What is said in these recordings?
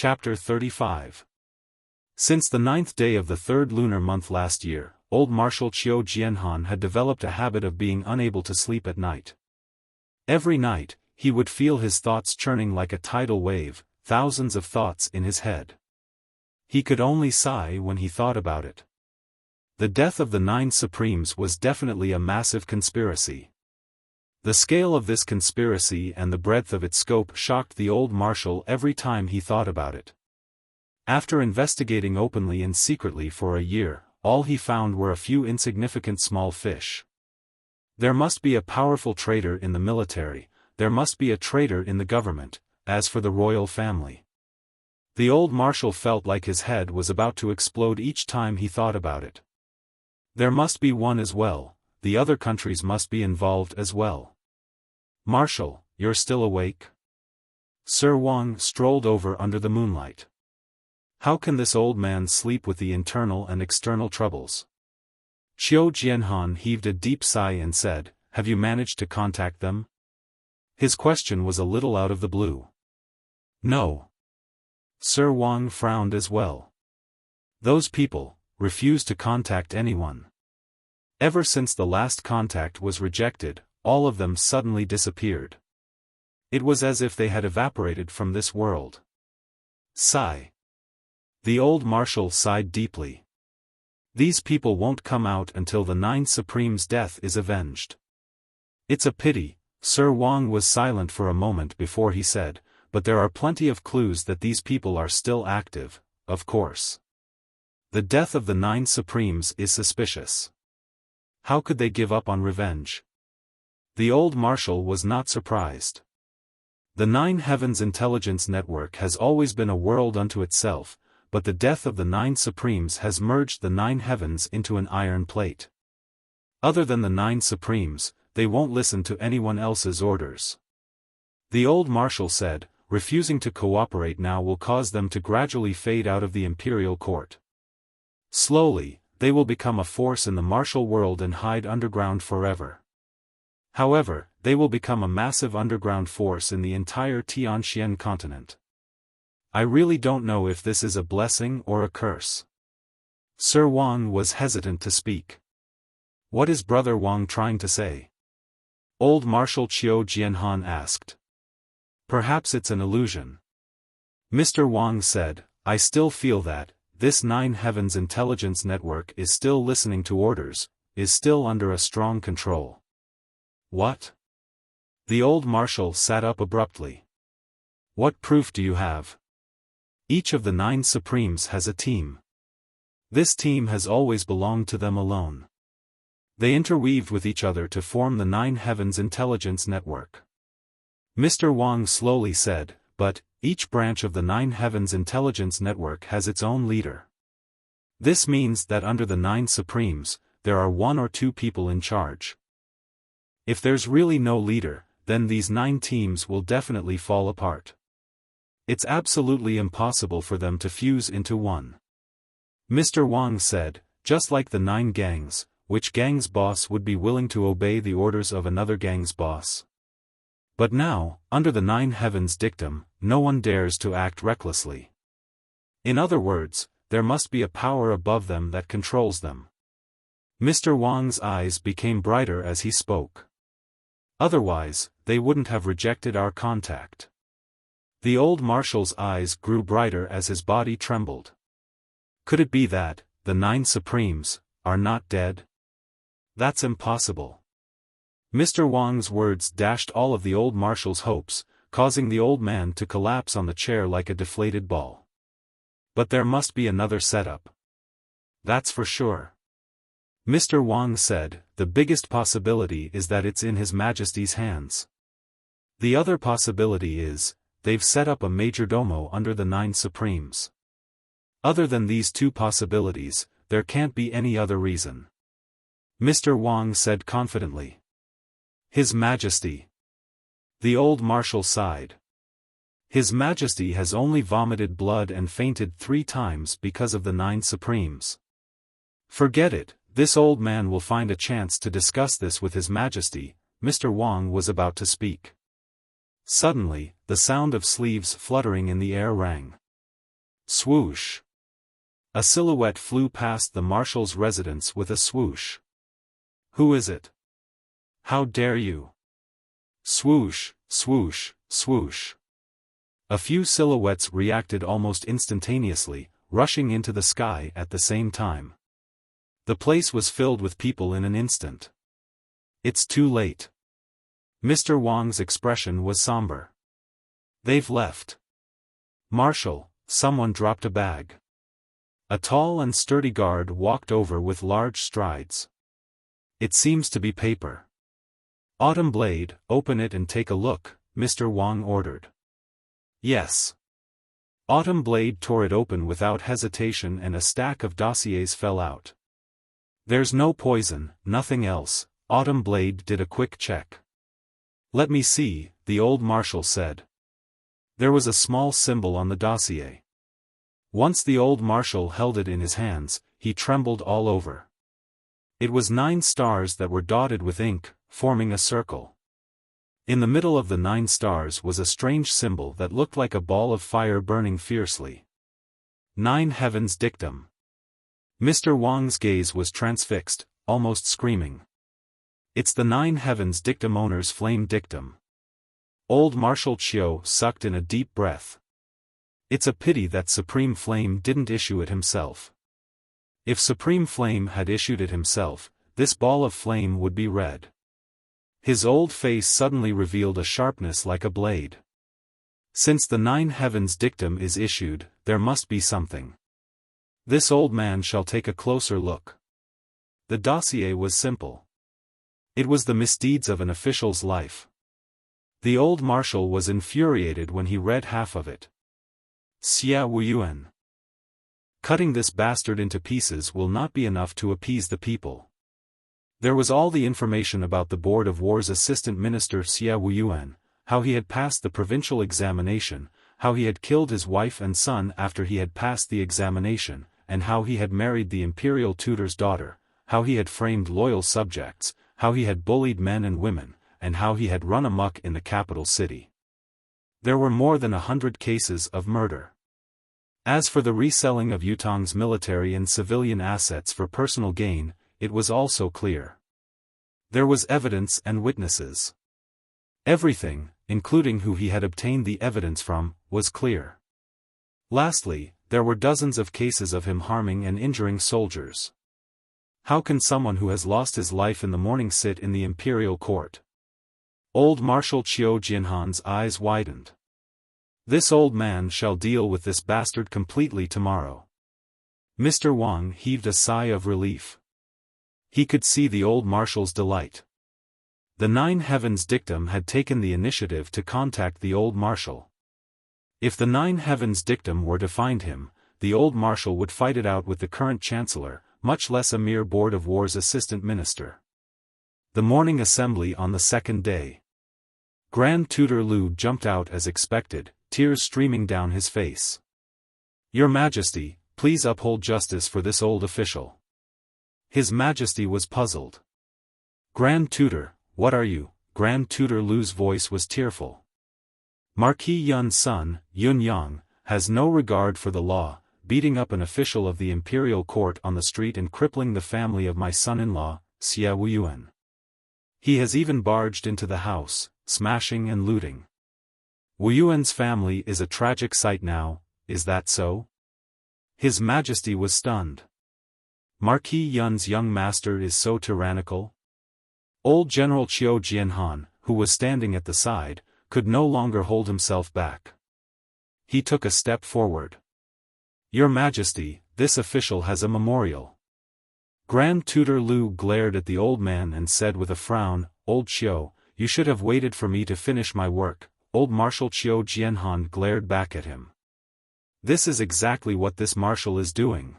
Chapter 35. Since the 9th day of the 3rd lunar month last year, old Marshal Qiu Jianhan had developed a habit of being unable to sleep at night. Every night, he would feel his thoughts churning like a tidal wave, thousands of thoughts in his head. He could only sigh when he thought about it. The death of the 9 Supremes was definitely a massive conspiracy. The scale of this conspiracy and the breadth of its scope shocked the old marshal every time he thought about it. After investigating openly and secretly for a year, all he found were a few insignificant small fish. There must be a powerful traitor in the military, there must be a traitor in the government, as for the royal family. The old marshal felt like his head was about to explode each time he thought about it. There must be one as well, the other countries must be involved as well. Marshal, you're still awake? Sir Wang strolled over under the moonlight. How can this old man sleep with the internal and external troubles? Qiu Jianhan heaved a deep sigh and said, "Have you managed to contact them?" His question was a little out of the blue. No. Sir Wang frowned as well. Those people refused to contact anyone. Ever since the last contact was rejected, all of them suddenly disappeared. It was as if they had evaporated from this world. Sigh. The old marshal sighed deeply. These people won't come out until the 9 Supreme's death is avenged. It's a pity. Sir Wang was silent for a moment before he said, but there are plenty of clues that these people are still active, of course. The death of the 9 Supremes is suspicious. How could they give up on revenge? The old marshal was not surprised. The 9 Heavens Intelligence Network has always been a world unto itself, but the death of the 9 Supremes has merged the 9 Heavens into an iron plate. Other than the 9 Supremes, they won't listen to anyone else's orders. The old marshal said, refusing to cooperate now will cause them to gradually fade out of the imperial court. Slowly, they will become a force in the martial world and hide underground forever. However, they will become a massive underground force in the entire Tianxian continent. I really don't know if this is a blessing or a curse. Sir Wang was hesitant to speak. What is Brother Wang trying to say? Old Marshal Qiu Jianhan asked. Perhaps it's an illusion. Mr. Wang said, I still feel that, this 9 Heavens Intelligence Network is still listening to orders, is still under a strong control. What? The old marshal sat up abruptly. What proof do you have? Each of the 9 Supremes has a team. This team has always belonged to them alone. They interweaved with each other to form the 9 Heavens Intelligence Network. Mr. Wang slowly said, but, each branch of the 9 Heavens Intelligence Network has its own leader. This means that under the 9 Supremes, there are 1 or 2 people in charge. If there's really no leader, then these 9 teams will definitely fall apart. It's absolutely impossible for them to fuse into one. Mr. Wang said, just like the 9 gangs, which gang's boss would be willing to obey the orders of another gang's boss? But now, under the 9 Heavens dictum, no one dares to act recklessly. In other words, there must be a power above them that controls them. Mr. Wang's eyes became brighter as he spoke. Otherwise, they wouldn't have rejected our contact. The old marshal's eyes grew brighter as his body trembled. Could it be that, the 9 Supremes, are not dead? That's impossible. Mr. Wang's words dashed all of the old marshal's hopes, causing the old man to collapse on the chair like a deflated ball. But there must be another setup. That's for sure. Mr. Wang said, the biggest possibility is that it's in His Majesty's hands. The other possibility is, they've set up a majordomo under the 9 Supremes. Other than these 2 possibilities, there can't be any other reason. Mr. Wang said confidently. His Majesty. The old marshal sighed. His Majesty has only vomited blood and fainted 3 times because of the 9 Supremes. Forget it. This old man will find a chance to discuss this with His Majesty. Mr. Wang was about to speak. Suddenly, the sound of sleeves fluttering in the air rang. Swoosh. A silhouette flew past the marshal's residence with a swoosh. Who is it? How dare you? Swoosh, swoosh, swoosh. A few silhouettes reacted almost instantaneously, rushing into the sky at the same time. The place was filled with people in an instant. It's too late. Mr. Wang's expression was somber. They've left. Marshal, someone dropped a bag. A tall and sturdy guard walked over with large strides. It seems to be paper. Autumn Blade, open it and take a look, Mr. Wang ordered. Yes. Autumn Blade tore it open without hesitation and a stack of dossiers fell out. There's no poison, nothing else. Autumn Blade did a quick check. Let me see, the old marshal said. There was a small symbol on the dossier. Once the old marshal held it in his hands, he trembled all over. It was 9 stars that were dotted with ink, forming a circle. In the middle of the 9 stars was a strange symbol that looked like a ball of fire burning fiercely. 9 Heavens Dictum. Mr. Wang's gaze was transfixed, almost screaming. It's the 9 Heavens Dictum owner's flame dictum. Old Marshal Chiu sucked in a deep breath. It's a pity that Supreme Flame didn't issue it himself. If Supreme Flame had issued it himself, this ball of flame would be red. His old face suddenly revealed a sharpness like a blade. Since the 9 Heavens Dictum is issued, there must be something. This old man shall take a closer look. The dossier was simple. It was the misdeeds of an official's life. The old marshal was infuriated when he read half of it. Xia Wuyuan. Cutting this bastard into pieces will not be enough to appease the people. There was all the information about the Board of War's Assistant Minister Xia Wuyuan, how he had passed the provincial examination, how he had killed his wife and son after he had passed the examination, and how he had married the imperial tutor's daughter, how he had framed loyal subjects, how he had bullied men and women, and how he had run amok in the capital city. There were more than 100 cases of murder. As for the reselling of Yutong's military and civilian assets for personal gain, it was also clear. There was evidence and witnesses. Everything, including who he had obtained the evidence from, was clear. Lastly, there were dozens of cases of him harming and injuring soldiers. How can someone who has lost his life in the morning sit in the imperial court? Old Marshal Chiu Jianhan's eyes widened. This old man shall deal with this bastard completely tomorrow. Mr. Wang heaved a sigh of relief. He could see the old marshal's delight. The 9 Heavens Dictum had taken the initiative to contact the old marshal. If the 9 Heavens Dictum were to find him, the old marshal would fight it out with the current chancellor, much less a mere Board of War's assistant minister. The morning assembly on the second day. Grand Tutor Lu jumped out as expected, tears streaming down his face. Your Majesty, please uphold justice for this old official. His Majesty was puzzled. Grand Tutor, what are you? Grand Tutor Lu's voice was tearful. Marquis Yun's son, Yun Yang, has no regard for the law, beating up an official of the imperial court on the street and crippling the family of my son-in-law, Xia Wuyuan. He has even barged into the house, smashing and looting. Wuyuan's family is a tragic sight now, is that so? His Majesty was stunned. Marquis Yun's young master is so tyrannical? Old General Chiu Jianhan, who was standing at the side, could no longer hold himself back. He took a step forward. Your Majesty, this official has a memorial. Grand Tutor Lu glared at the old man and said with a frown, Old Chiu, you should have waited for me to finish my work. Old Marshal Chiu Jianhan glared back at him. This is exactly what this marshal is doing.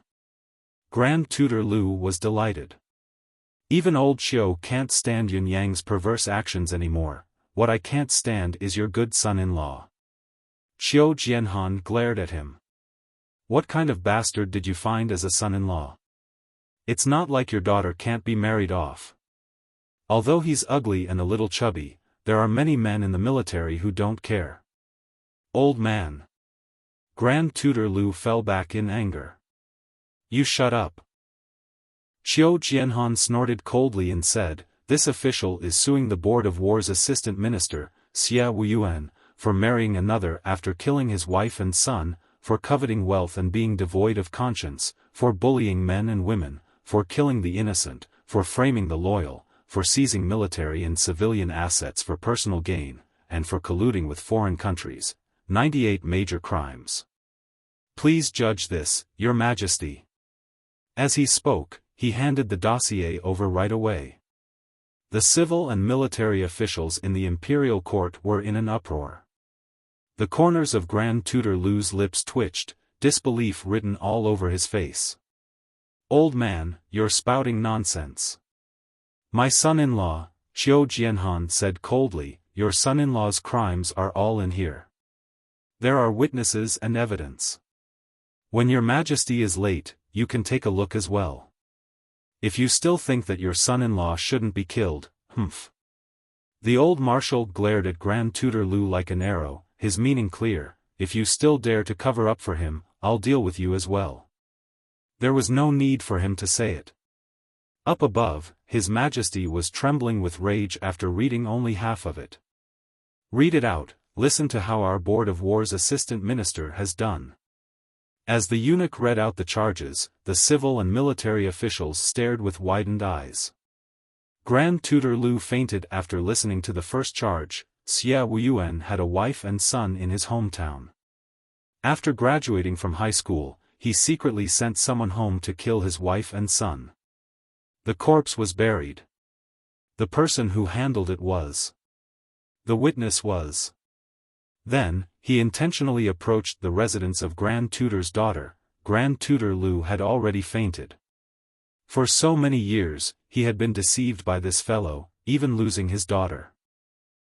Grand Tutor Lu was delighted. Even old Chiu can't stand Yun Yang's perverse actions anymore. What I can't stand is your good son-in-law. Chiu Jianhan glared at him. What kind of bastard did you find as a son-in-law? It's not like your daughter can't be married off. Although he's ugly and a little chubby, there are many men in the military who don't care. Old man. Grand Tutor Lu fell back in anger. "You shut up." Qiu Jianhan snorted coldly and said, "This official is suing the Board of War's assistant minister, Xia Wuyuan, for marrying another after killing his wife and son, for coveting wealth and being devoid of conscience, for bullying men and women, for killing the innocent, for framing the loyal, for seizing military and civilian assets for personal gain, and for colluding with foreign countries. 98 major crimes. Please judge this, Your Majesty." As he spoke, he handed the dossier over right away. The civil and military officials in the imperial court were in an uproar. The corners of Grand Tutor Lu's lips twitched, disbelief written all over his face. "Old man, you're spouting nonsense." "My son-in-law," Qiu Jianhan said coldly, "your son-in-law's crimes are all in here. There are witnesses and evidence. When Your Majesty is late, you can take a look as well. If you still think that your son-in-law shouldn't be killed, humph." The old marshal glared at Grand Tutor Lu like an arrow, his meaning clear: if you still dare to cover up for him, I'll deal with you as well. There was no need for him to say it. Up above, His Majesty was trembling with rage after reading only half of it. "Read it out, listen to how our Board of War's assistant minister has done." As the eunuch read out the charges, the civil and military officials stared with widened eyes. Grand Tutor Lu fainted after listening to the first charge. Xia Wuyuan had a wife and son in his hometown. After graduating from high school, he secretly sent someone home to kill his wife and son. The corpse was buried. The person who handled it was. The witness was. Then, he intentionally approached the residence of Grand Tutor's daughter. Grand Tutor Lu had already fainted. For so many years, he had been deceived by this fellow, even losing his daughter.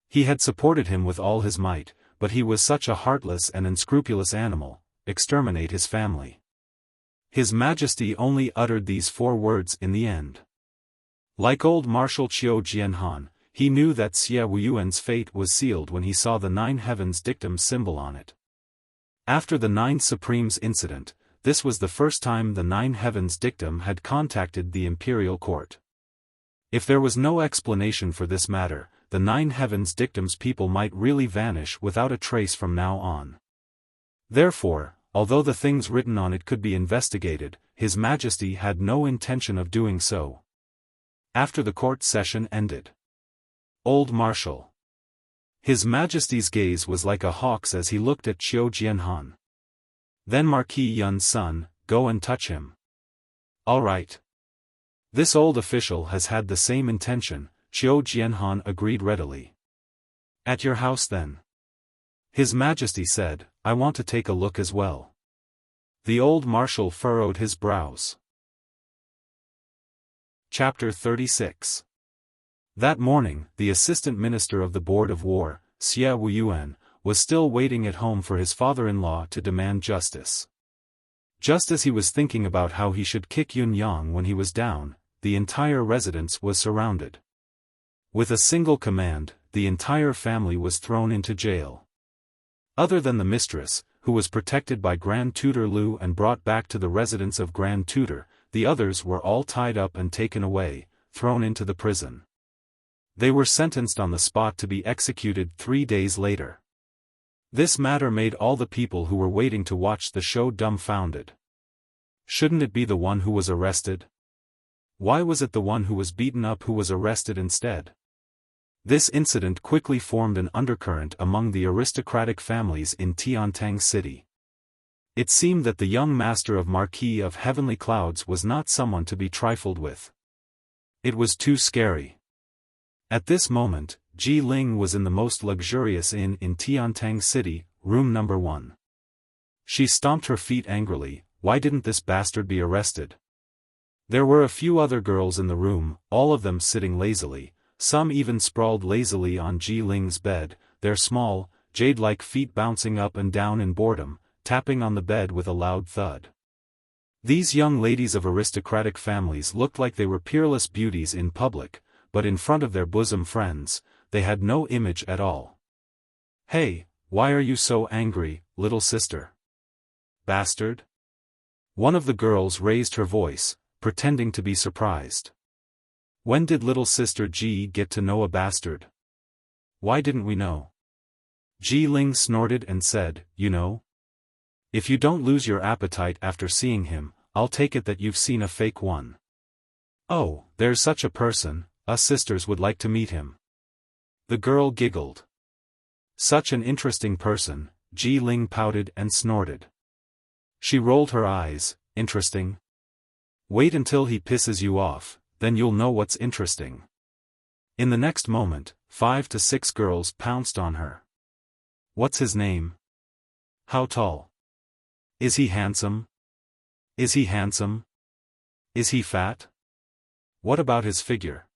He had supported him with all his might, but he was such a heartless and unscrupulous animal: exterminate his family. His Majesty only uttered these 4 words in the end. Like old Marshal Qiu Jianhan, he knew that Xia Wuyuan's fate was sealed when he saw the 9 heavens dictum symbol on it. After the 9 Supremes incident, this was the first time the 9 heavens dictum had contacted the imperial court. If there was no explanation for this matter, the 9 heavens dictum's people might really vanish without a trace from now on. Therefore, although the things written on it could be investigated, His Majesty had no intention of doing so. After the court session ended. Old Marshal. His Majesty's gaze was like a hawk's as he looked at Qiu Jianhan. Then Marquis Yun's son, go and touch him. All right. This old official has had the same intention, Qiu Jianhan agreed readily. At your house then. His Majesty said, I want to take a look as well. The old marshal furrowed his brows. Chapter 36. That morning, the assistant minister of the Board of War, Xia Wuyuan, was still waiting at home for his father-in-law to demand justice. Just as he was thinking about how he should kick Yun Yang when he was down, the entire residence was surrounded. With a single command, the entire family was thrown into jail. Other than the mistress, who was protected by Grand Tutor Lu and brought back to the residence of Grand Tutor, the others were all tied up and taken away, thrown into the prison. They were sentenced on the spot to be executed 3 days later. This matter made all the people who were waiting to watch the show dumbfounded. Shouldn't it be the one who was arrested? Why was it the one who was beaten up who was arrested instead? This incident quickly formed an undercurrent among the aristocratic families in Tiantang City. It seemed that the young master of Marquis of Heavenly Clouds was not someone to be trifled with. It was too scary. At this moment, Ji Ling was in the most luxurious inn in Tiantang City, room number 1. She stomped her feet angrily. Why didn't this bastard be arrested? There were a few other girls in the room, all of them sitting lazily, some even sprawled lazily on Ji Ling's bed, their small, jade-like feet bouncing up and down in boredom, tapping on the bed with a loud thud. These young ladies of aristocratic families looked like they were peerless beauties in public, but in front of their bosom friends, they had no image at all. Hey, why are you so angry, little sister? bastard?" One of the girls raised her voice, pretending to be surprised. "When did little sister Ji get to know a bastard? Why didn't we know?" Ji Ling snorted and said, "You know? If you don't lose your appetite after seeing him, I'll take it that you've seen a fake one." "Oh, there's such a person, us sisters would like to meet him." The girl giggled. "Such an interesting person," Ji Ling pouted and snorted. She rolled her eyes. "Interesting? Wait until he pisses you off, then you'll know what's interesting." In the next moment, 5 to 6 girls pounced on her. "What's his name? How tall? Is he handsome? Is he handsome? Is he fat? What about his figure?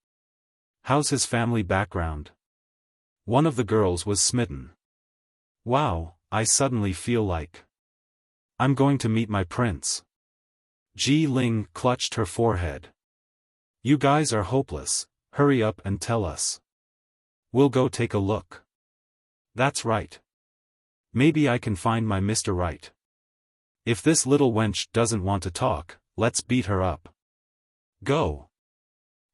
How's his family background?" One of the girls was smitten. "Wow, I suddenly feel like I'm going to meet my prince." Ji Ling clutched her forehead. "You guys are hopeless, hurry up and tell us. We'll go take a look." "That's right. Maybe I can find my Mr. Right. If this little wench doesn't want to talk, let's beat her up. Go."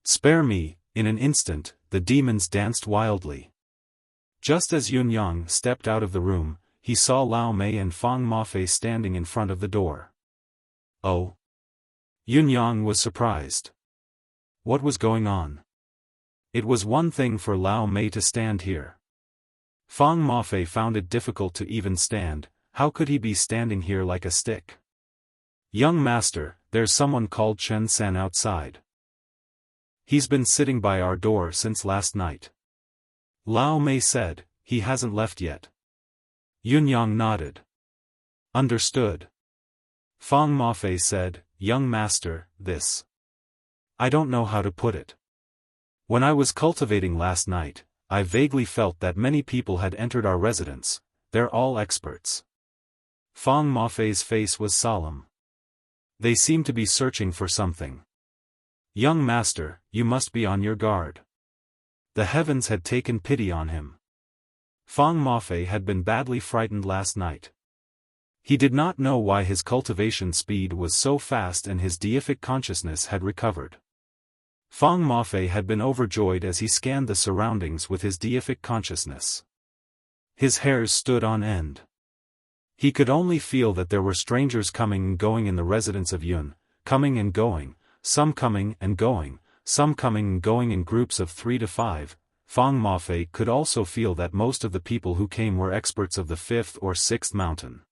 "Spare me." In an instant, the demons danced wildly. Just as Yun Yang stepped out of the room, he saw Lao Mei and Fang Mafei standing in front of the door. "Oh?" Yun Yang was surprised. What was going on? It was one thing for Lao Mei to stand here. Fang Mafei found it difficult to even stand. How could he be standing here like a stick? "Young master, there's someone called Chen San outside. He's been sitting by our door since last night." Lao Mei said, "He hasn't left yet." Yun Yang nodded. "Understood." Fang Mafei said, "Young master, this. I don't know how to put it. When I was cultivating last night, I vaguely felt that many people had entered our residence. They're all experts." Fang Mafei's face was solemn. "They seem to be searching for something. Young master, you must be on your guard." The heavens had taken pity on him. Fang Mafei had been badly frightened last night. He did not know why his cultivation speed was so fast and his deific consciousness had recovered. Fang Mafei had been overjoyed as he scanned the surroundings with his deific consciousness. His hairs stood on end. He could only feel that there were strangers coming and going in the residence of Yun, coming and going, some coming and going, some coming and going in groups of 3 to 5. Fang Mafei could also feel that most of the people who came were experts of the 5th or 6th mountain.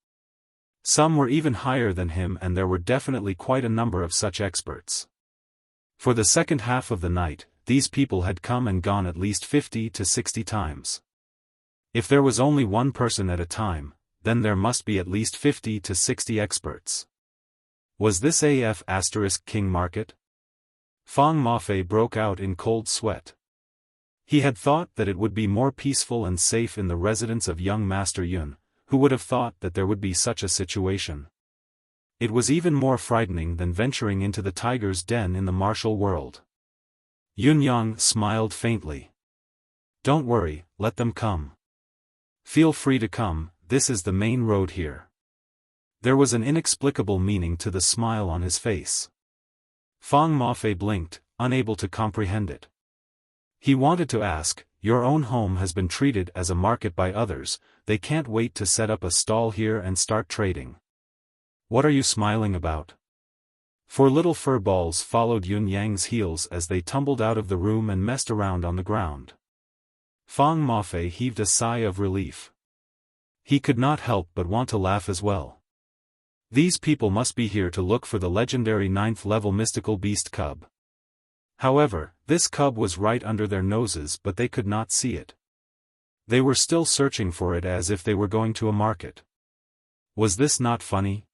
Some were even higher than him, and there were definitely quite a number of such experts. For the second half of the night, these people had come and gone at least 50 to 60 times. If there was only one person at a time, then there must be at least 50 to 60 experts. Was this King market? Fang Mafei broke out in cold sweat. He had thought that it would be more peaceful and safe in the residence of young Master Yun. Who would have thought that there would be such a situation? It was even more frightening than venturing into the tiger's den in the martial world. Yun Yang smiled faintly. "Don't worry, let them come. Feel free to come, this is the main road here." There was an inexplicable meaning to the smile on his face. Fang Mafei blinked, unable to comprehend it. He wanted to ask, "Your own home has been treated as a market by others, they can't wait to set up a stall here and start trading. What are you smiling about?" Four little fur balls followed Yun Yang's heels as they tumbled out of the room and messed around on the ground. Fang Mafei heaved a sigh of relief. He could not help but want to laugh as well. These people must be here to look for the legendary 9th-level mystical beast cub. However, this cub was right under their noses, but they could not see it. They were still searching for it as if they were going to a market. Was this not funny?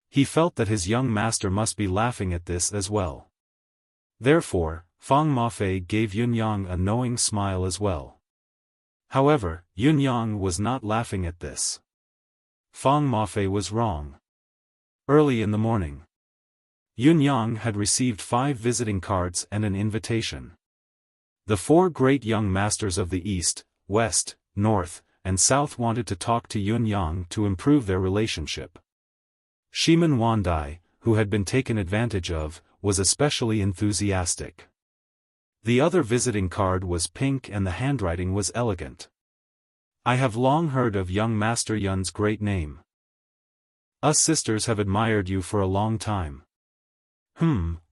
He felt that his young master must be laughing at this as well. Therefore, Fang Mafei gave Yun Yang a knowing smile as well. However, Yun Yang was not laughing at this. Fang Mafei was wrong. Early in the morning, Yun Yang had received 5 visiting cards and an invitation. The 4 great young masters of the East, West, North, and South wanted to talk to Yun Yang to improve their relationship. Shiman Wandai, who had been taken advantage of, was especially enthusiastic. The other visiting card was pink and the handwriting was elegant. I have long heard of young Master Yun's great name. Us sisters have admired you for a long time.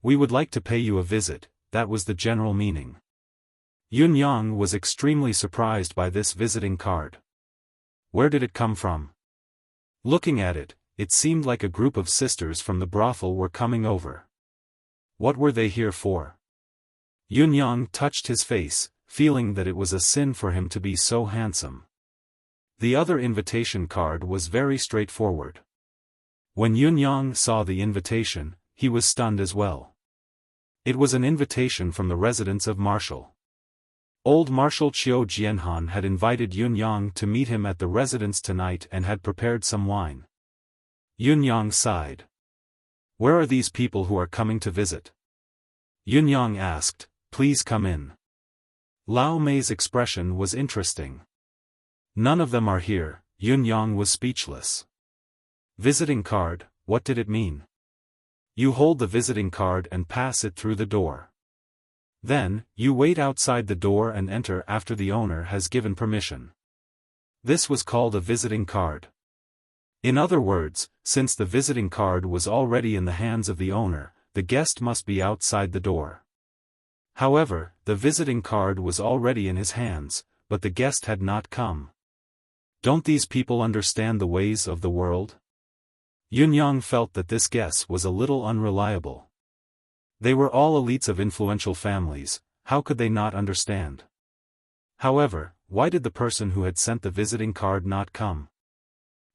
We would like to pay you a visit, that was the general meaning. Yun Yang was extremely surprised by this visiting card. Where did it come from? Looking at it, it seemed like a group of sisters from the brothel were coming over. What were they here for? Yun Yang touched his face, feeling that it was a sin for him to be so handsome. The other invitation card was very straightforward. When Yun Yang saw the invitation, he was stunned as well. It was an invitation from the residence of Marshal. Old Marshal Qiu Jianhan had invited Yun Yang to meet him at the residence tonight and had prepared some wine. Yun Yang sighed. Where are these people who are coming to visit? Yun Yang asked, please come in. Lao Mei's expression was interesting. None of them are here, Yun Yang was speechless. Visiting card, what did it mean? You hold the visiting card and pass it through the door. Then, you wait outside the door and enter after the owner has given permission. This was called a visiting card. In other words, since the visiting card was already in the hands of the owner, the guest must be outside the door. However, the visiting card was already in his hands, but the guest had not come. Don't these people understand the ways of the world? Yun Yang felt that this guess was a little unreliable. They were all elites of influential families, how could they not understand? However, why did the person who had sent the visiting card not come?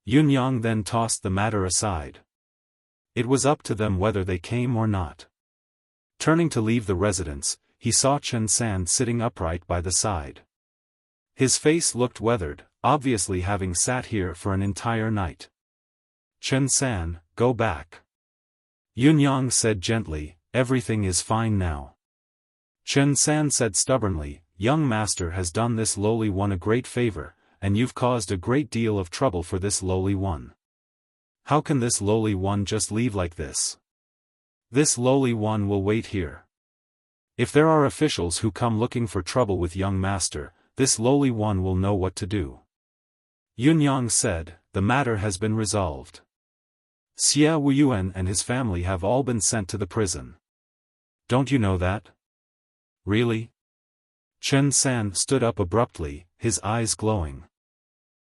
Yun Yang then tossed the matter aside. It was up to them whether they came or not. Turning to leave the residence, he saw Chen San sitting upright by the side. His face looked weathered, obviously having sat here for an entire night. Chen San, go back. Yun Yang said gently, everything is fine now. Chen San said stubbornly, young master has done this lowly one a great favor, and you've caused a great deal of trouble for this lowly one. How can this lowly one just leave like this? This lowly one will wait here. If there are officials who come looking for trouble with young master, this lowly one will know what to do. Yun Yang said, the matter has been resolved. Xia Wuyuan and his family have all been sent to the prison. Don't you know that? Really? Chen San stood up abruptly, his eyes glowing.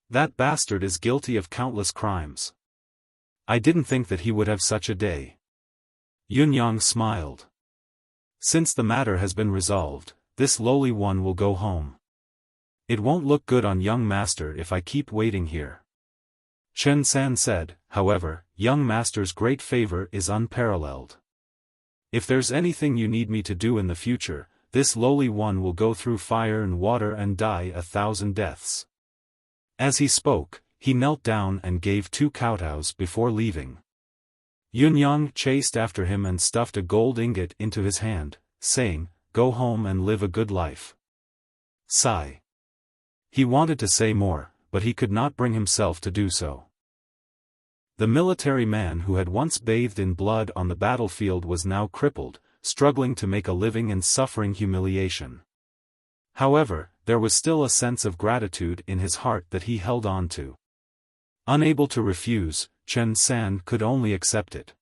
That bastard is guilty of countless crimes. I didn't think that he would have such a day. Yun Yang smiled. Since the matter has been resolved, this lowly one will go home. It won't look good on young master if I keep waiting here. Chen San said, however, young master's great favor is unparalleled. If there's anything you need me to do in the future, this lowly one will go through fire and water and die 1,000 deaths. As he spoke, he knelt down and gave 2 kowtows before leaving. Yun Yang chased after him and stuffed a gold ingot into his hand, saying, go home and live a good life. Sigh. He wanted to say more, but he could not bring himself to do so. The military man who had once bathed in blood on the battlefield was now crippled, struggling to make a living and suffering humiliation. However, there was still a sense of gratitude in his heart that he held on to. Unable to refuse, Chen San could only accept it.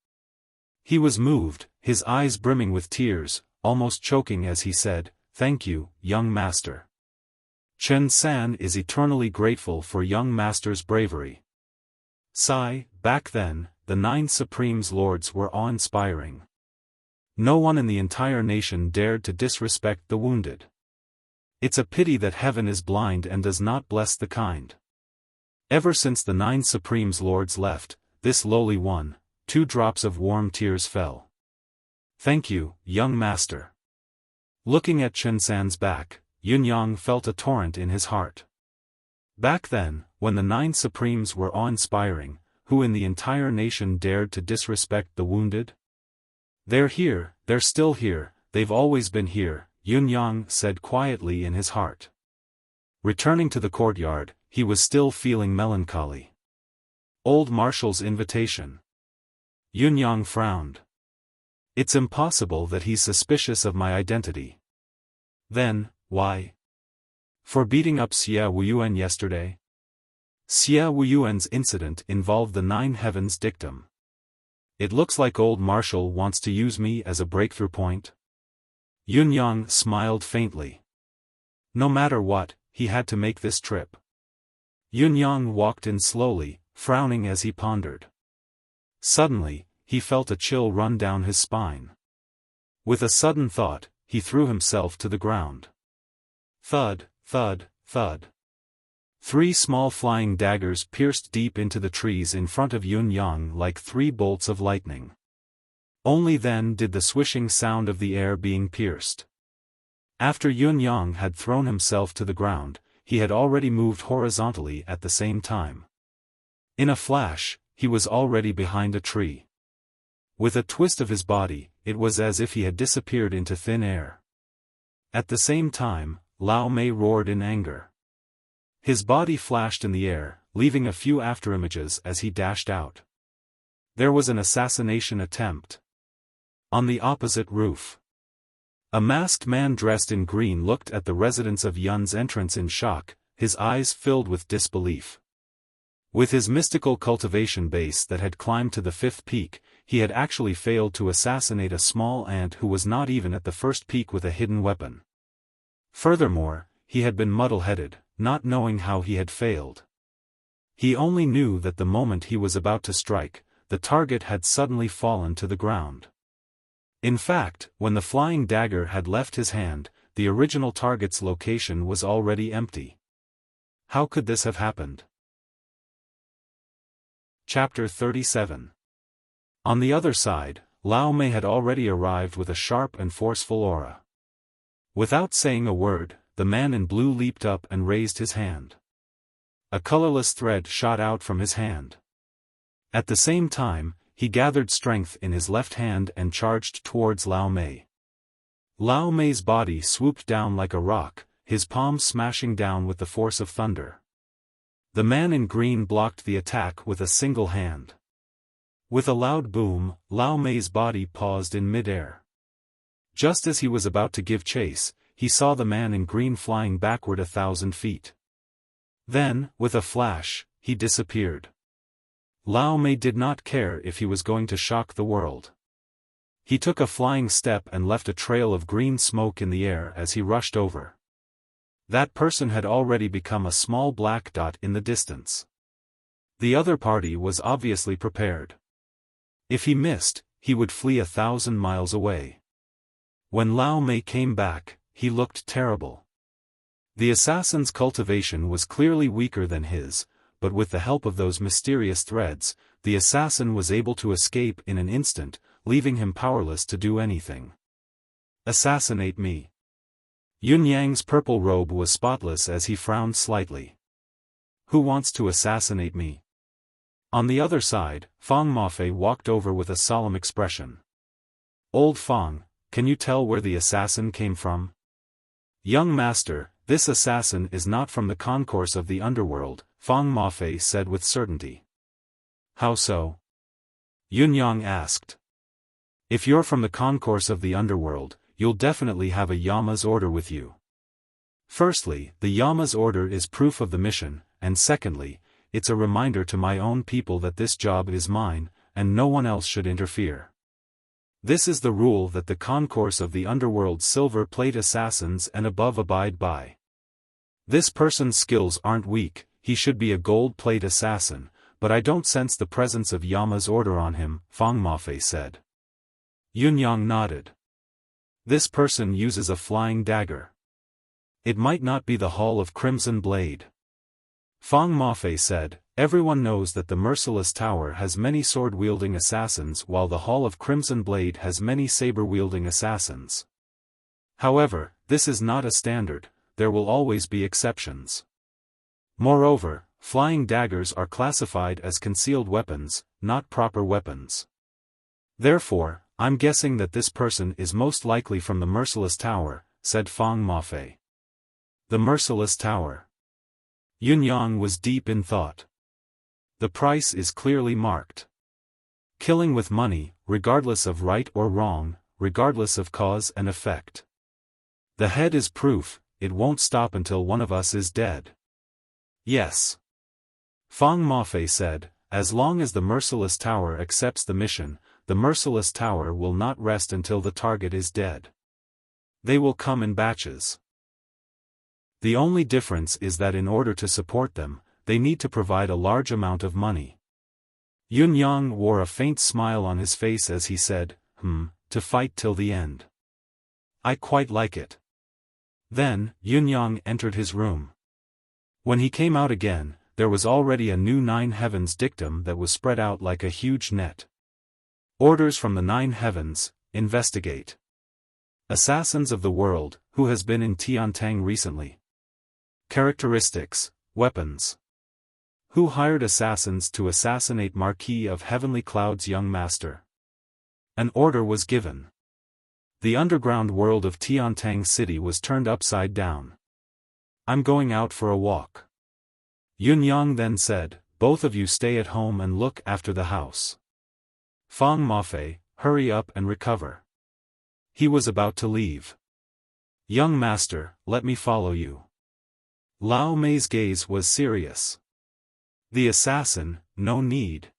He was moved, his eyes brimming with tears, almost choking as he said, thank you, young master. Chen San is eternally grateful for young master's bravery. Sigh, back then, the 9 Supremes Lords were awe-inspiring. No one in the entire nation dared to disrespect the wounded. It's a pity that heaven is blind and does not bless the kind. Ever since the 9 Supremes Lords left, this lowly one, 2 drops of warm tears fell. Thank you, young master. Looking at Chen San's back, Yun Yang felt a torrent in his heart. Back then, when the 9 Supremes were awe-inspiring, who in the entire nation dared to disrespect the wounded? They're here, they're still here, they've always been here, Yun Yang said quietly in his heart. Returning to the courtyard, he was still feeling melancholy. Old Marshal's invitation. Yunyang frowned. It's impossible that he's suspicious of my identity. Then, why? For beating up Xia Wuyuan yesterday? Xia Wuyuan's incident involved the Nine Heavens dictum. It looks like old Marshall wants to use me as a breakthrough point. Yunyang smiled faintly. No matter what, he had to make this trip. Yunyang walked in slowly, frowning as he pondered. Suddenly, he felt a chill run down his spine. With a sudden thought, he threw himself to the ground. Thud, thud, thud. 3 small flying daggers pierced deep into the trees in front of Yunyang like 3 bolts of lightning. Only then did the swishing sound of the air being pierced. After Yunyang had thrown himself to the ground, he had already moved horizontally at the same time. In a flash, he was already behind a tree. With a twist of his body, it was as if he had disappeared into thin air. At the same time, Lao Mei roared in anger. His body flashed in the air, leaving a few afterimages as he dashed out. There was an assassination attempt. On the opposite roof. A masked man dressed in green looked at the residents of Yun's entrance in shock, his eyes filled with disbelief. With his mystical cultivation base that had climbed to the 5th peak, he had actually failed to assassinate a small ant who was not even at the 1st peak with a hidden weapon. Furthermore, he had been muddle-headed, not knowing how he had failed. He only knew that the moment he was about to strike, the target had suddenly fallen to the ground. In fact, when the flying dagger had left his hand, the original target's location was already empty. How could this have happened? Chapter 37. On the other side, Lao Mei had already arrived with a sharp and forceful aura. Without saying a word, the man in blue leaped up and raised his hand. A colorless thread shot out from his hand. At the same time, he gathered strength in his left hand and charged towards Lao Mei. Lao Mei's body swooped down like a rock, his palm smashing down with the force of thunder. The man in green blocked the attack with a single hand. With a loud boom, Lao Mei's body paused in mid-air. Just as he was about to give chase, he saw the man in green flying backward 1,000 feet. Then, with a flash, he disappeared. Lao Mei did not care if he was going to shock the world. He took a flying step and left a trail of green smoke in the air as he rushed over. That person had already become a small black dot in the distance. The other party was obviously prepared. If he missed, he would flee 1,000 miles away. When Lao Mei came back, he looked terrible. The assassin's cultivation was clearly weaker than his, but with the help of those mysterious threads, the assassin was able to escape in an instant, leaving him powerless to do anything. Assassinate me. Yunyang's purple robe was spotless as he frowned slightly. Who wants to assassinate me? On the other side, Fang Mafei walked over with a solemn expression. Old Fang, can you tell where the assassin came from? Young master, this assassin is not from the concourse of the underworld, Fang Mafei said with certainty. How so? Yunyang asked. If you're from the concourse of the underworld, you'll definitely have a Yama's order with you. Firstly, the Yama's order is proof of the mission, and secondly, it's a reminder to my own people that this job is mine, and no one else should interfere. This is the rule that the concourse of the underworld silver plate assassins and above abide by. This person's skills aren't weak, he should be a gold plate assassin, but I don't sense the presence of Yama's order on him, Fang Mafei said. Yunyang nodded. This person uses a flying dagger. It might not be the Hall of Crimson Blade. Fang Mafei said, everyone knows that the Merciless Tower has many sword-wielding assassins while the Hall of Crimson Blade has many saber-wielding assassins. However, this is not a standard, there will always be exceptions. Moreover, flying daggers are classified as concealed weapons, not proper weapons. Therefore, I'm guessing that this person is most likely from the Merciless Tower, said Fang Mafei. The Merciless Tower. Yunyang was deep in thought. The price is clearly marked. Killing with money, regardless of right or wrong, regardless of cause and effect. The head is proof, it won't stop until one of us is dead. Yes. Fang Mafei said, as long as the Merciless Tower accepts the mission, the Merciless Tower will not rest until the target is dead. They will come in batches. The only difference is that in order to support them, they need to provide a large amount of money. Yun Yang wore a faint smile on his face as he said, to fight till the end. I quite like it. Then, Yun Yang entered his room. When he came out again, there was already a new Nine Heavens dictum that was spread out like a huge net. Orders from the Nine Heavens, investigate. Assassins of the world, who has been in Tiantang recently? Characteristics, weapons. Who hired assassins to assassinate Marquis of Heavenly Cloud's young master? An order was given. The underground world of Tiantang City was turned upside down. I'm going out for a walk. Yun Yang then said, both of you stay at home and look after the house. Fang Mafei, hurry up and recover. He was about to leave. Young master, let me follow you. Lao Mei's gaze was serious. The assassin, no need.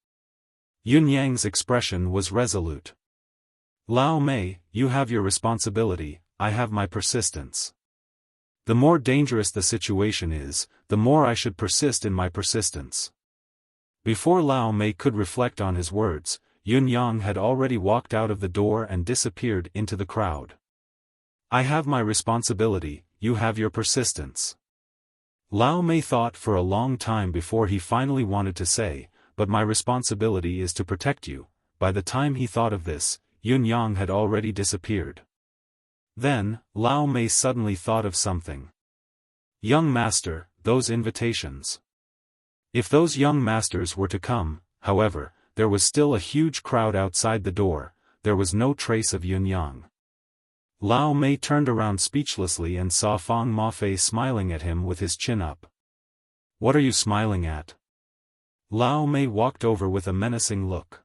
Yun Yang's expression was resolute. Lao Mei, you have your responsibility, I have my persistence. The more dangerous the situation is, the more I should persist in my persistence. Before Lao Mei could reflect on his words, Yun Yang had already walked out of the door and disappeared into the crowd. I have my responsibility, you have your persistence. Lao Mei thought for a long time before he finally wanted to say, but my responsibility is to protect you. By the time he thought of this, Yun Yang had already disappeared. Then, Lao Mei suddenly thought of something. Young master, those invitations. If those young masters were to come, however, there was still a huge crowd outside the door, there was no trace of Yun Yang. Lao Mei turned around speechlessly and saw Fang Mafei smiling at him with his chin up. What are you smiling at? Lao Mei walked over with a menacing look.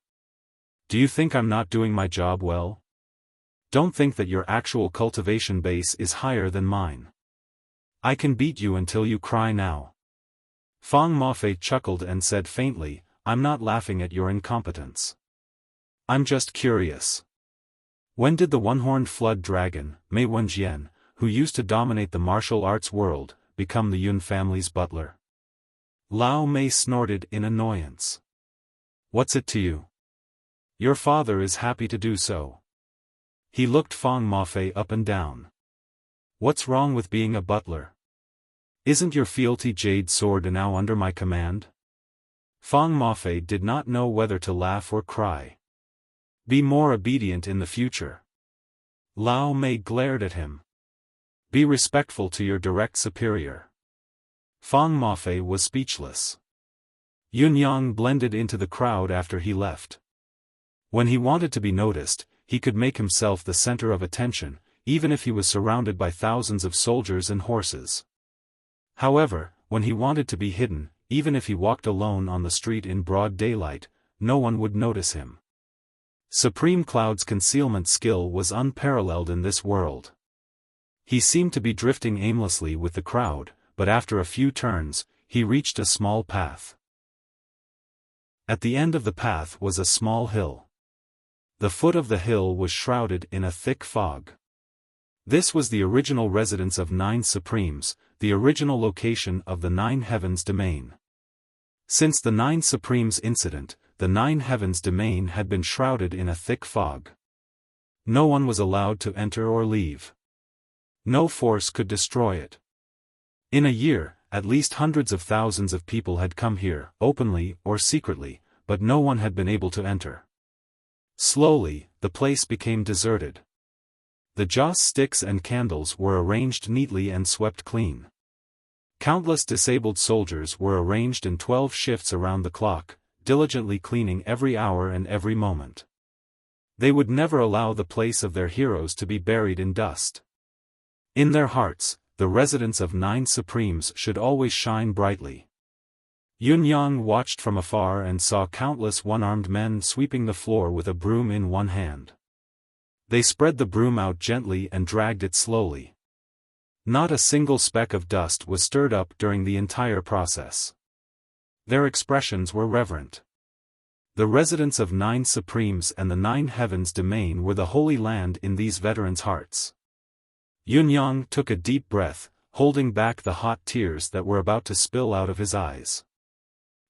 Do you think I'm not doing my job well? Don't think that your actual cultivation base is higher than mine. I can beat you until you cry now. Fang Mafei chuckled and said faintly, I'm not laughing at your incompetence. I'm just curious. When did the one-horned flood dragon, Mei Wenjian, who used to dominate the martial arts world, become the Yun family's butler? Lao Mei snorted in annoyance. What's it to you? Your father is happy to do so. He looked Fang Mafei up and down. What's wrong with being a butler? Isn't your fealty jade sword now under my command? Fang Mafei did not know whether to laugh or cry. Be more obedient in the future. Lao Mei glared at him. Be respectful to your direct superior. Fang Mafei was speechless. Yun Yang blended into the crowd after he left. When he wanted to be noticed, he could make himself the center of attention, even if he was surrounded by thousands of soldiers and horses. However, when he wanted to be hidden, even if he walked alone on the street in broad daylight, no one would notice him. Supreme Cloud's concealment skill was unparalleled in this world. He seemed to be drifting aimlessly with the crowd, but after a few turns, he reached a small path. At the end of the path was a small hill. The foot of the hill was shrouded in a thick fog. This was the original residence of Nine Supremes, the original location of the Nine Heavens domain. Since the Nine Supremes incident, the Nine Heavens domain had been shrouded in a thick fog. No one was allowed to enter or leave. No force could destroy it. In a year, at least hundreds of thousands of people had come here, openly or secretly, but no one had been able to enter. Slowly, the place became deserted. The joss sticks and candles were arranged neatly and swept clean. Countless disabled soldiers were arranged in 12 shifts around the clock, diligently cleaning every hour and every moment. They would never allow the place of their heroes to be buried in dust. In their hearts, the residence of Nine Supremes should always shine brightly. Yun Yang watched from afar and saw countless one-armed men sweeping the floor with a broom in one hand. They spread the broom out gently and dragged it slowly. Not a single speck of dust was stirred up during the entire process. Their expressions were reverent. The residents of 9 Supremes and the 9 Heavens domain were the holy land in these veterans' hearts. Yun Yang took a deep breath, holding back the hot tears that were about to spill out of his eyes.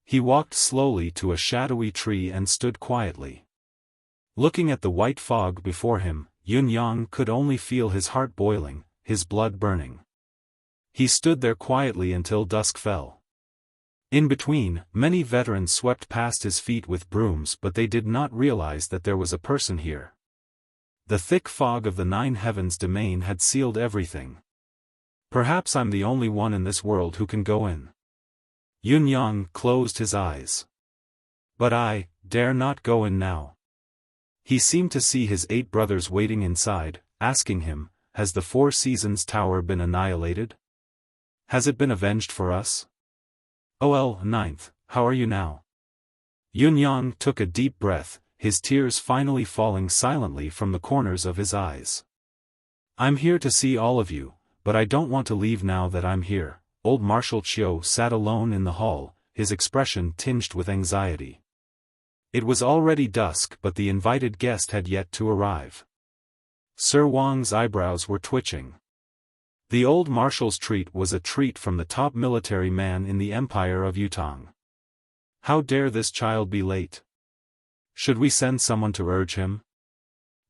He walked slowly to a shadowy tree and stood quietly. Looking at the white fog before him, Yun Yang could only feel his heart boiling, his blood burning. He stood there quietly until dusk fell. In between, many veterans swept past his feet with brooms, but they did not realize that there was a person here. The thick fog of the 9 Heavens domain had sealed everything. Perhaps I'm the only one in this world who can go in. Yun Yang closed his eyes. But I dare not go in now. He seemed to see his 8 brothers waiting inside, asking him, has the 4 Seasons Tower been annihilated? Has it been avenged for us? OL 9th, how are you now? Yun Yang took a deep breath, his tears finally falling silently from the corners of his eyes. I'm here to see all of you, but I don't want to leave now that I'm here. Old Marshal Chiu sat alone in the hall, his expression tinged with anxiety. It was already dusk, but the invited guest had yet to arrive. Sir Wang's eyebrows were twitching. The old marshal's treat was a treat from the top military man in the Empire of Yutong. How dare this child be late? Should we send someone to urge him?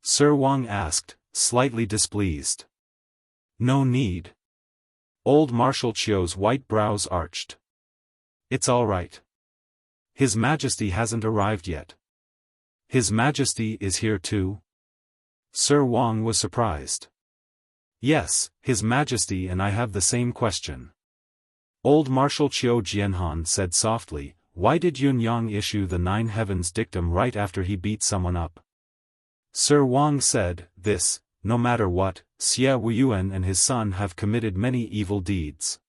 Sir Wang asked, slightly displeased. No need. Old Marshal Chiu's white brows arched. It's all right. His Majesty hasn't arrived yet. His Majesty is here too? Sir Wang was surprised. Yes, His Majesty and I have the same question. Old Marshal Chiu Jianhan said softly, why did Yun Yang issue the 9 Heavens dictum right after he beat someone up? Sir Wang said, this, no matter what, Xie Wuyuan and his son have committed many evil deeds.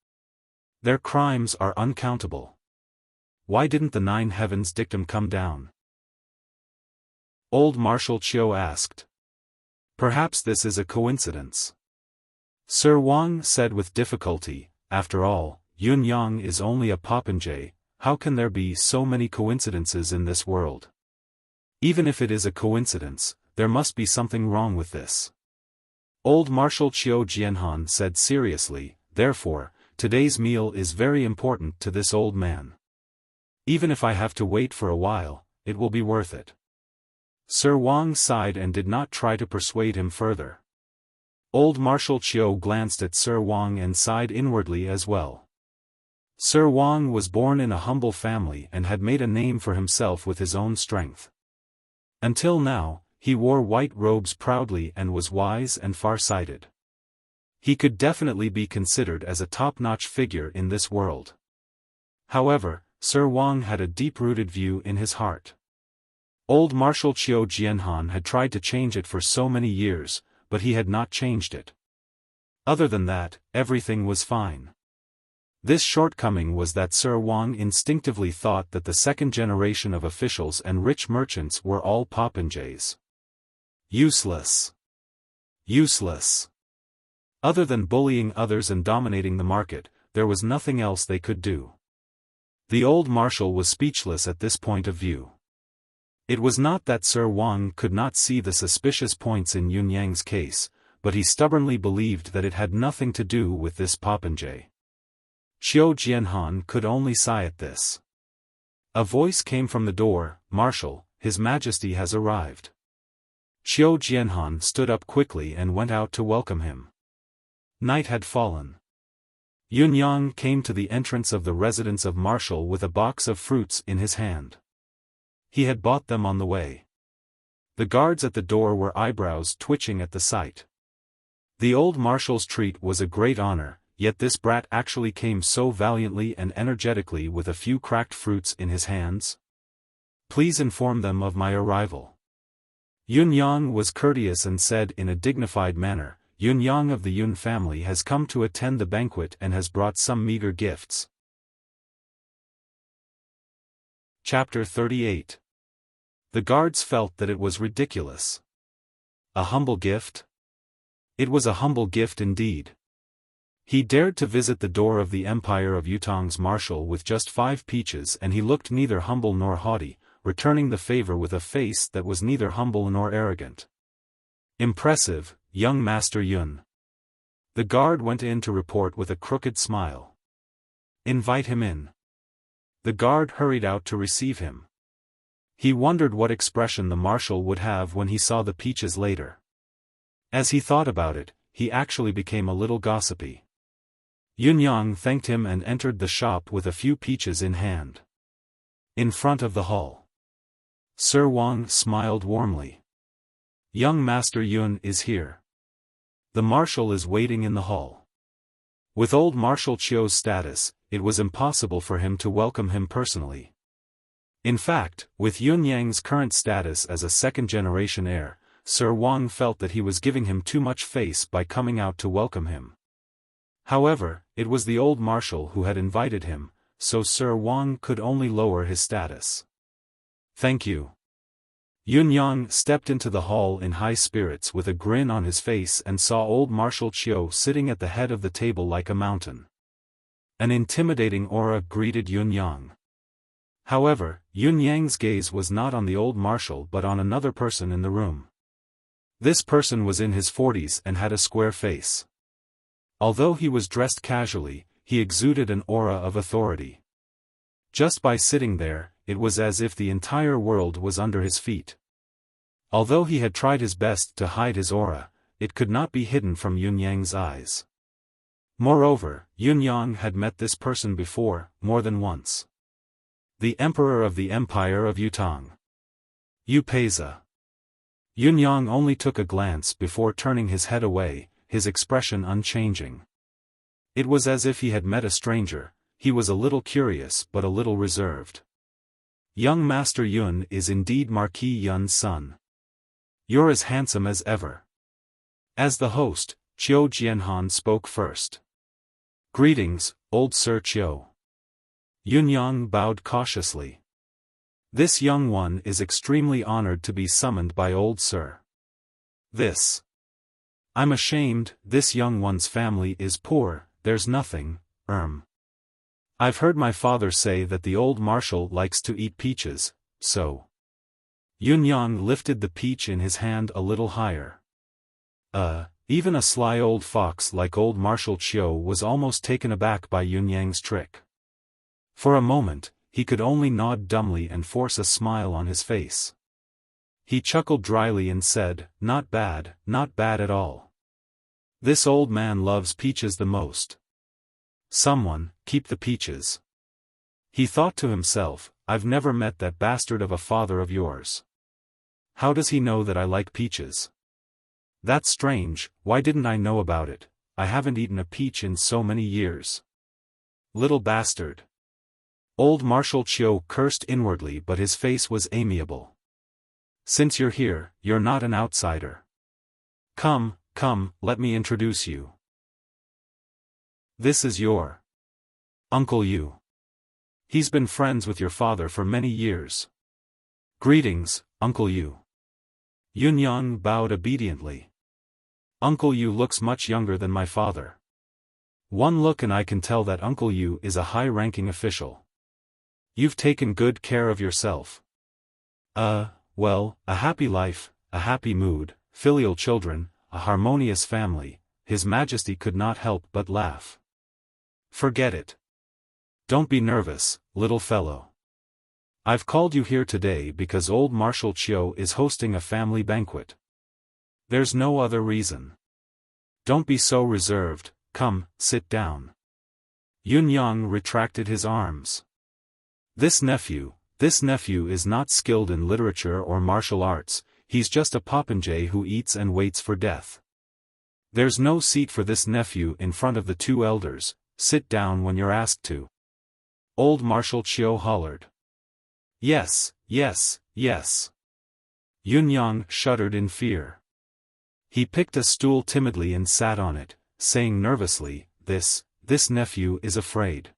Their crimes are uncountable. Why didn't the 9 Heavens dictum come down? Old Marshal Chiu asked. Perhaps this is a coincidence. Sir Wang said with difficulty, after all, Yun Yang is only a popinjay, how can there be so many coincidences in this world? Even if it is a coincidence, there must be something wrong with this. Old Marshal Chiu Jianhan said seriously, therefore, today's meal is very important to this old man. Even if I have to wait for a while, it will be worth it. Sir Wang sighed and did not try to persuade him further. Old Marshal Chiu glanced at Sir Wang and sighed inwardly as well. Sir Wang was born in a humble family and had made a name for himself with his own strength. Until now, he wore white robes proudly and was wise and far-sighted. He could definitely be considered as a top-notch figure in this world. However, Sir Wang had a deep-rooted view in his heart. Old Marshal Chiu Jianhan had tried to change it for so many years, but he had not changed it. Other than that, everything was fine. This shortcoming was that Sir Wang instinctively thought that the second generation of officials and rich merchants were all popinjays. Useless. Useless. Other than bullying others and dominating the market, there was nothing else they could do. The old marshal was speechless at this point of view. It was not that Sir Wang could not see the suspicious points in Yun Yang's case, but he stubbornly believed that it had nothing to do with this popinjay. Chiu Jianhan could only sigh at this. A voice came from the door, Marshal, His Majesty has arrived. Chiu Jianhan stood up quickly and went out to welcome him. Night had fallen. Yun Yang came to the entrance of the residence of Marshal with a box of fruits in his hand. He had bought them on the way. The guards at the door were eyebrows twitching at the sight. The old Marshal's treat was a great honor, yet this brat actually came so valiantly and energetically with a few cracked fruits in his hands. Please inform them of my arrival. Yun Yang was courteous and said in a dignified manner, Yun Yang of the Yun family has come to attend the banquet and has brought some meager gifts. Chapter 38. The guards felt that it was ridiculous. A humble gift? It was a humble gift indeed. He dared to visit the door of the Empire of Yutong's marshal with just 5 peaches, and he looked neither humble nor haughty, returning the favor with a face that was neither humble nor arrogant. Impressive, young Master Yun. The guard went in to report with a crooked smile. Invite him in. The guard hurried out to receive him. He wondered what expression the marshal would have when he saw the peaches later. As he thought about it, he actually became a little gossipy. Yunyang thanked him and entered the shop with a few peaches in hand. In front of the hall, Sir Wang smiled warmly. Young Master Yun is here. The marshal is waiting in the hall. With old Marshal Qiu's status, it was impossible for him to welcome him personally. In fact, with Yunyang's current status as a second-generation heir, Sir Wang felt that he was giving him too much face by coming out to welcome him. However, it was the old marshal who had invited him, so Sir Wang could only lower his status. Thank you. Yunyang stepped into the hall in high spirits with a grin on his face and saw old Marshal Qiu sitting at the head of the table like a mountain. An intimidating aura greeted Yunyang. However, Yunyang's gaze was not on the old marshal but on another person in the room. This person was in his 40s and had a square face. Although he was dressed casually, he exuded an aura of authority. Just by sitting there, it was as if the entire world was under his feet. Although he had tried his best to hide his aura, it could not be hidden from Yunyang's eyes. Moreover, Yunyang had met this person before, more than once. The Emperor of the Empire of Yutong. Yu Peiza. Yunyang only took a glance before turning his head away, his expression unchanging. It was as if he had met a stranger. He was a little curious but a little reserved. Young Master Yun is indeed Marquis Yun's son. You're as handsome as ever. As the host, Qiu Jianhan spoke first. Greetings, old Sir Qiu. Yunyang bowed cautiously. This young one is extremely honored to be summoned by old Sir. I'm ashamed, this young one's family is poor, there's nothing, I've heard my father say that the old marshal likes to eat peaches, so. Yunyang lifted the peach in his hand a little higher. Even a sly old fox like old Marshal Qiu was almost taken aback by Yunyang's trick. For a moment, he could only nod dumbly and force a smile on his face. He chuckled dryly and said, not bad at all. This old man loves peaches the most. Someone, keep the peaches. He thought to himself, I've never met that bastard of a father of yours. How does he know that I like peaches? That's strange, why didn't I know about it? I haven't eaten a peach in so many years. Little bastard. Old Marshal Qiu cursed inwardly but his face was amiable. Since you're here, you're not an outsider. Come, let me introduce you. This is your Uncle Yu. He's been friends with your father for many years. Greetings, Uncle Yu. Yunyang bowed obediently. Uncle Yu looks much younger than my father. One look and I can tell that Uncle Yu is a high-ranking official. You've taken good care of yourself. Well, a happy life, a happy mood, filial children, a harmonious family, His Majesty could not help but laugh. Forget it. Don't be nervous, little fellow. I've called you here today because old Marshal Qiu is hosting a family banquet. There's no other reason. Don't be so reserved, come, sit down. Yunyang retracted his arms. This nephew is not skilled in literature or martial arts, he's just a popinjay who eats and waits for death. There's no seat for this nephew in front of the 2 elders, sit down when you're asked to. Old Marshal Qiu hollered. Yes. Yunyang shuddered in fear. He picked a stool timidly and sat on it, saying nervously, this nephew is afraid.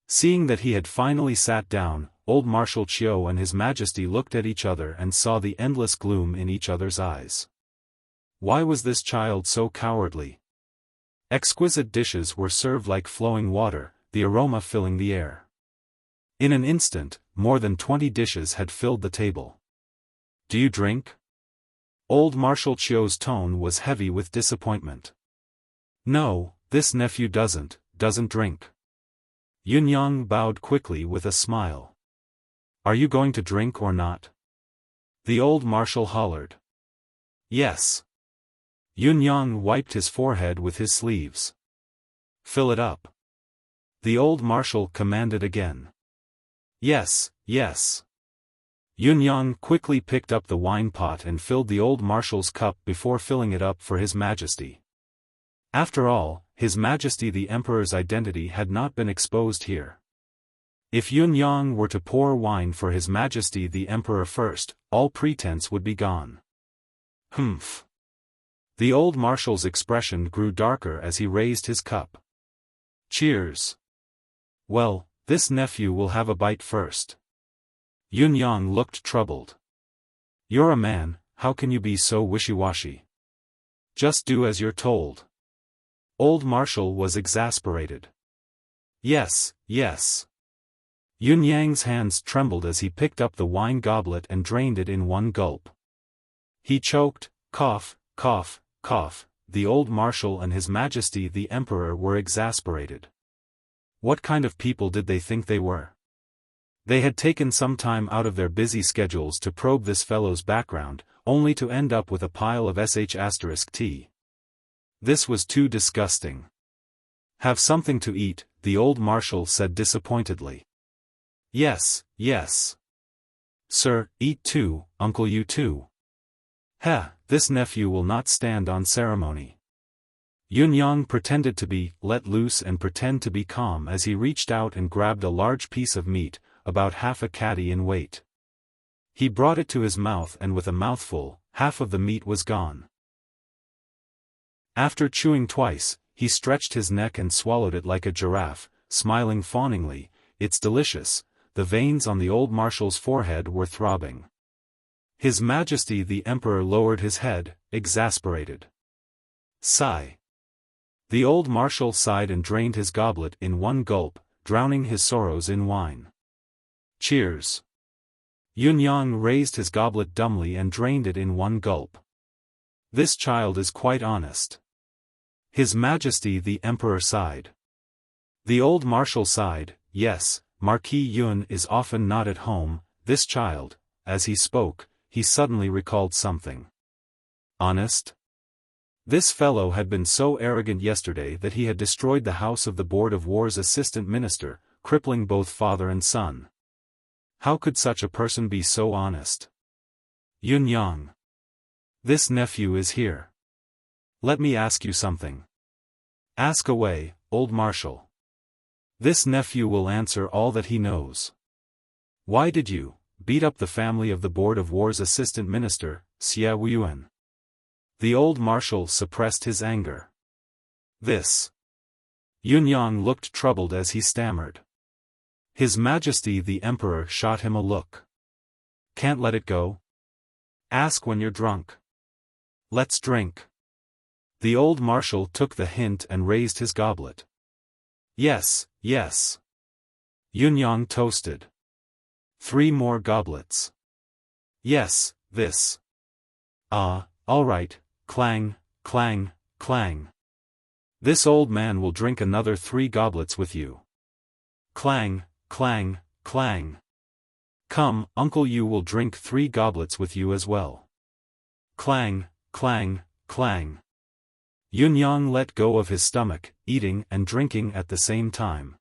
Seeing that he had finally sat down, Old Marshal Qiu and His Majesty looked at each other and saw the endless gloom in each other's eyes. Why was this child so cowardly? Exquisite dishes were served like flowing water, the aroma filling the air. In an instant, more than 20 dishes had filled the table. Do you drink? Old Marshal Qiu's tone was heavy with disappointment. No, this nephew doesn't drink. Yunyang bowed quickly with a smile. Are you going to drink or not? The old marshal hollered. Yes. Yunyang wiped his forehead with his sleeves. Fill it up. The old marshal commanded again. Yes, yes. Yunyang quickly picked up the wine pot and filled the old marshal's cup before filling it up for His Majesty. After all, His Majesty the Emperor's identity had not been exposed here. If Yunyang were to pour wine for His Majesty the Emperor first, all pretense would be gone. Humph. The old marshal's expression grew darker as he raised his cup. Cheers. Well, this nephew will have a bite first. Yunyang looked troubled. You're a man, how can you be so wishy-washy? Just do as you're told. Old Marshal was exasperated. Yes, yes. Yunyang's hands trembled as he picked up the wine goblet and drained it in one gulp. He choked, cough, cough, cough. The old Marshal and His Majesty the Emperor were exasperated. What kind of people did they think they were? They had taken some time out of their busy schedules to probe this fellow's background, only to end up with a pile of sh*t. This was too disgusting. Have something to eat, the old marshal said disappointedly. Yes, yes. Sir, eat too, uncle you too. This nephew will not stand on ceremony. Yunyang pretended to be let loose and pretend to be calm as he reached out and grabbed a large piece of meat, about half a catty in weight. He brought it to his mouth and with a mouthful, half of the meat was gone. After chewing twice, he stretched his neck and swallowed it like a giraffe, smiling fawningly. It's delicious. The veins on the old marshal's forehead were throbbing. His Majesty the Emperor lowered his head, exasperated. Sigh. The old marshal sighed and drained his goblet in one gulp, drowning his sorrows in wine. Cheers. Yunyang raised his goblet dumbly and drained it in one gulp. This child is quite honest. His Majesty the Emperor sighed. The old marshal sighed. Yes, Marquis Yun is often not at home. This child, as he spoke, he suddenly recalled something. Honest? This fellow had been so arrogant yesterday that he had destroyed the house of the Board of War's assistant minister, crippling both father and son. How could such a person be so honest? Yunyang. This nephew is here. Let me ask you something. Ask away, old marshal. This nephew will answer all that he knows. Why did you beat up the family of the Board of War's assistant minister, Xiaofan? The old marshal suppressed his anger. This. Yunyang looked troubled as he stammered. His Majesty the Emperor shot him a look. Can't let it go? Ask when you're drunk. Let's drink. The old marshal took the hint and raised his goblet. Yes, yes. Yunyang toasted. 3 more goblets. Yes, this. All right, clang, clang, clang. This old man will drink another 3 goblets with you. Clang, clang, clang. Come, Uncle Yu will drink 3 goblets with you as well. Clang, clang, clang. Yunyang let go of his stomach, eating and drinking at the same time.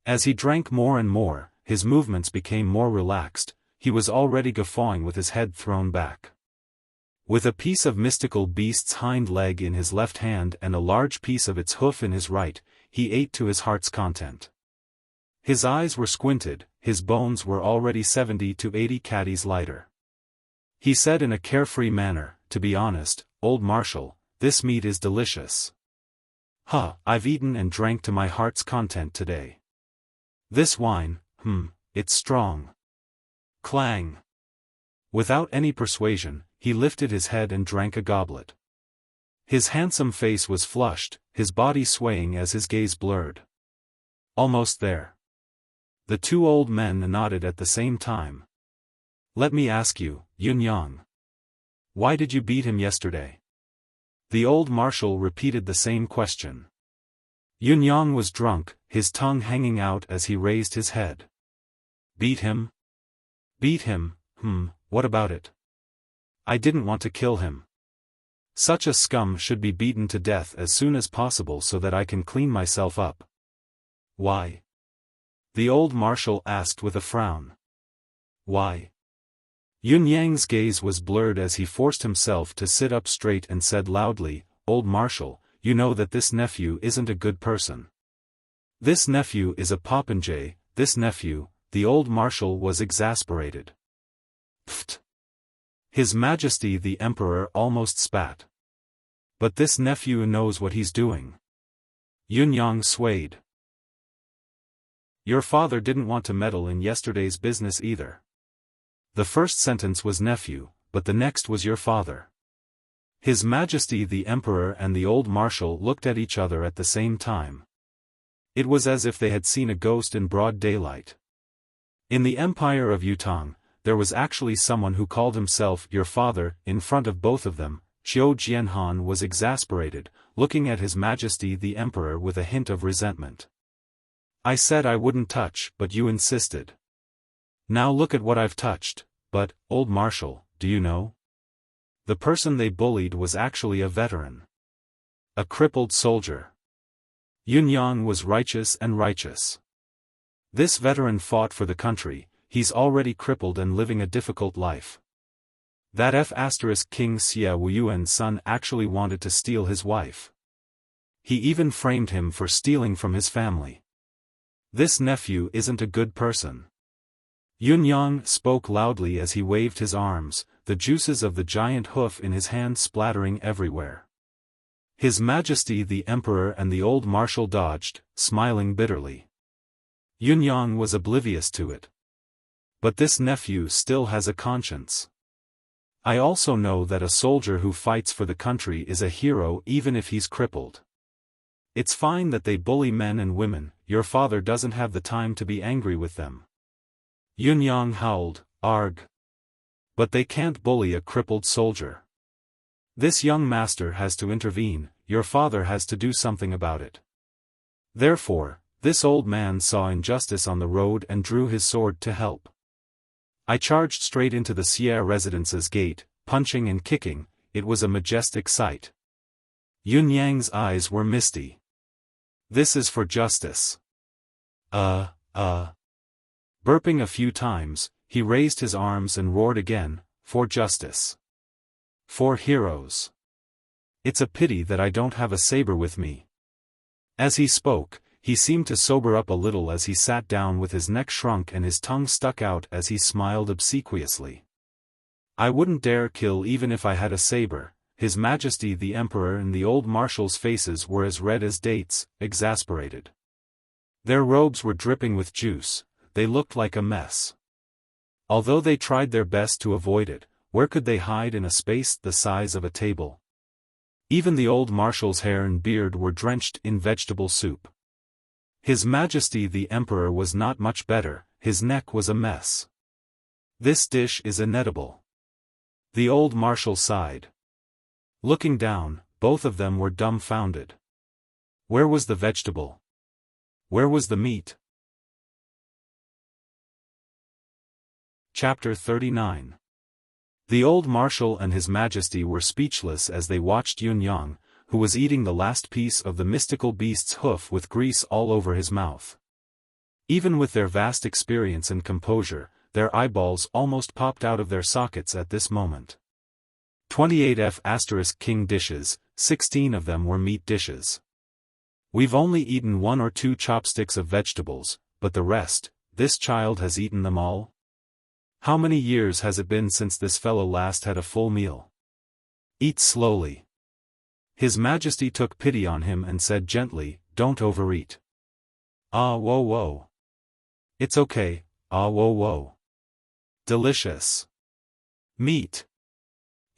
As he drank more and more, his movements became more relaxed. He was already guffawing with his head thrown back. With a piece of mystical beast's hind leg in his left hand and a large piece of its hoof in his right, he ate to his heart's content. His eyes were squinted, his bones were already 70 to 80 catties lighter. He said in a carefree manner, to be honest, old marshal, this meat is delicious. I've eaten and drank to my heart's content today. This wine, it's strong. Clang. Without any persuasion, he lifted his head and drank a goblet. His handsome face was flushed, his body swaying as his gaze blurred. Almost there. The two old men nodded at the same time. Let me ask you, Yun-yang. Why did you beat him yesterday? The old marshal repeated the same question. Yun-yang was drunk, his tongue hanging out as he raised his head. Beat him? Beat him, what about it? I didn't want to kill him. Such a scum should be beaten to death as soon as possible so that I can clean myself up. Why? The old marshal asked with a frown. Why? Yun-yang's gaze was blurred as he forced himself to sit up straight and said loudly, Old Marshal, you know that this nephew isn't a good person. This nephew is a popinjay, this nephew, the old marshal was exasperated. Pfft! His Majesty the Emperor almost spat. But this nephew knows what he's doing. Yun-yang swayed. Your father didn't want to meddle in yesterday's business either. The first sentence was nephew, but the next was your father. His Majesty the Emperor and the old marshal looked at each other at the same time. It was as if they had seen a ghost in broad daylight. In the Empire of Yutang, there was actually someone who called himself your father. In front of both of them, Xiao Jianhan was exasperated, looking at His Majesty the Emperor with a hint of resentment. I said I wouldn't touch, but you insisted. Now look at what I've touched. But, old marshal, do you know? The person they bullied was actually a veteran. A crippled soldier. Yun-yang was righteous and righteous. This veteran fought for the country, he's already crippled and living a difficult life. That King Xia Wuyuan's son actually wanted to steal his wife. He even framed him for stealing from his family. This nephew isn't a good person. Yun-yang spoke loudly as he waved his arms, the juices of the giant hoof in his hand splattering everywhere. His Majesty the Emperor and the old marshal dodged, smiling bitterly. Yun-yang was oblivious to it. But this nephew still has a conscience. I also know that a soldier who fights for the country is a hero even if he's crippled. It's fine that they bully men and women, your father doesn't have the time to be angry with them. Yun-yang howled, arg. But they can't bully a crippled soldier. This young master has to intervene, your father has to do something about it. Therefore, this old man saw injustice on the road and drew his sword to help. I charged straight into the Xia residence's gate, punching and kicking. It was a majestic sight. Yun-yang's eyes were misty. This is for justice. Burping a few times, he raised his arms and roared again, for justice. For heroes. It's a pity that I don't have a saber with me. As he spoke, he seemed to sober up a little as he sat down with his neck shrunk and his tongue stuck out as he smiled obsequiously. I wouldn't dare kill even if I had a saber. His Majesty the Emperor and the old marshal's faces were as red as dates, exasperated. Their robes were dripping with juice, they looked like a mess. Although they tried their best to avoid it, where could they hide in a space the size of a table? Even the old marshal's hair and beard were drenched in vegetable soup. His Majesty the Emperor was not much better, his neck was a mess. This dish is inedible. The old marshal sighed. Looking down, both of them were dumbfounded. Where was the vegetable? Where was the meat? Chapter 39. The old marshal and His Majesty were speechless as they watched Yun-yang, who was eating the last piece of the mystical beast's hoof with grease all over his mouth. Even with their vast experience and composure, their eyeballs almost popped out of their sockets at this moment. 28 King dishes, 16 of them were meat dishes. We've only eaten 1 or 2 chopsticks of vegetables, but the rest, this child has eaten them all? How many years has it been since this fellow last had a full meal? Eat slowly. His Majesty took pity on him and said gently, don't overeat. Whoa. It's okay, Ah whoa whoa. Delicious. Meat.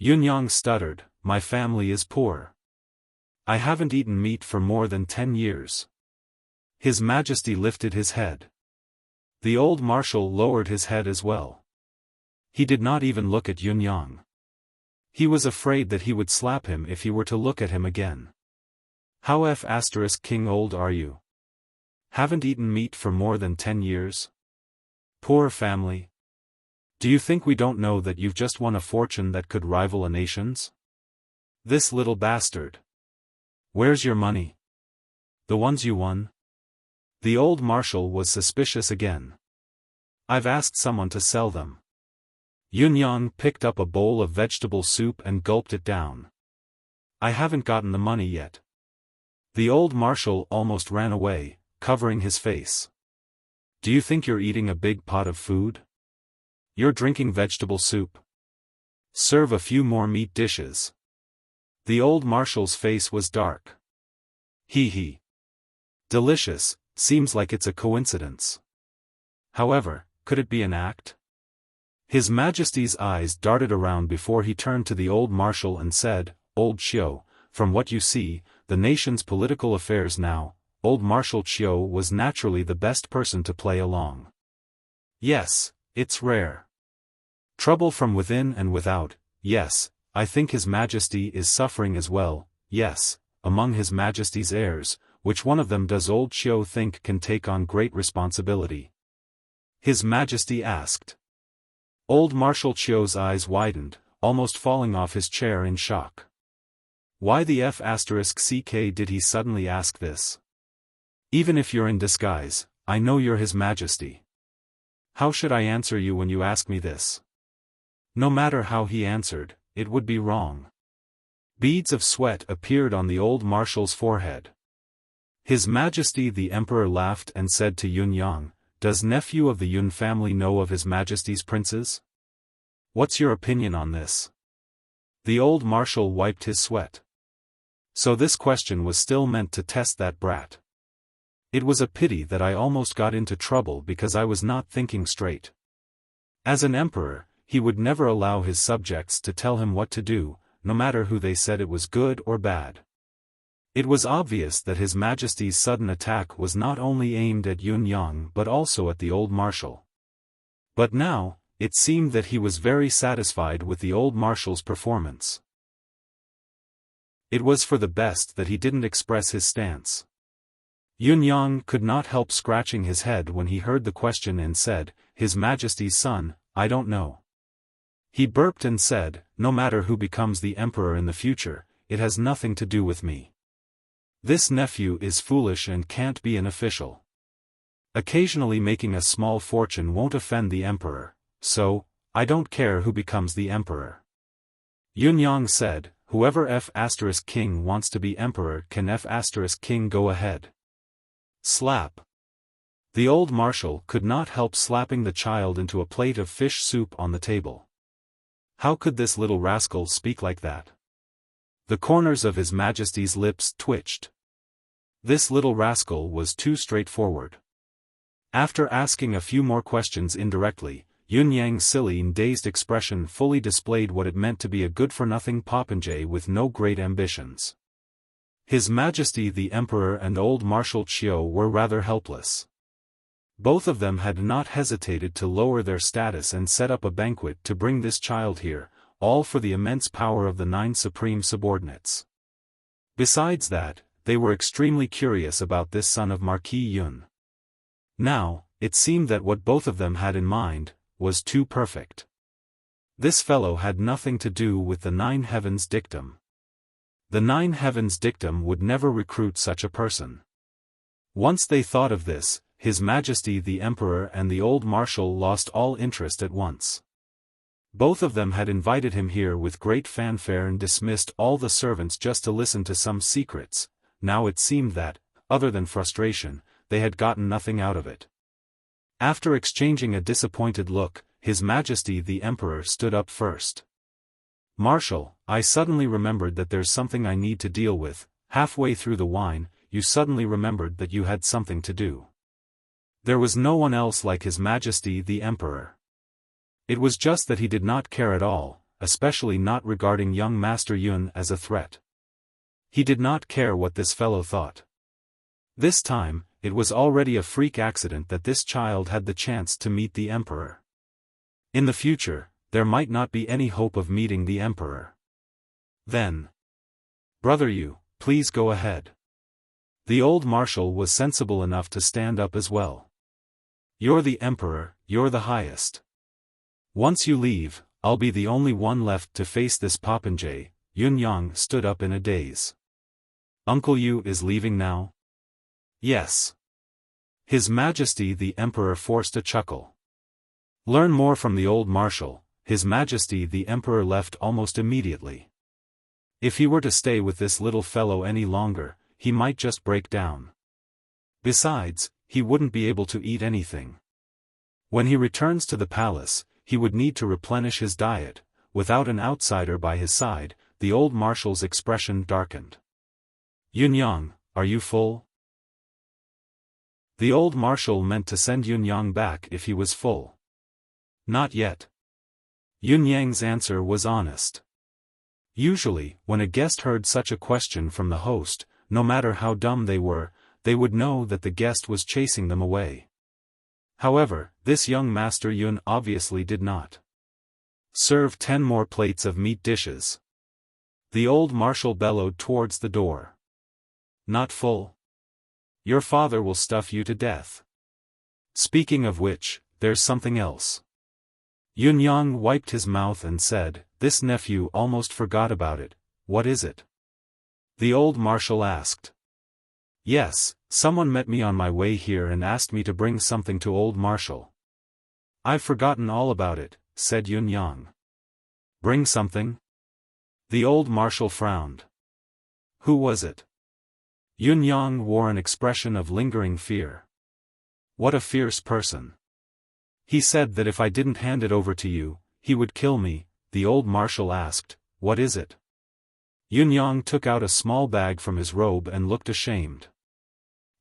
Yunyang stuttered, my family is poor. I haven't eaten meat for more than 10 years. His Majesty lifted his head. The old marshal lowered his head as well. He did not even look at Yunyang. He was afraid that he would slap him if he were to look at him again. How King old are you? Haven't eaten meat for more than 10 years? Poor family. Do you think we don't know that you've just won a fortune that could rival a nation's? This little bastard. Where's your money? The ones you won? The old marshal was suspicious again. I've asked someone to sell them. Yunyang picked up a bowl of vegetable soup and gulped it down. I haven't gotten the money yet. The old marshal almost ran away, covering his face. Do you think you're eating a big pot of food? You're drinking vegetable soup. Serve a few more meat dishes. The old marshal's face was dark. Hee. Delicious, seems like it's a coincidence. However, could it be an act? His Majesty's eyes darted around before he turned to the old marshal and said, Old Xiao, from what you see, the nation's political affairs now, old Marshal Xiao was naturally the best person to play along. Yes, it's rare. Trouble from within and without, yes, I think His Majesty is suffering as well, yes, among His Majesty's heirs, which one of them does old Xiao think can take on great responsibility? His Majesty asked. Old Marshal Xiao's eyes widened, almost falling off his chair in shock. Why the *ck did he suddenly ask this? Even if you're in disguise, I know you're His Majesty. How should I answer you when you ask me this? No matter how he answered, it would be wrong. Beads of sweat appeared on the old marshal's forehead. His Majesty the Emperor laughed and said to Yunyang, Does nephew of the Yun family know of His Majesty's princes? What's your opinion on this? The old marshal wiped his sweat. So this question was still meant to test that brat. It was a pity that I almost got into trouble because I was not thinking straight. As an emperor, he would never allow his subjects to tell him what to do, no matter who they said it was good or bad. It was obvious that His Majesty's sudden attack was not only aimed at Yunyang but also at the old marshal. But now, it seemed that he was very satisfied with the old marshal's performance. It was for the best that he didn't express his stance. Yunyang could not help scratching his head when he heard the question and said, His Majesty's son, I don't know. He burped and said, No matter who becomes the emperor in the future, it has nothing to do with me. This nephew is foolish and can't be an official. Occasionally making a small fortune won't offend the emperor, so, I don't care who becomes the emperor. Yunyang said, Whoever *king wants to be emperor can *king go ahead. Slap. The old marshal could not help slapping the child into a plate of fish soup on the table. How could this little rascal speak like that? The corners of His Majesty's lips twitched. This little rascal was too straightforward. After asking a few more questions indirectly, Yunyang's silly and dazed expression fully displayed what it meant to be a good-for-nothing popinjay with no great ambitions. His Majesty the Emperor and old Marshal Xiao were rather helpless. Both of them had not hesitated to lower their status and set up a banquet to bring this child here, all for the immense power of the 9 supreme subordinates. Besides that, they were extremely curious about this son of Marquis Yun. Now, it seemed that what both of them had in mind was too perfect. This fellow had nothing to do with the 9 heavens dictum. The 9 heavens dictum would never recruit such a person. Once they thought of this, His Majesty the Emperor and the old marshal lost all interest at once. Both of them had invited him here with great fanfare and dismissed all the servants just to listen to some secrets. Now it seemed that, other than frustration, they had gotten nothing out of it. After exchanging a disappointed look, His Majesty the Emperor stood up first. Marshal, I suddenly remembered that there's something I need to deal with. Halfway through the wine, you suddenly remembered that you had something to do. There was no one else like His Majesty the Emperor. It was just that he did not care at all, especially not regarding young Master Yun as a threat. He did not care what this fellow thought. This time, it was already a freak accident that this child had the chance to meet the Emperor. In the future, there might not be any hope of meeting the Emperor. Then, "Brother Yu, please go ahead." The old marshal was sensible enough to stand up as well. "You're the Emperor, you're the highest. Once you leave, I'll be the only one left to face this popinjay." Yun Yang stood up in a daze. "Uncle Yu is leaving now?" "Yes." His Majesty the Emperor forced a chuckle. Learn more from the old marshal. His Majesty the Emperor left almost immediately. If he were to stay with this little fellow any longer, he might just break down. Besides, he wouldn't be able to eat anything. When he returns to the palace, he would need to replenish his diet. Without an outsider by his side, the old marshal's expression darkened. "Yun Yang, are you full?" The old marshal meant to send Yun Yang back if he was full. "Not yet." Yun Yang's answer was honest. Usually, when a guest heard such a question from the host, no matter how dumb they were, they would know that the guest was chasing them away. However, this young Master Yun obviously did not. "Serve 10 more plates of meat dishes." The old marshal bellowed towards the door. "Not full? Your father will stuff you to death. Speaking of which, there's something else." Yun Yang wiped his mouth and said, "This nephew almost forgot about it. What is it?" The old marshal asked. "Yes, someone met me on my way here and asked me to bring something to old marshal." "I've forgotten all about it," said Yun Yang. "Bring something?" The old marshal frowned. "Who was it?" Yun Yang wore an expression of lingering fear. "What a fierce person. He said that if I didn't hand it over to you, he would kill me." The old marshal asked, "What is it?" Yun Yang took out a small bag from his robe and looked ashamed.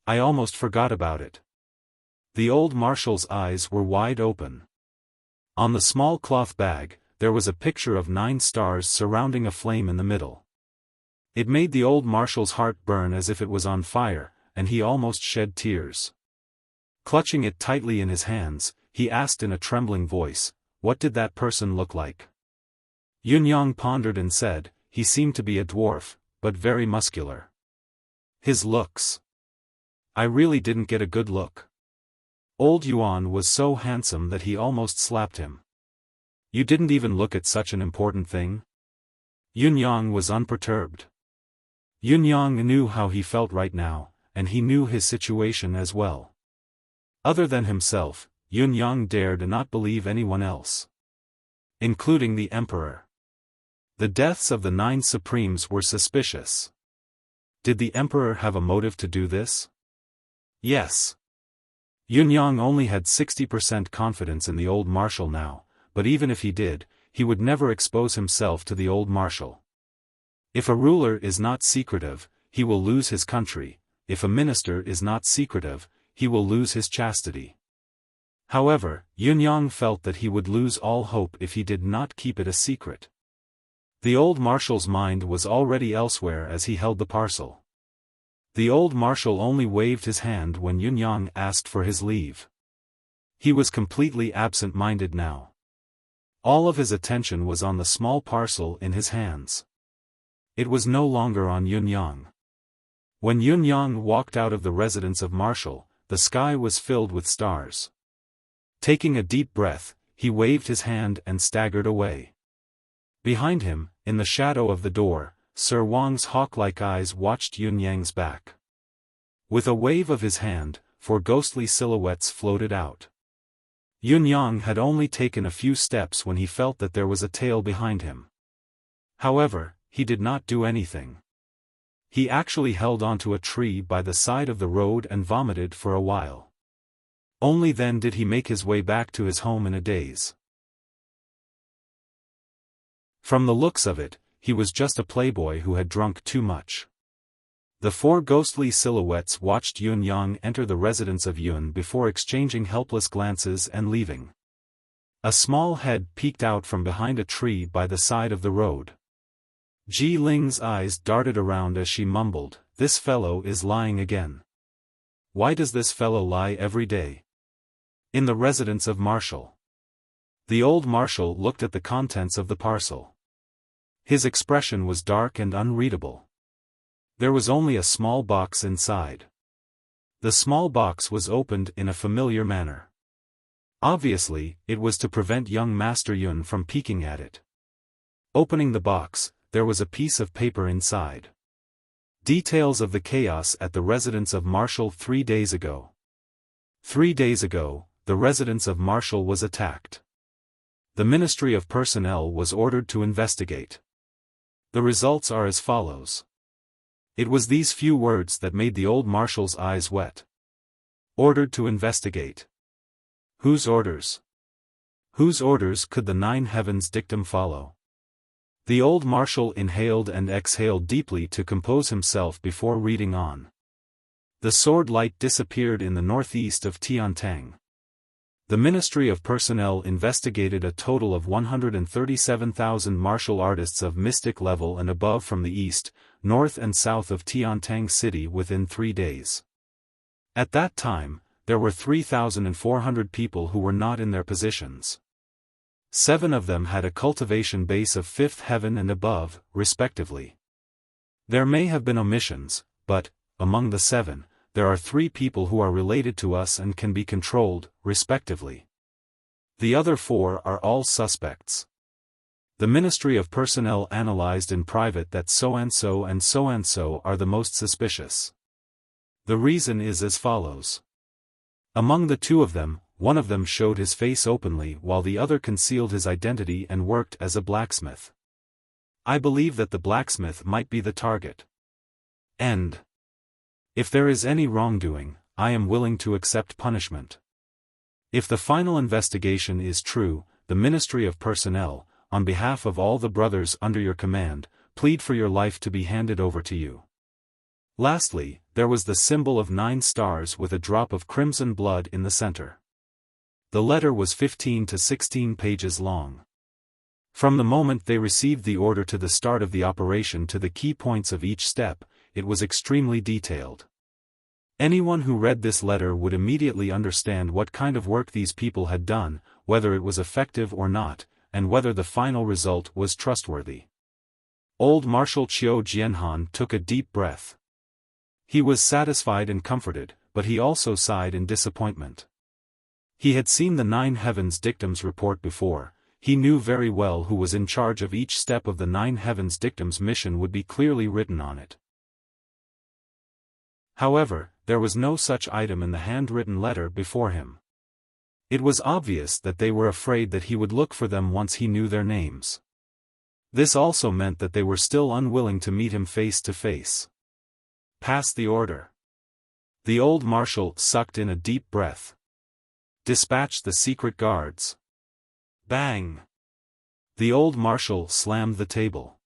"I almost forgot about it." The old marshal's eyes were wide open. On the small cloth bag, there was a picture of 9 stars surrounding a flame in the middle. It made the old marshal's heart burn as if it was on fire, and he almost shed tears. Clutching it tightly in his hands, he asked in a trembling voice, "What did that person look like?" Yun Yang pondered and said, "He seemed to be a dwarf, but very muscular." "His looks. I really didn't get a good look. Old Yuan was so handsome that he almost slapped him." "You didn't even look at such an important thing?" Yun Yang was unperturbed. Yun Yang knew how he felt right now, and he knew his situation as well. Other than himself, Yun Yang dared not believe anyone else. Including the Emperor. The deaths of the 9 Supremes were suspicious. Did the Emperor have a motive to do this? Yes. Yun Yang only had 60% confidence in the old marshal now, but even if he did, he would never expose himself to the old marshal. If a ruler is not secretive, he will lose his country. If a minister is not secretive, he will lose his chastity. However, Yun Yang felt that he would lose all hope if he did not keep it a secret. The old marshal's mind was already elsewhere as he held the parcel. The old marshal only waved his hand when Yun Yang asked for his leave. He was completely absent-minded now. All of his attention was on the small parcel in his hands. It was no longer on Yun Yang. When Yun Yang walked out of the residence of Marshal, the sky was filled with stars. Taking a deep breath, he waved his hand and staggered away. Behind him, in the shadow of the door, Sir Wang's hawk-like eyes watched Yun Yang's back. With a wave of his hand, 4 ghostly silhouettes floated out. Yun Yang had only taken a few steps when he felt that there was a tail behind him. However, he did not do anything. He actually held onto a tree by the side of the road and vomited for a while. Only then did he make his way back to his home in a daze. From the looks of it, he was just a playboy who had drunk too much. The four ghostly silhouettes watched Yun Yang enter the residence of Yun before exchanging helpless glances and leaving. A small head peeked out from behind a tree by the side of the road. Ji Ling's eyes darted around as she mumbled, "This fellow is lying again. Why does this fellow lie every day?" In the residence of Marshal. The old marshal looked at the contents of the parcel. His expression was dark and unreadable. There was only a small box inside. The small box was opened in a familiar manner. Obviously, it was to prevent young Master Yun from peeking at it. Opening the box, there was a piece of paper inside. Details of the chaos at the residence of Marshal 3 days ago. 3 days ago, the residence of Marshal was attacked. The Ministry of Personnel was ordered to investigate. The results are as follows. It was these few words that made the old marshal's eyes wet. Ordered to investigate. Whose orders? Whose orders could the Nine Heavens dictum follow? The old marshal inhaled and exhaled deeply to compose himself before reading on. The sword light disappeared in the northeast of Tiantang. The Ministry of Personnel investigated a total of 137,000 martial artists of mystic level and above from the east, north and south of Tiantang City within 3 days. At that time, there were 3,400 people who were not in their positions. 7 of them had a cultivation base of 5th heaven and above, respectively. There may have been omissions, but, among the 7, there are 3 people who are related to us and can be controlled, respectively. The other 4 are all suspects. The Ministry of Personnel analyzed in private that so-and-so and so-and-so are the most suspicious. The reason is as follows. Among the 2 of them, one of them showed his face openly while the other concealed his identity and worked as a blacksmith. I believe that the blacksmith might be the target. End. If there is any wrongdoing, I am willing to accept punishment. If the final investigation is true, the Ministry of Personnel, on behalf of all the brothers under your command, plead for your life to be handed over to you. Lastly, there was the symbol of 9 stars with a drop of crimson blood in the center. The letter was 15 to 16 pages long. From the moment they received the order to the start of the operation to the key points of each step, it was extremely detailed. Anyone who read this letter would immediately understand what kind of work these people had done, whether it was effective or not, and whether the final result was trustworthy. Old Marshal Qiu Jianhan took a deep breath. He was satisfied and comforted, but he also sighed in disappointment. He had seen the Nine Heavens dictum's report before. He knew very well who was in charge of each step of the Nine Heavens dictum's mission would be clearly written on it. However, there was no such item in the handwritten letter before him. It was obvious that they were afraid that he would look for them once he knew their names. This also meant that they were still unwilling to meet him face to face. Pass the order. The old marshal sucked in a deep breath. Dispatch the secret guards. Bang! The old marshal slammed the table.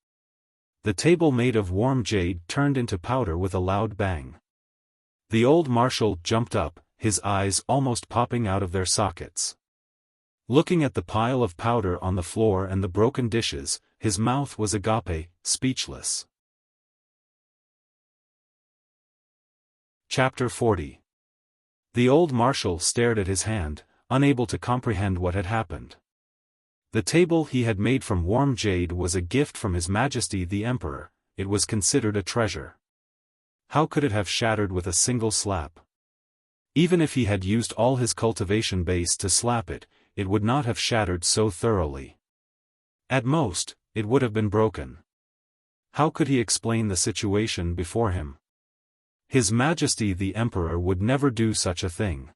The table made of warm jade turned into powder with a loud bang. The old marshal jumped up, his eyes almost popping out of their sockets. Looking at the pile of powder on the floor and the broken dishes, his mouth was agape, speechless. Chapter 40. The old marshal stared at his hand, unable to comprehend what had happened. The table he had made from warm jade was a gift from His Majesty the Emperor. It was considered a treasure. How could it have shattered with a single slap? Even if he had used all his cultivation base to slap it, it would not have shattered so thoroughly. At most, it would have been broken. How could he explain the situation before him? His Majesty the Emperor would never do such a thing.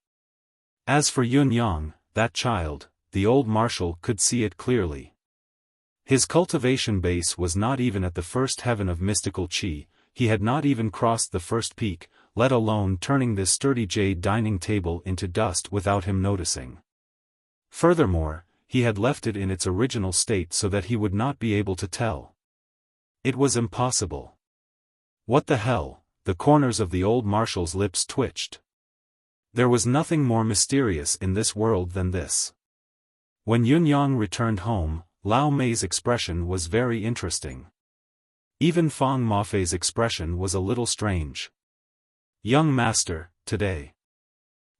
As for Yun Yang, that child, the old marshal could see it clearly. His cultivation base was not even at the first heaven of mystical qi. He had not even crossed the first peak, let alone turning this sturdy jade dining table into dust without him noticing. Furthermore, he had left it in its original state so that he would not be able to tell. It was impossible. What the hell, the corners of the old marshal's lips twitched. There was nothing more mysterious in this world than this. When Yunyang returned home, Lao Mei's expression was very interesting. Even Fang Mafei's expression was a little strange. "Young master, today.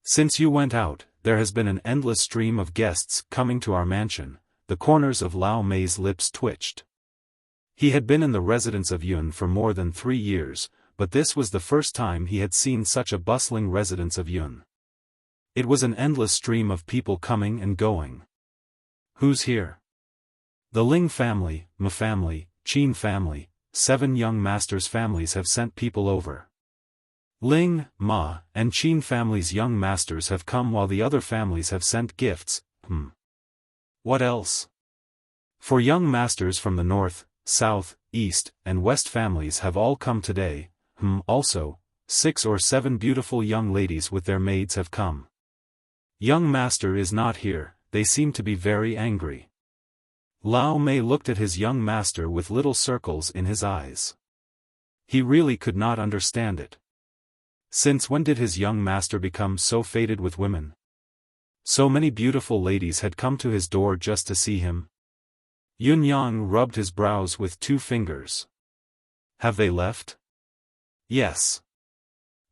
Since you went out, there has been an endless stream of guests coming to our mansion." The corners of Lao Mei's lips twitched. He had been in the residence of Yun for more than 3 years, but this was the first time he had seen such a bustling residence of Yun. It was an endless stream of people coming and going. "Who's here?" "The Ling family, Ma family, Qin family, 7 young masters' families have sent people over. Ling, Ma, and Qin families' young masters have come while the other families have sent gifts. What else? For young masters from the north, south, east, and west families have all come today. Also, 6 or 7 beautiful young ladies with their maids have come. Young master is not here, they seem to be very angry." Lao Mei looked at his young master with little circles in his eyes. He really could not understand it. Since when did his young master become so fated with women? So many beautiful ladies had come to his door just to see him. Yunyang rubbed his brows with 2 fingers. "Have they left?" "Yes.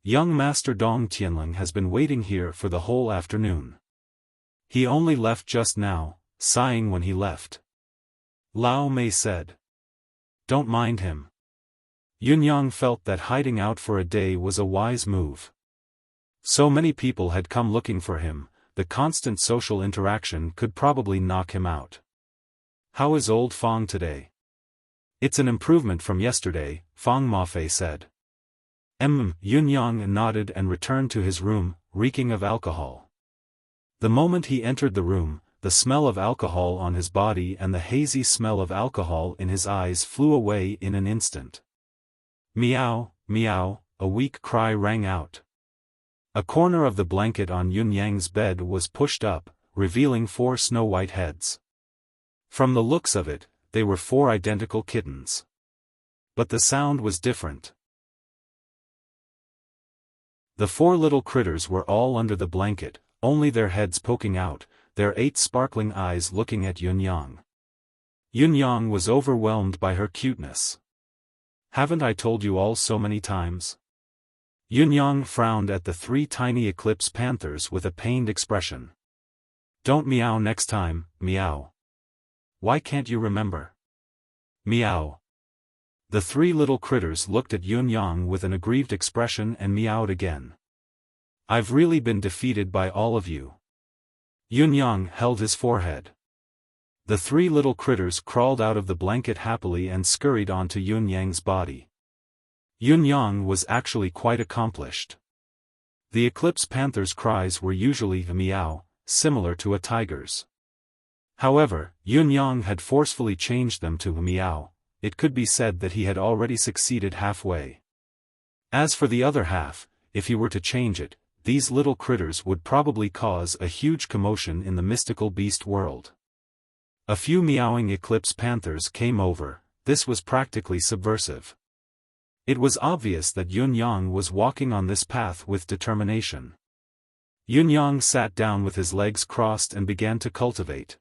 Young Master Dong Tianling has been waiting here for the whole afternoon. He only left just now, sighing when he left." Lao Mei said. "Don't mind him." Yunyang felt that hiding out for a day was a wise move. So many people had come looking for him, the constant social interaction could probably knock him out. "How is old Fang today?" "It's an improvement from yesterday," Fang Mafei said. Yunyang nodded and returned to his room, reeking of alcohol. The moment he entered the room, the smell of alcohol on his body and the hazy smell of alcohol in his eyes flew away in an instant. "Meow, meow," a weak cry rang out. A corner of the blanket on Yunyang's bed was pushed up, revealing 4 snow-white heads. From the looks of it, they were 4 identical kittens. But the sound was different. The 4 little critters were all under the blanket, only their heads poking out, their 8 sparkling eyes looking at Yunyang. Yunyang was overwhelmed by her cuteness. "Haven't I told you all so many times?" Yunyang frowned at the 3 tiny eclipse panthers with a pained expression. "Don't meow next time, meow." "Why can't you remember?" "Meow." The 3 little critters looked at Yunyang with an aggrieved expression and meowed again. "I've really been defeated by all of you." Yunyang held his forehead. The 3 little critters crawled out of the blanket happily and scurried onto Yunyang's body. Yunyang was actually quite accomplished. The eclipse panther's cries were usually a meow, similar to a tiger's. However, Yunyang had forcefully changed them to a meow. It could be said that he had already succeeded halfway. As for the other half, if he were to change it, these little critters would probably cause a huge commotion in the mystical beast world. A few meowing eclipse panthers came over. This was practically subversive. It was obvious that Yunyang was walking on this path with determination. Yunyang sat down with his legs crossed and began to cultivate.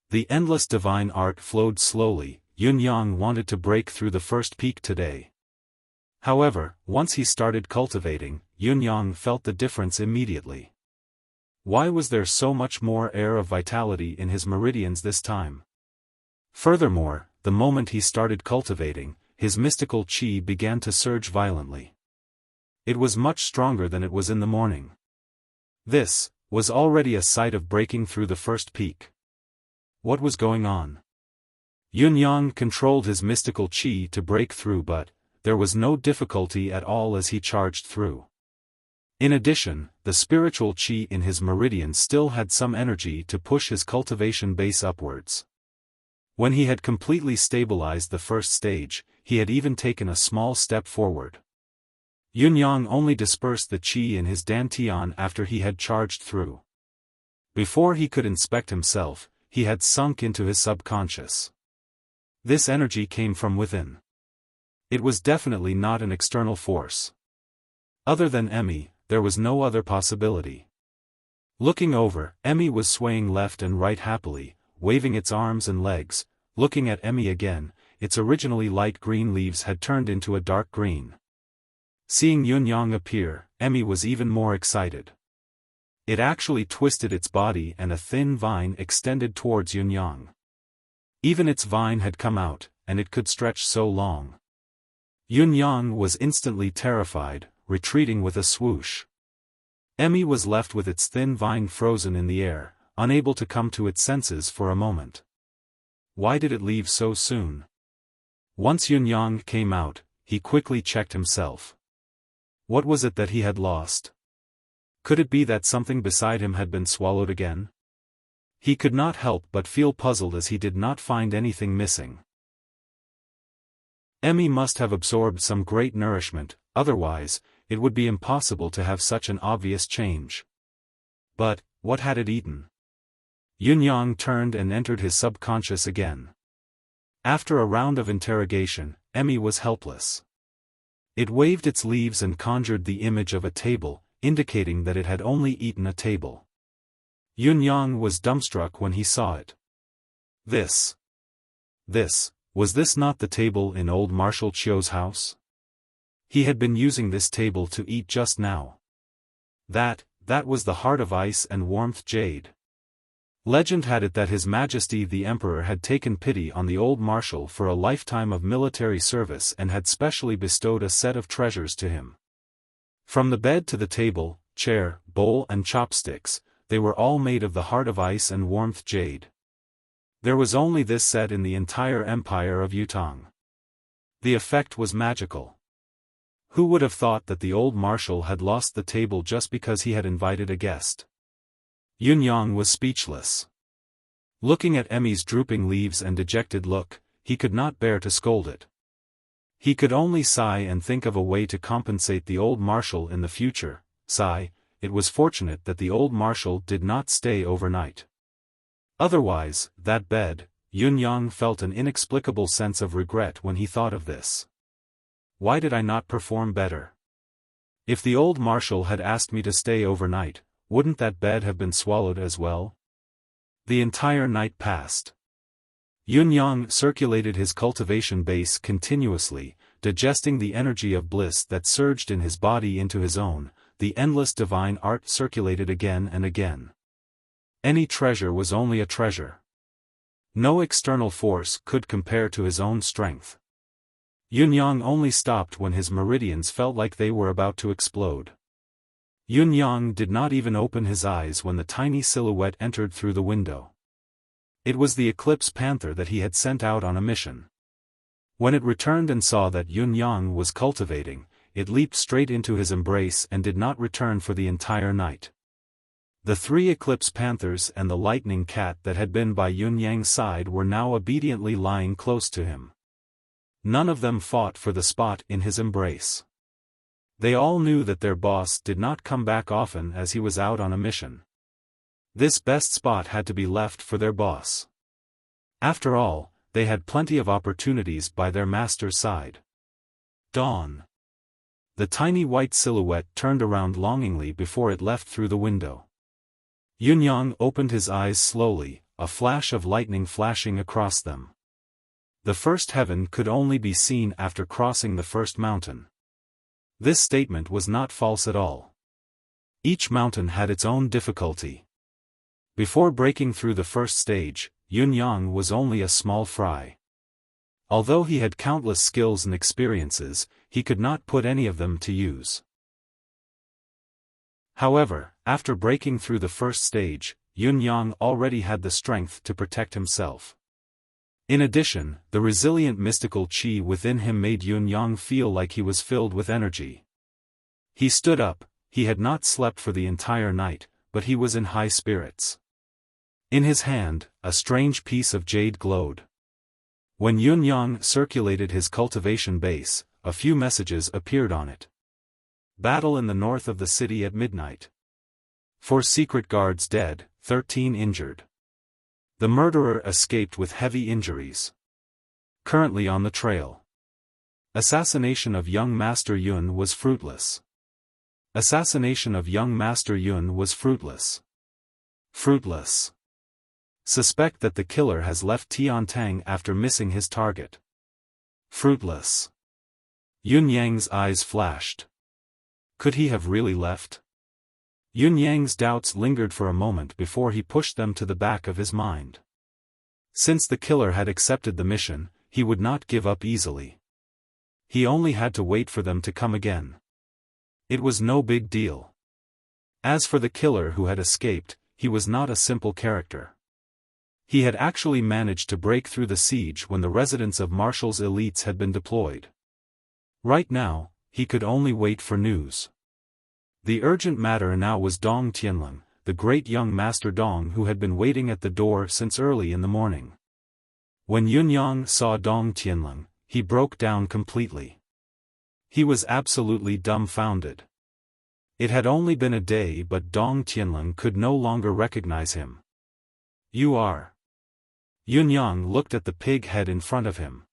The endless divine art flowed slowly. Yunyang wanted to break through the first peak today. However, once he started cultivating, Yunyang felt the difference immediately. Why was there so much more air of vitality in his meridians this time? Furthermore, the moment he started cultivating, his mystical qi began to surge violently. It was much stronger than it was in the morning. This was already a sight of breaking through the first peak. What was going on? Yunyang controlled his mystical qi to break through, but there was no difficulty at all as he charged through. In addition, the spiritual qi in his meridian still had some energy to push his cultivation base upwards. When he had completely stabilized the first stage, he had even taken a small step forward. Yunyang only dispersed the qi in his dantian after he had charged through. Before he could inspect himself, he had sunk into his subconscious. This energy came from within. It was definitely not an external force. Other than Emmy, there was no other possibility. Looking over, Emmy was swaying left and right happily, waving its arms and legs. Looking at Emmy again, its originally light green leaves had turned into a dark green. Seeing Yunyang appear, Emmy was even more excited. It actually twisted its body and a thin vine extended towards Yunyang. Even its vine had come out, and it could stretch so long. Yunyang was instantly terrified, retreating with a swoosh. Emmy was left with its thin vine frozen in the air, unable to come to its senses for a moment. Why did it leave so soon? Once Yunyang came out, he quickly checked himself. What was it that he had lost? Could it be that something beside him had been swallowed again? He could not help but feel puzzled as he did not find anything missing. Emmy must have absorbed some great nourishment, otherwise, it would be impossible to have such an obvious change. But, what had it eaten? Yunyang turned and entered his subconscious again. After a round of interrogation, Emmy was helpless. It waved its leaves and conjured the image of a table, indicating that it had only eaten a table. Yunyang was dumbstruck when he saw it. Was this not the table in old Marshal Qiu's house? He had been using this table to eat just now. That was the heart of ice and warmth jade. Legend had it that His Majesty the Emperor had taken pity on the old marshal for a lifetime of military service and had specially bestowed a set of treasures to him. From the bed to the table, chair, bowl and chopsticks, they were all made of the heart of ice and warmth jade. There was only this set in the entire empire of Yutang. The effect was magical. Who would have thought that the old marshal had lost the table just because he had invited a guest? Yunyang was speechless. Looking at Emmy's drooping leaves and dejected look, he could not bear to scold it. He could only sigh and think of a way to compensate the old marshal in the future. It was fortunate that the old marshal did not stay overnight. Otherwise, that bed, Yunyang felt an inexplicable sense of regret when he thought of this. Why did I not perform better? If the old marshal had asked me to stay overnight, wouldn't that bed have been swallowed as well? The entire night passed. Yunyang circulated his cultivation base continuously, digesting the energy of bliss that surged in his body into his own. The endless divine art circulated again and again. Any treasure was only a treasure. No external force could compare to his own strength. Yunyang only stopped when his meridians felt like they were about to explode. Yunyang did not even open his eyes when the tiny silhouette entered through the window. It was the eclipse panther that he had sent out on a mission. When it returned and saw that Yunyang was cultivating, it leaped straight into his embrace and did not return for the entire night. The three eclipse panthers and the lightning cat that had been by Yunyang's side were now obediently lying close to him. None of them fought for the spot in his embrace. They all knew that their boss did not come back often as he was out on a mission. This best spot had to be left for their boss. After all, they had plenty of opportunities by their master's side. Dawn. The tiny white silhouette turned around longingly before it left through the window. Yunyang opened his eyes slowly, a flash of lightning flashing across them. The first heaven could only be seen after crossing the first mountain. This statement was not false at all. Each mountain had its own difficulty. Before breaking through the first stage, Yunyang was only a small fry. Although he had countless skills and experiences, he could not put any of them to use. However, after breaking through the first stage, Yunyang already had the strength to protect himself. In addition, the resilient mystical qi within him made Yunyang feel like he was filled with energy. He stood up. He had not slept for the entire night, but he was in high spirits. In his hand, a strange piece of jade glowed. When Yunyang circulated his cultivation base, a few messages appeared on it. Battle in the north of the city at midnight. 4 secret guards dead, 13 injured. The murderer escaped with heavy injuries. Currently on the trail. Assassination of young Master Yun was fruitless. Assassination of young Master Yun was fruitless. Fruitless. Suspect that the killer has left Tiantang after missing his target. Fruitless. Yun Yang's eyes flashed. Could he have really left? Yun Yang's doubts lingered for a moment before he pushed them to the back of his mind. Since the killer had accepted the mission, he would not give up easily. He only had to wait for them to come again. It was no big deal. As for the killer who had escaped, he was not a simple character. He had actually managed to break through the siege when the residents of Marshall's elites had been deployed. Right now, he could only wait for news. The urgent matter now was Dong Tianlong, the great young Master Dong who had been waiting at the door since early in the morning. When Yun Yang saw Dong Tianlong, he broke down completely. He was absolutely dumbfounded. It had only been a day, but Dong Tianlong could no longer recognize him. You are. Yun Yang looked at the pig head in front of him.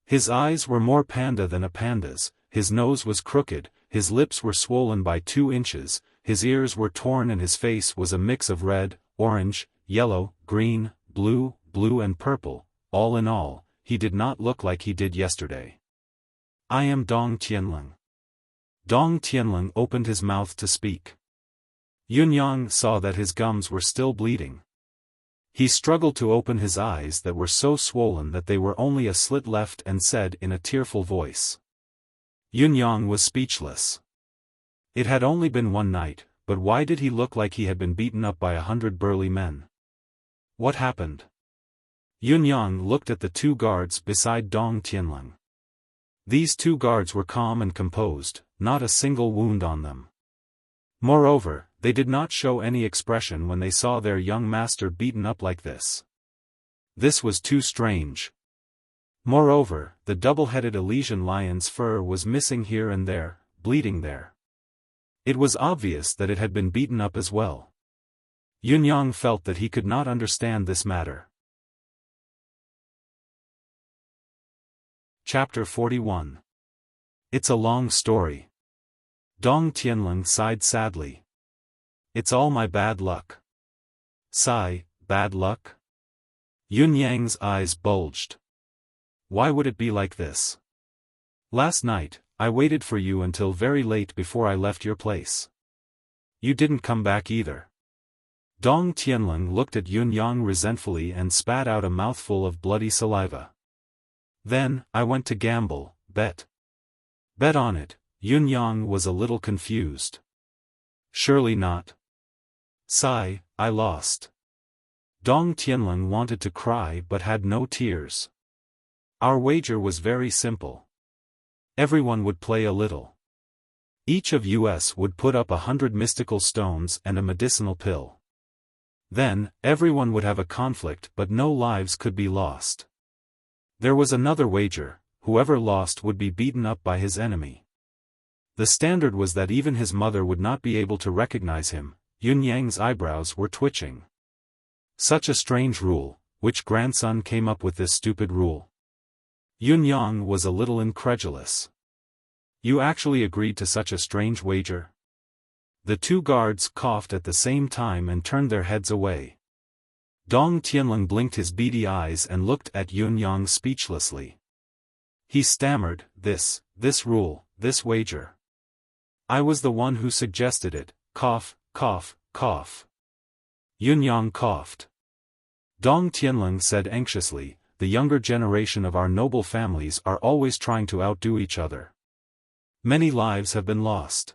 His eyes were more panda than a panda's, his nose was crooked, his lips were swollen by 2 inches, his ears were torn and his face was a mix of red, orange, yellow, green, blue and purple. All in all, he did not look like he did yesterday. I am Dong Tianlong. Dong Tianlong opened his mouth to speak. Yun Yang saw that his gums were still bleeding. He struggled to open his eyes that were so swollen that they were only a slit left and said in a tearful voice. Yun Yang was speechless. It had only been one night, but why did he look like he had been beaten up by 100 burly men? What happened? Yun Yang looked at the 2 guards beside Dong Tianlong. These 2 guards were calm and composed, not a single wound on them. Moreover, they did not show any expression when they saw their young master beaten up like this. This was too strange. Moreover, the double-headed Elysian lion's fur was missing here and there, bleeding there. It was obvious that it had been beaten up as well. Yun Yang felt that he could not understand this matter. Chapter 41. It's a long story. Dong Tianlong sighed sadly. It's all my bad luck. Sigh, bad luck? Yun Yang's eyes bulged. Why would it be like this? Last night, I waited for you until very late before I left your place. You didn't come back either. Dong Tianlong looked at Yun Yang resentfully and spat out a mouthful of bloody saliva. Then, I went to gamble, bet. Bet on it. Yun Yang was a little confused. Surely not. Sigh, I lost. Dong Tianlong wanted to cry but had no tears. Our wager was very simple. Everyone would play a little. Each of us would put up 100 mystical stones and a medicinal pill. Then, everyone would have a conflict but no lives could be lost. There was another wager, whoever lost would be beaten up by his enemy. The standard was that even his mother would not be able to recognize him. Yun Yang's eyebrows were twitching. Such a strange rule, which grandson came up with this stupid rule? Yun Yang was a little incredulous. You actually agreed to such a strange wager? The 2 guards coughed at the same time and turned their heads away. Dong Tianlong blinked his beady eyes and looked at Yun Yang speechlessly. He stammered, this rule, this wager. I was the one who suggested it, cough, cough, cough. Yun Yang coughed. Dong Tianlong said anxiously, the younger generation of our noble families are always trying to outdo each other. Many lives have been lost.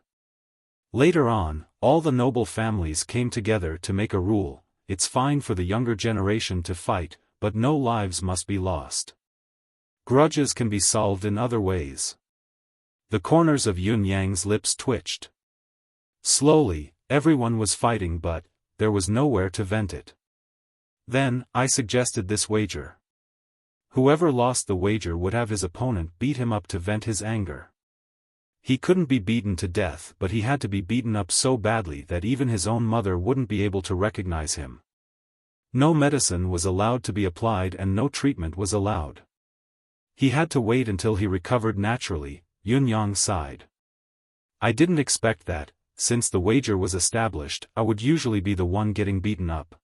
Later on, all the noble families came together to make a rule. It's fine for the younger generation to fight, but no lives must be lost. Grudges can be solved in other ways. The corners of Yun Yang's lips twitched. Slowly, everyone was fighting but, there was nowhere to vent it. Then, I suggested this wager. Whoever lost the wager would have his opponent beat him up to vent his anger. He couldn't be beaten to death but he had to be beaten up so badly that even his own mother wouldn't be able to recognize him. No medicine was allowed to be applied and no treatment was allowed. He had to wait until he recovered naturally, Yun-yang sighed. I didn't expect that, since the wager was established, I would usually be the one getting beaten up.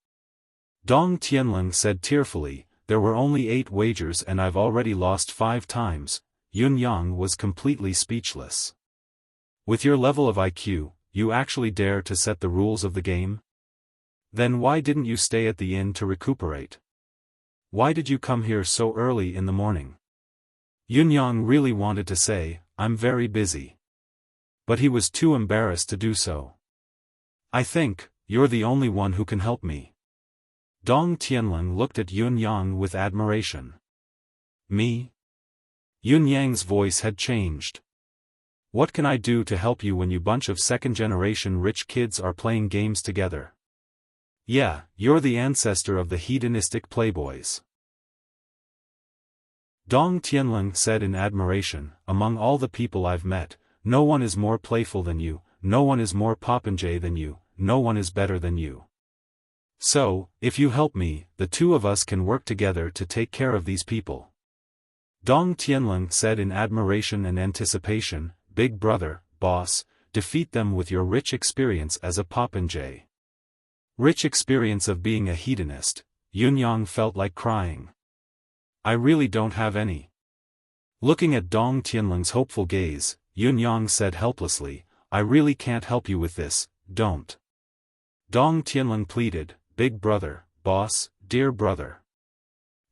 Dong Tianling said tearfully, there were only 8 wagers and I've already lost 5 times. Yun-yang was completely speechless. With your level of IQ, you actually dare to set the rules of the game? Then why didn't you stay at the inn to recuperate? Why did you come here so early in the morning? Yun-yang really wanted to say, I'm very busy. But he was too embarrassed to do so. I think, you're the only one who can help me. Dong Tianling looked at Yun-yang with admiration. Me? Yun-yang's voice had changed. What can I do to help you when you bunch of second-generation rich kids are playing games together? Yeah, you're the ancestor of the hedonistic playboys. Dong Tianling said in admiration, among all the people I've met, no one is more playful than you, no one is more popinjay than you, no one is better than you. So, if you help me, the two of us can work together to take care of these people. Dong Tianling said in admiration and anticipation, Big brother, boss, defeat them with your rich experience as a popinjay. Rich experience of being a hedonist, Yun-yang felt like crying. I really don't have any. Looking at Dong Tianling's hopeful gaze, Yun-yang said helplessly, I really can't help you with this, don't. Dong Tianling pleaded, Big brother, boss, dear brother.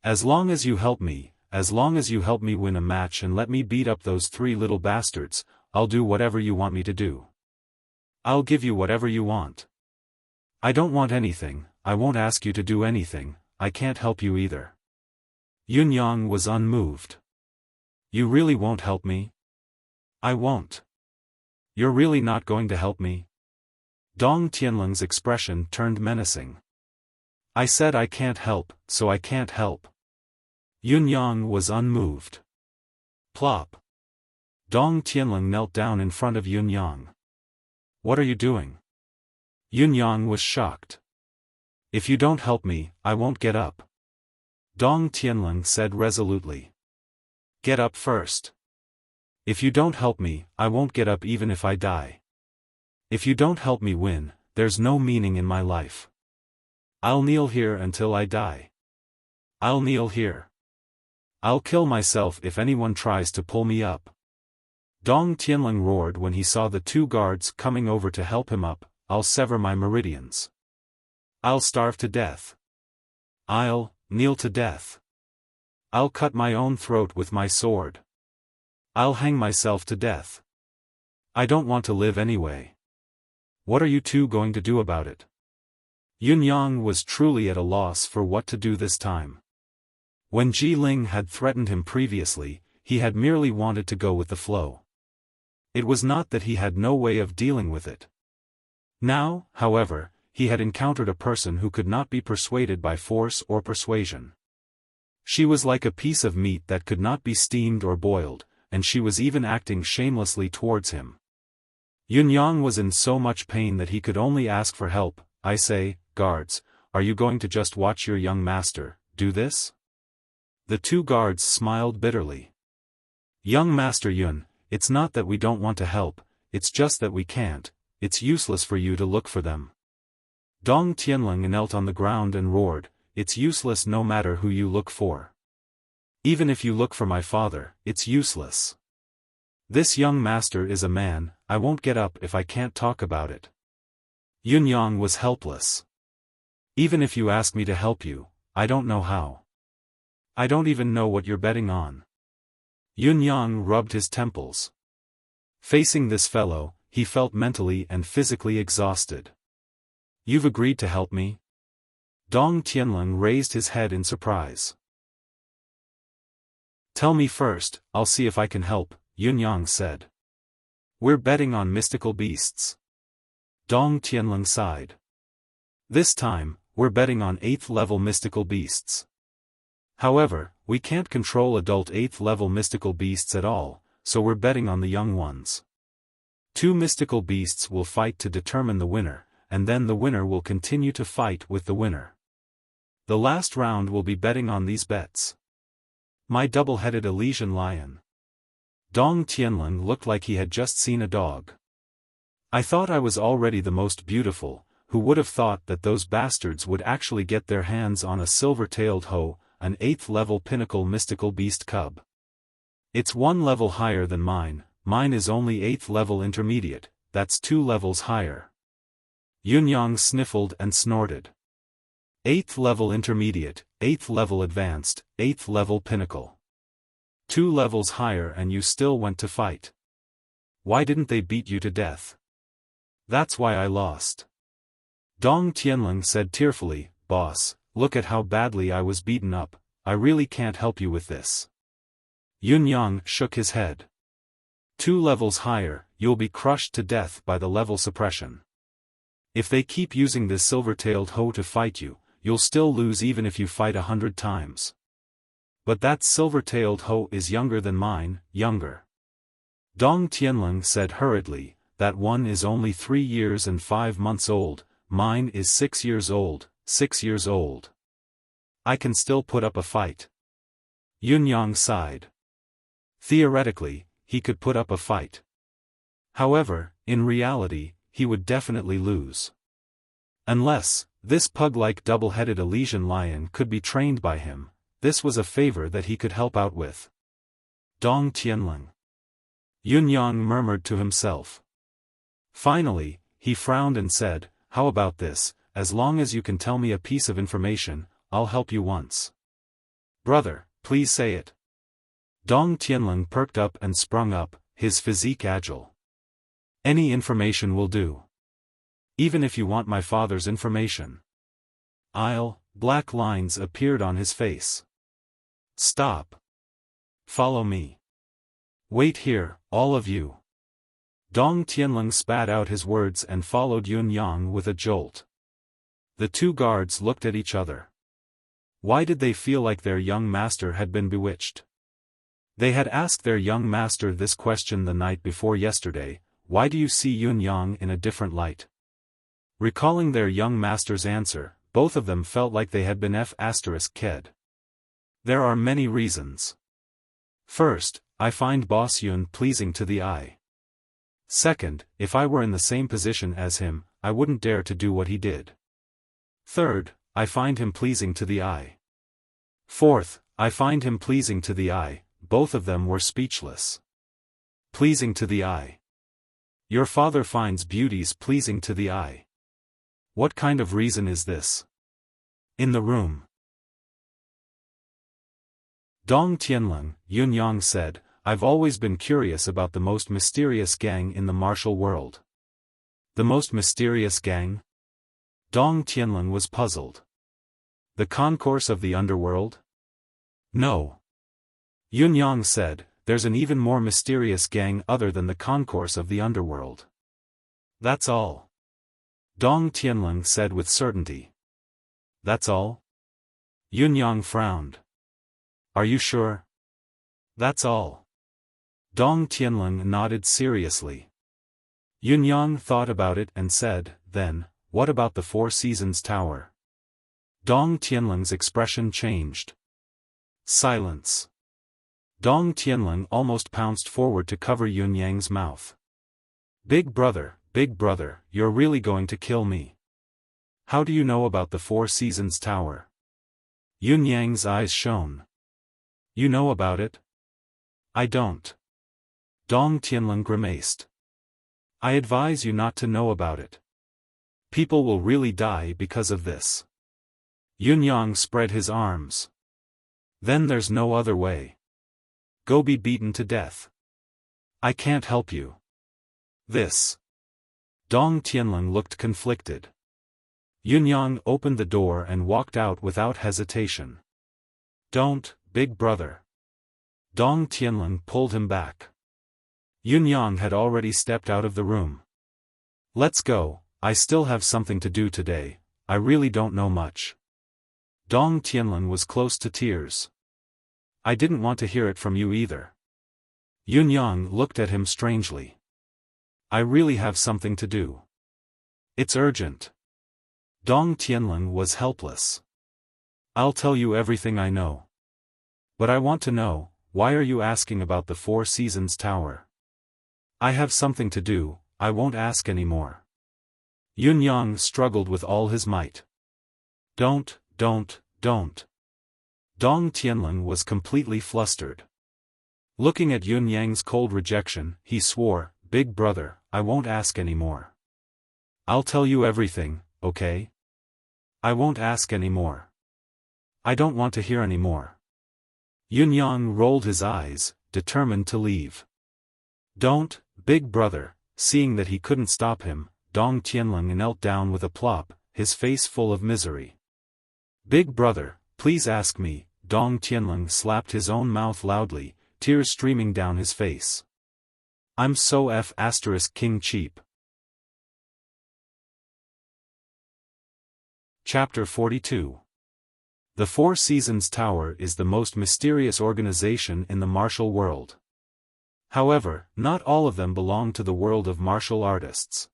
As long as you help me win a match and let me beat up those 3 little bastards, I'll do whatever you want me to do. I'll give you whatever you want. I don't want anything, I won't ask you to do anything, I can't help you either. Yun-yang was unmoved. You really won't help me? I won't. You're really not going to help me? Dong Tianling's expression turned menacing. I said I can't help, so I can't help. Yun-yang was unmoved. Plop. Dong Tianling knelt down in front of Yun-yang. What are you doing? Yun-yang was shocked. If you don't help me, I won't get up. Dong Tianling said resolutely. Get up first. If you don't help me, I won't get up even if I die. If you don't help me win, there's no meaning in my life. I'll kneel here until I die. I'll kneel here. I'll kill myself if anyone tries to pull me up. Dong Tianling roared when he saw the 2 guards coming over to help him up, I'll sever my meridians. I'll starve to death. I'll kneel to death. I'll cut my own throat with my sword. I'll hang myself to death. I don't want to live anyway. What are you 2 going to do about it? Yun-yang was truly at a loss for what to do this time. When Ji Ling had threatened him previously, he had merely wanted to go with the flow. It was not that he had no way of dealing with it. Now, however, he had encountered a person who could not be persuaded by force or persuasion. She was like a piece of meat that could not be steamed or boiled, and she was even acting shamelessly towards him. Yun-yang was in so much pain that he could only ask for help. I say, guards, are you going to just watch your young master do this? The 2 guards smiled bitterly. Young Master Yun, it's not that we don't want to help, it's just that we can't, it's useless for you to look for them. Dong Tianling knelt on the ground and roared, it's useless no matter who you look for. Even if you look for my father, it's useless. This young master is a man, I won't get up if I can't talk about it. Yun-yang was helpless. Even if you ask me to help you, I don't know how. I don't even know what you're betting on. Yun-yang rubbed his temples. Facing this fellow, he felt mentally and physically exhausted. You've agreed to help me? Dong Tianling raised his head in surprise. Tell me first, I'll see if I can help, Yun-yang said. We're betting on mystical beasts. Dong Tianling sighed. This time, we're betting on 8th level mystical beasts. However, we can't control adult 8th level mystical beasts at all, so we're betting on the young ones. 2 mystical beasts will fight to determine the winner, and then the winner will continue to fight with the winner. The last round will be betting on these bets. My double-headed Elysian lion. Dong Tianlong looked like he had just seen a dog. I thought I was already the most beautiful, who would have thought that those bastards would actually get their hands on a silver-tailed hoe, an 8th-level pinnacle mystical beast cub. It's 1 level higher than mine is only 8th level intermediate, that's 2 levels higher. Yunyang sniffled and snorted. 8th level intermediate, 8th level advanced, 8th level pinnacle. 2 levels higher and you still went to fight. Why didn't they beat you to death? That's why I lost. Dong Tianlong said tearfully, boss, look at how badly I was beaten up, I really can't help you with this. Yunyang shook his head. 2 levels higher, you'll be crushed to death by the level suppression. If they keep using this silver-tailed hoe to fight you, you'll still lose even if you fight 100 times. But that silver-tailed hoe is younger than mine, younger. Dong Tianlong said hurriedly, that one is only 3 years and 5 months old, mine is 6 years old, 6 years old. I can still put up a fight. Yunyang sighed. Theoretically, he could put up a fight. However, in reality, he would definitely lose. Unless, this pug-like double-headed Elysian lion could be trained by him, this was a favor that he could help out with. Dong Tianlong. Yunyang murmured to himself. Finally, he frowned and said, how about this, as long as you can tell me a piece of information, I'll help you once. Brother, please say it. Dong Tianlong perked up and sprung up, his physique agile. Any information will do. Even if you want my father's information. Black lines appeared on his face. Stop. Follow me. Wait here, all of you. Dong Tianlong spat out his words and followed Yunyang with a jolt. The 2 guards looked at each other. Why did they feel like their young master had been bewitched? They had asked their young master this question the night before yesterday, why do you see Yunyang in a different light? Recalling their young master's answer, both of them felt like they had been f***ed. There are many reasons. First, I find Boss Yun pleasing to the eye. Second, if I were in the same position as him, I wouldn't dare to do what he did. Third, I find him pleasing to the eye. Fourth, I find him pleasing to the eye. Both of them were speechless. Pleasing to the eye. Your father finds beauties pleasing to the eye. What kind of reason is this? In the room. Dong Tianlong, Yunyang said, I've always been curious about the most mysterious gang in the martial world. The most mysterious gang? Dong Tianlong was puzzled. The concourse of the underworld? No. Yunyang said, there's an even more mysterious gang other than the concourse of the underworld. That's all. Dong Tianlong said with certainty. That's all? Yunyang frowned. Are you sure? That's all. Dong Tianlong nodded seriously. Yunyang thought about it and said, then, what about the Four Seasons Tower? Dong Tianlong's expression changed. Silence. Dong Tianlong almost pounced forward to cover Yunyang's mouth. Big brother, you're really going to kill me. How do you know about the Four Seasons Tower? Yunyang's eyes shone. You know about it? I don't. Dong Tianlong grimaced. I advise you not to know about it. People will really die because of this. Yunyang spread his arms. Then there's no other way. Go be beaten to death. I can't help you. This. Dong Tianlong looked conflicted. Yunyang opened the door and walked out without hesitation. Don't, big brother. Dong Tianlong pulled him back. Yunyang had already stepped out of the room. Let's go, I still have something to do today, I really don't know much. Dong Tianlong was close to tears. I didn't want to hear it from you either. Yunyang looked at him strangely. I really have something to do. It's urgent. Dong Tianlong was helpless. I'll tell you everything I know. But I want to know, why are you asking about the Four Seasons Tower? I have something to do, I won't ask any more. Yun Yang struggled with all his might. Don't. Dong Tianlong was completely flustered. Looking at Yun Yang's cold rejection, he swore, "Big brother, I won't ask any more. I'll tell you everything, okay? I won't ask any more. I don't want to hear any more." Yun Yang rolled his eyes, determined to leave. "Don't, big brother." Seeing that he couldn't stop him, Dong Tianlong knelt down with a plop, his face full of misery. "Big brother, please ask me." Dong Tianlong slapped his own mouth loudly, tears streaming down his face. "I'm so King cheap." Chapter 42. The Four Seasons Tower is the most mysterious organization in the martial world. However, not all of them belong to the world of martial artists.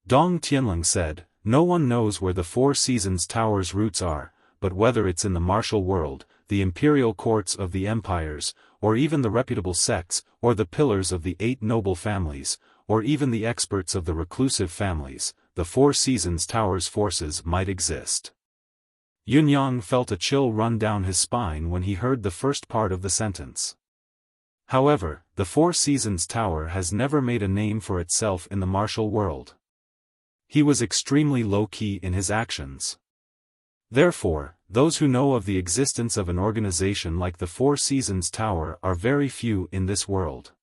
Dong Tianlong said, "No one knows where the Four Seasons Tower's roots are, but whether it's in the martial world, the imperial courts of the empires, or even the reputable sects, or the pillars of the 8 noble families, or even the experts of the reclusive families, the Four Seasons Tower's forces might exist." Yun Yang felt a chill run down his spine when he heard the first part of the sentence. However, the Four Seasons Tower has never made a name for itself in the martial world. He was extremely low-key in his actions. Therefore, those who know of the existence of an organization like the Four Seasons Tower are very few in this world.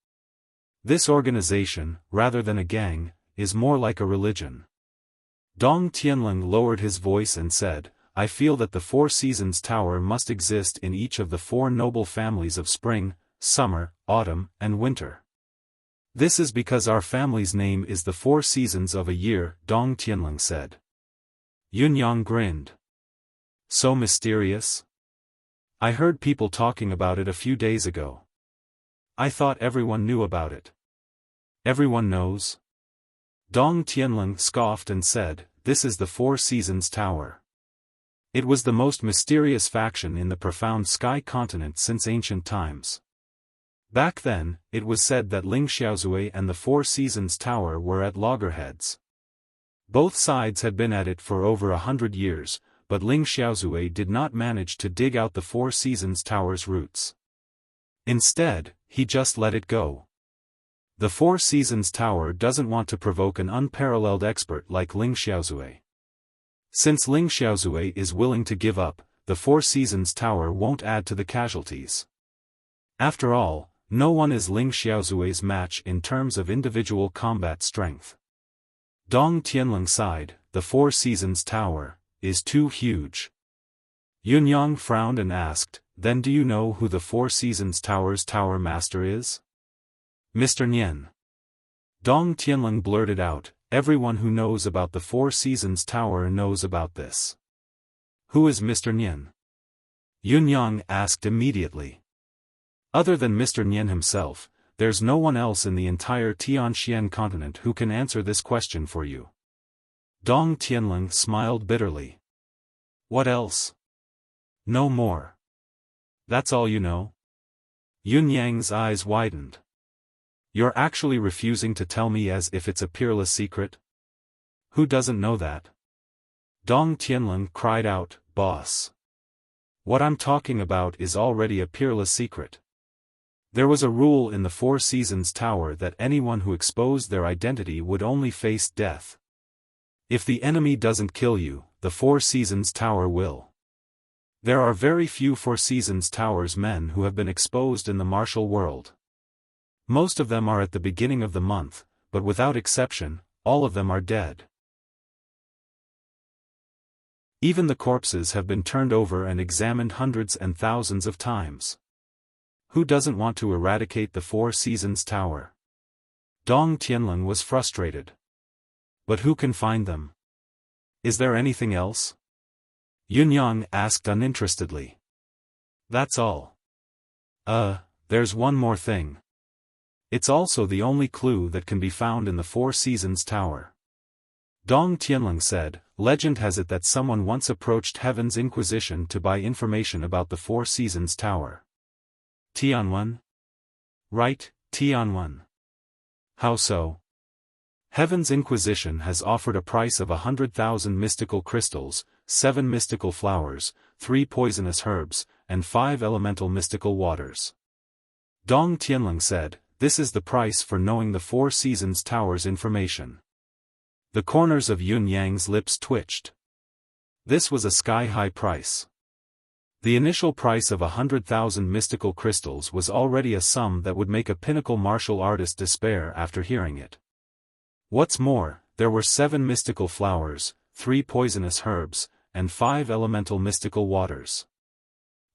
This organization, rather than a gang, is more like a religion. Dong Tianlong lowered his voice and said, "I feel that the Four Seasons Tower must exist in each of the 4 noble families of spring, summer, autumn, and winter. This is because our family's name is the 4 seasons of a year," Dong Tianlong said. Yun Yang grinned. "So mysterious? I heard people talking about it a few days ago. I thought everyone knew about it." "Everyone knows?" Dong Tianlong scoffed and said, "This is the Four Seasons Tower. It was the most mysterious faction in the profound sky continent since ancient times. Back then, it was said that Ling Xiaozui and the Four Seasons Tower were at loggerheads. Both sides had been at it for over 100 years, but Ling Xiaozui did not manage to dig out the Four Seasons Tower's roots. Instead, he just let it go. The Four Seasons Tower doesn't want to provoke an unparalleled expert like Ling Xiaozui. Since Ling Xiaozui is willing to give up, the Four Seasons Tower won't add to the casualties. After all, no one is Ling Xiaozui's match in terms of individual combat strength." Dong Tianlong sighed, "The Four Seasons Tower is too huge." Yun Yang frowned and asked, "Then do you know who the Four Seasons Tower's Tower Master is?" "Mr. Nian." Dong Tianlong blurted out, "Everyone who knows about the Four Seasons Tower knows about this." "Who is Mr. Nian?" Yun Yang asked immediately. "Other than Mr. Nian himself, there's no one else in the entire Tianxian continent who can answer this question for you." Dong Tianlong smiled bitterly. "What else?" "No more. That's all you know?" Yun Yang's eyes widened. "You're actually refusing to tell me as if it's a peerless secret? Who doesn't know that?" Dong Tianlong cried out, "Boss! What I'm talking about is already a peerless secret. There was a rule in the Four Seasons Tower that anyone who exposed their identity would only face death. If the enemy doesn't kill you, the Four Seasons Tower will. There are very few Four Seasons Tower's men who have been exposed in the martial world. Most of them are at the beginning of the month, but without exception, all of them are dead. Even the corpses have been turned over and examined hundreds and thousands of times. Who doesn't want to eradicate the Four Seasons Tower?" Dong Tianlong was frustrated. "But who can find them? Is there anything else?" Yun Yang asked uninterestedly. "That's all. There's one more thing. It's also the only clue that can be found in the Four Seasons Tower." Dong Tianlong said, "Legend has it that someone once approached Heaven's Inquisition to buy information about the Four Seasons Tower. Tianwen? Right, Tianwen. How so? Heaven's Inquisition has offered a price of 100,000 mystical crystals, 7 mystical flowers, 3 poisonous herbs, and 5 elemental mystical waters. Dong Tianling said, "This is the price for knowing the Four Seasons Tower's information." The corners of Yun Yang's lips twitched. This was a sky-high price. The initial price of 100,000 mystical crystals was already a sum that would make a pinnacle martial artist despair after hearing it. What's more, there were 7 mystical flowers, 3 poisonous herbs, and 5 elemental mystical waters.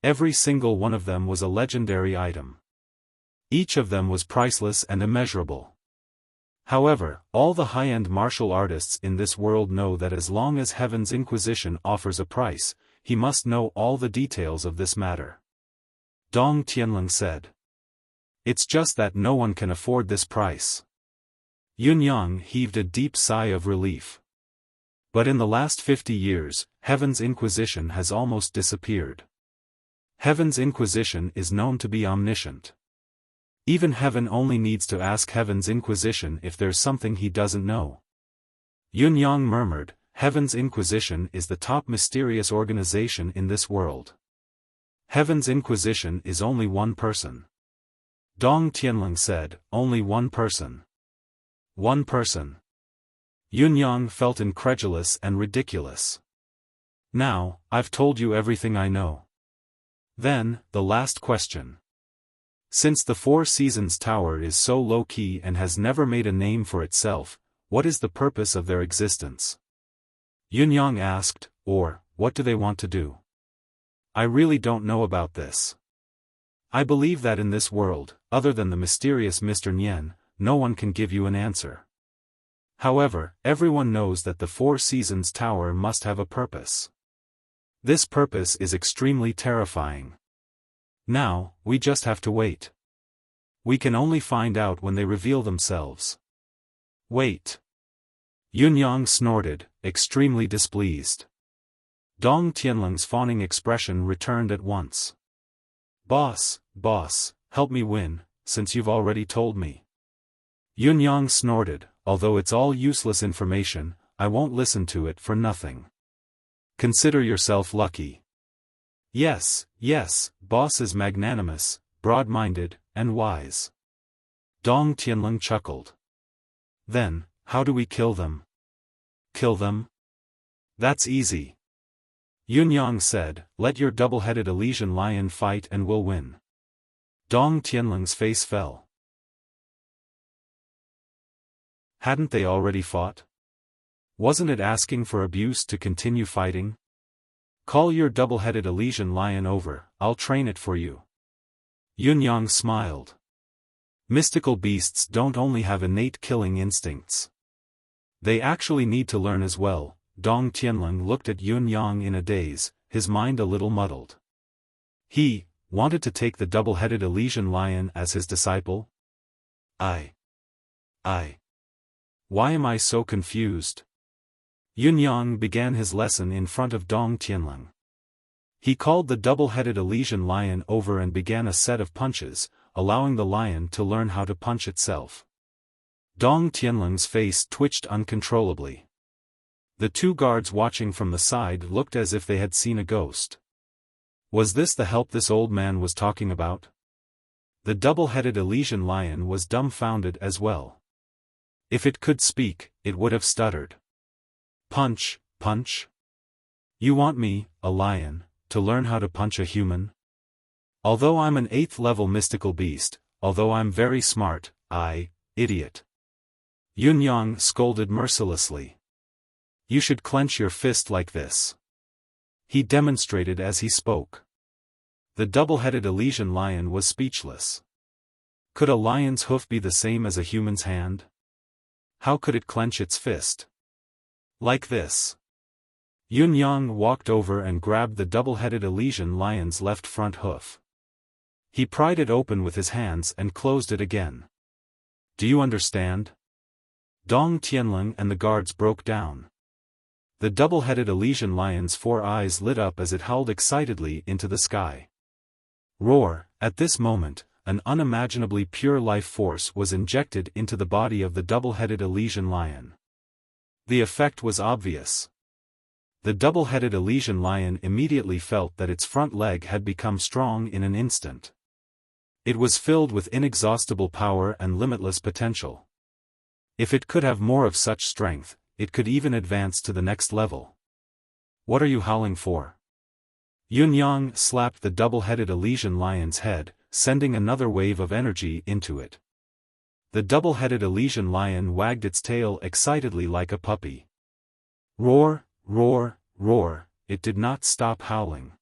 Every single one of them was a legendary item. Each of them was priceless and immeasurable. However, all the high-end martial artists in this world know that as long as Heaven's Inquisition offers a price, he must know all the details of this matter. Dong Tianling said. It's just that no one can afford this price. Yun Yang heaved a deep sigh of relief. But in the last 50 years, Heaven's Inquisition has almost disappeared. Heaven's Inquisition is known to be omniscient. Even Heaven only needs to ask Heaven's Inquisition if there's something he doesn't know. Yun Yang murmured, Heaven's Inquisition is the top mysterious organization in this world. Heaven's Inquisition is only one person. Dong Tianling said, only one person. One person. Yun Yang felt incredulous and ridiculous. Now, I've told you everything I know. Then, the last question. Since the Four Seasons Tower is so low-key and has never made a name for itself, what is the purpose of their existence? Yun Yang asked, or, what do they want to do? I really don't know about this. I believe that in this world, other than the mysterious Mr. Nian, no one can give you an answer. However, everyone knows that the Four Seasons Tower must have a purpose. This purpose is extremely terrifying. Now, we just have to wait. We can only find out when they reveal themselves. Wait. Yun Yang snorted, extremely displeased. Dong Tianling's fawning expression returned at once. Boss, help me win, since you've already told me. Yun Yang snorted, although it's all useless information, I won't listen to it for nothing. Consider yourself lucky. Yes, boss is magnanimous, broad-minded, and wise. Dong Tianling chuckled. Then, how do we kill them? Kill them? That's easy. Yun Yang said, let your double-headed Elysian lion fight and we'll win. Dong Tianling's face fell. Hadn't they already fought? Wasn't it asking for abuse to continue fighting? Call your double-headed Elysian lion over, I'll train it for you. Yun Yang smiled. Mystical beasts don't only have innate killing instincts. They actually need to learn as well. Dong Tianling looked at Yun Yang in a daze, his mind a little muddled. He wanted to take the double-headed Elysian lion as his disciple? Why am I so confused? Yun Yang began his lesson in front of Dong Tianling. He called the double-headed Elysian lion over and began a set of punches, allowing the lion to learn how to punch itself. Dong Tianling's face twitched uncontrollably. The two guards watching from the side looked as if they had seen a ghost. Was this the help this old man was talking about? The double-headed Elysian lion was dumbfounded as well. If it could speak, it would have stuttered. Punch. You want me, a lion, to learn how to punch a human? Although I'm an 8th level mystical beast, although I'm very smart, idiot. Yun Yang scolded mercilessly. You should clench your fist like this. He demonstrated as he spoke. The double-headed Elysian lion was speechless. Could a lion's hoof be the same as a human's hand? How could it clench its fist? Like this. Yun Yang walked over and grabbed the double-headed Elysian lion's left front hoof. He pried it open with his hands and closed it again. Do you understand? Dong Tianling and the guards broke down. The double-headed Elysian lion's 4 eyes lit up as it howled excitedly into the sky. Roar! At this moment, an unimaginably pure life force was injected into the body of the double-headed Elysian lion. The effect was obvious. The double-headed Elysian lion immediately felt that its front leg had become strong in an instant. It was filled with inexhaustible power and limitless potential. If it could have more of such strength, it could even advance to the next level. What are you howling for? Yunyang slapped the double-headed Elysian lion's head, sending another wave of energy into it. The double-headed Elysian lion wagged its tail excitedly like a puppy. Roar, roar, roar, it did not stop howling.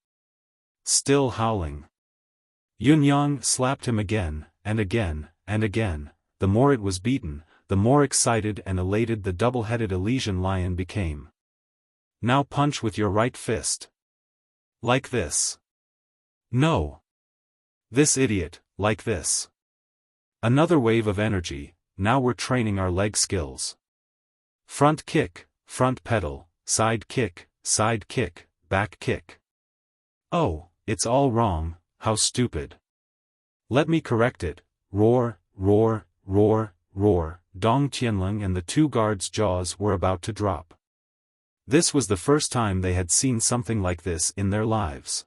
Still howling. Yunyang slapped him again, and again, and again. The more it was beaten, the more excited and elated the double-headed Elysian lion became. Now punch with your right fist. Like this. No. This idiot, like this. Another wave of energy. Now we're training our leg skills. Front kick, front pedal, side kick, back kick. Oh, it's all wrong, how stupid. Let me correct it. Roar, roar, roar, roar. Dong Tianlong and the two guards' jaws were about to drop. This was the first time they had seen something like this in their lives.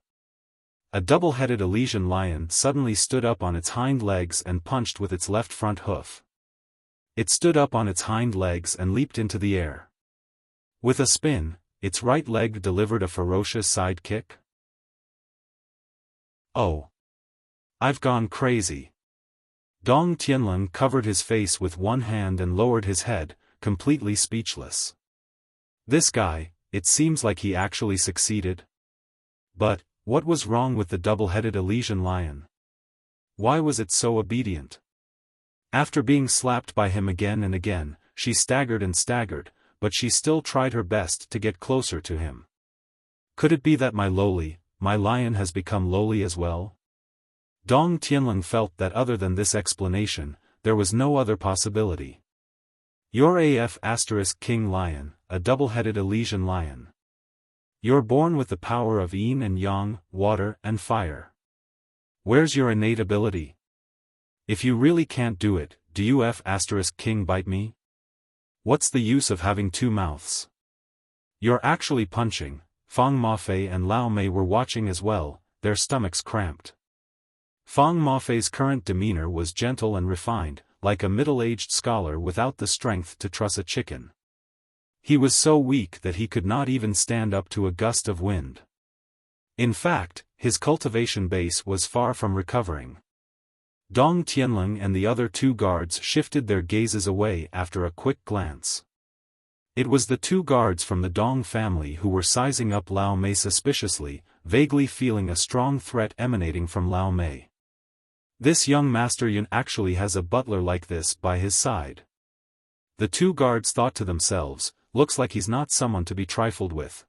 A double-headed Elysian lion suddenly stood up on its hind legs and punched with its left front hoof. It stood up on its hind legs and leaped into the air. With a spin, its right leg delivered a ferocious side kick. Oh! I've gone crazy. Dong Tianlong covered his face with one hand and lowered his head, completely speechless. This guy, it seems like he actually succeeded. But, what was wrong with the double-headed Elysian lion? Why was it so obedient? After being slapped by him again and again, she staggered and staggered, but she still tried her best to get closer to him. Could it be that my lion has become lowly as well? Dong Tianlong felt that other than this explanation, there was no other possibility. You're king lion, a double-headed Elysian lion. You're born with the power of yin and yang, water and fire. Where's your innate ability? If you really can't do it, do you king bite me? What's the use of having two mouths? You're actually punching. Fang Mafei and Lao Mei were watching as well, their stomachs cramped. Fang Mafei's current demeanor was gentle and refined, like a middle-aged scholar without the strength to truss a chicken. He was so weak that he could not even stand up to a gust of wind. In fact, his cultivation base was far from recovering. Dong Tianlong and the other two guards shifted their gazes away after a quick glance. It was the two guards from the Dong family who were sizing up Lao Mei suspiciously, vaguely feeling a strong threat emanating from Lao Mei. This young Master Yun actually has a butler like this by his side. The two guards thought to themselves, looks like he's not someone to be trifled with.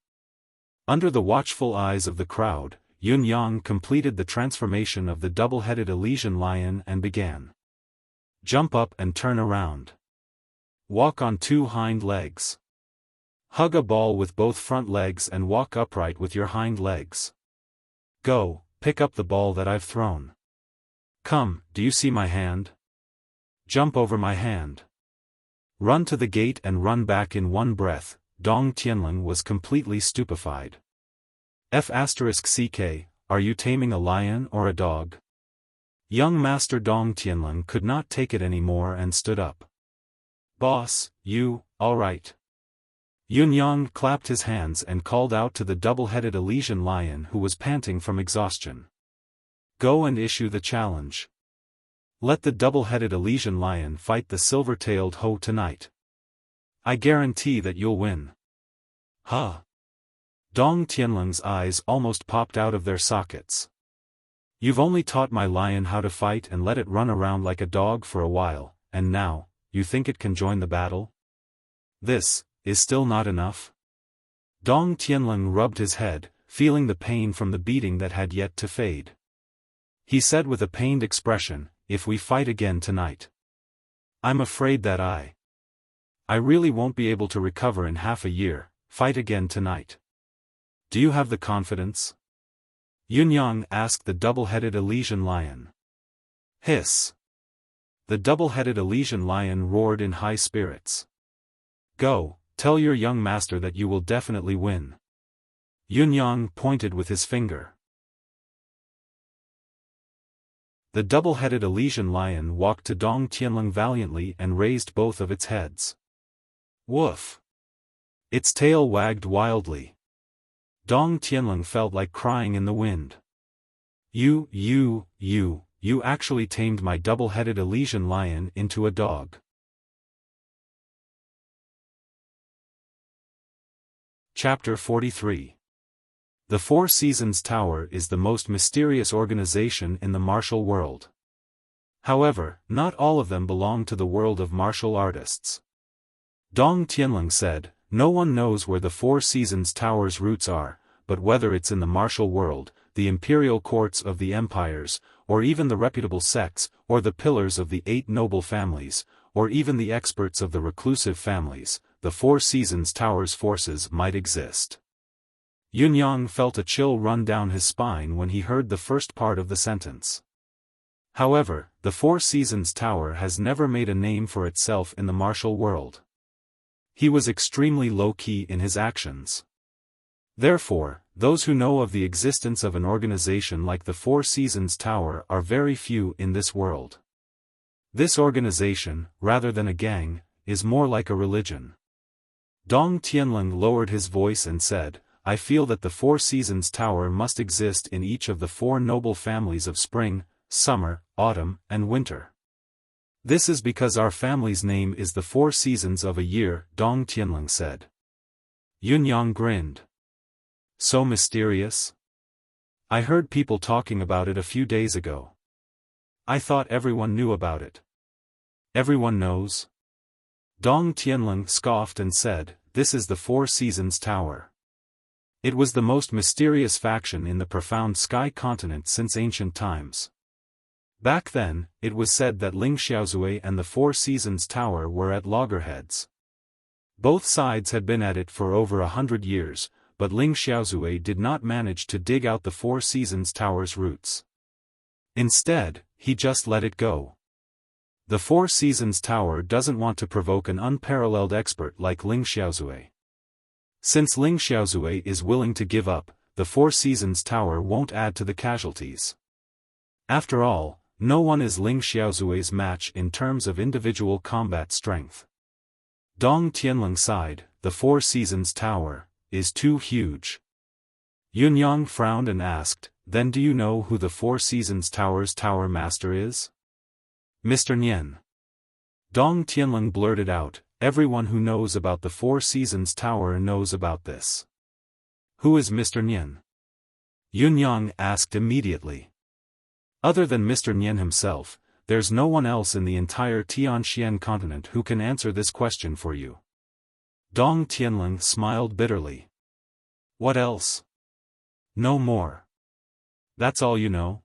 Under the watchful eyes of the crowd, Yun Yang completed the transformation of the double-headed Elysian lion and began. Jump up and turn around. Walk on two hind legs. Hug a ball with both front legs and walk upright with your hind legs. Go, pick up the ball that I've thrown. Come, do you see my hand? Jump over my hand. Run to the gate and run back in one breath. Dong Tianlong was completely stupefied. CK, are you taming a lion or a dog? Young Master Dong Tianlong could not take it anymore and stood up. Boss, you, all right. Yun Yang clapped his hands and called out to the double-headed Elysian lion who was panting from exhaustion. Go and issue the challenge. Let the double-headed Elysian lion fight the silver-tailed Ho tonight. I guarantee that you'll win. Huh? Dong Tianlong's eyes almost popped out of their sockets. You've only taught my lion how to fight and let it run around like a dog for a while, and now, you think it can join the battle? This is still not enough? Dong Tianlong rubbed his head, feeling the pain from the beating that had yet to fade. He said with a pained expression, if we fight again tonight, I'm afraid that I really won't be able to recover in half a year. Fight again tonight. Do you have the confidence? Yunyang asked the double-headed Elysian lion. Hiss! The double-headed Elysian lion roared in high spirits. Go, tell your young master that you will definitely win. Yunyang pointed with his finger. The double-headed Elysian lion walked to Dong Tianlong valiantly and raised both of its heads. Woof! Its tail wagged wildly. Dong Tianlong felt like crying in the wind. You actually tamed my double-headed Elysian lion into a dog. Chapter 43. The Four Seasons Tower is the most mysterious organization in the martial world. However, not all of them belong to the world of martial artists. Dong Tianlong said, no one knows where the Four Seasons Tower's roots are, but whether it's in the martial world, the imperial courts of the empires, or even the reputable sects, or the pillars of the 8 noble families, or even the experts of the reclusive families, the Four Seasons Tower's forces might exist. Yunyang felt a chill run down his spine when he heard the first part of the sentence. However, the Four Seasons Tower has never made a name for itself in the martial world. He was extremely low-key in his actions. Therefore, those who know of the existence of an organization like the Four Seasons Tower are very few in this world. This organization, rather than a gang, is more like a religion. Dong Tianlong lowered his voice and said, I feel that the Four Seasons Tower must exist in each of the 4 noble families of spring, summer, autumn, and winter. This is because our family's name is the 4 seasons of a year, Dong Tianlong said. Yunyang grinned. So mysterious? I heard people talking about it a few days ago. I thought everyone knew about it. Everyone knows? Dong Tianlong scoffed and said, this is the Four Seasons Tower. It was the most mysterious faction in the profound sky continent since ancient times. Back then, it was said that Ling Xiaozui and the Four Seasons Tower were at loggerheads. Both sides had been at it for over 100 years, but Ling Xiaozui did not manage to dig out the Four Seasons Tower's roots. Instead, he just let it go. The Four Seasons Tower doesn't want to provoke an unparalleled expert like Ling Xiaozui. Since Ling Xiaozui is willing to give up, the Four Seasons Tower won't add to the casualties. After all, no one is Ling Xiaozui's match in terms of individual combat strength. Dong Tianlong sighed, the Four Seasons Tower is too huge. Yunyang frowned and asked, then do you know who the Four Seasons Tower's Tower Master is? Mr. Nian. Dong Tianlong blurted out, everyone who knows about the Four Seasons Tower knows about this. Who is Mr. Nian? Yunyang asked immediately. Other than Mr. Nian himself, there's no one else in the entire Tianxian continent who can answer this question for you. Dong Tianlong smiled bitterly. What else? No more. That's all you know?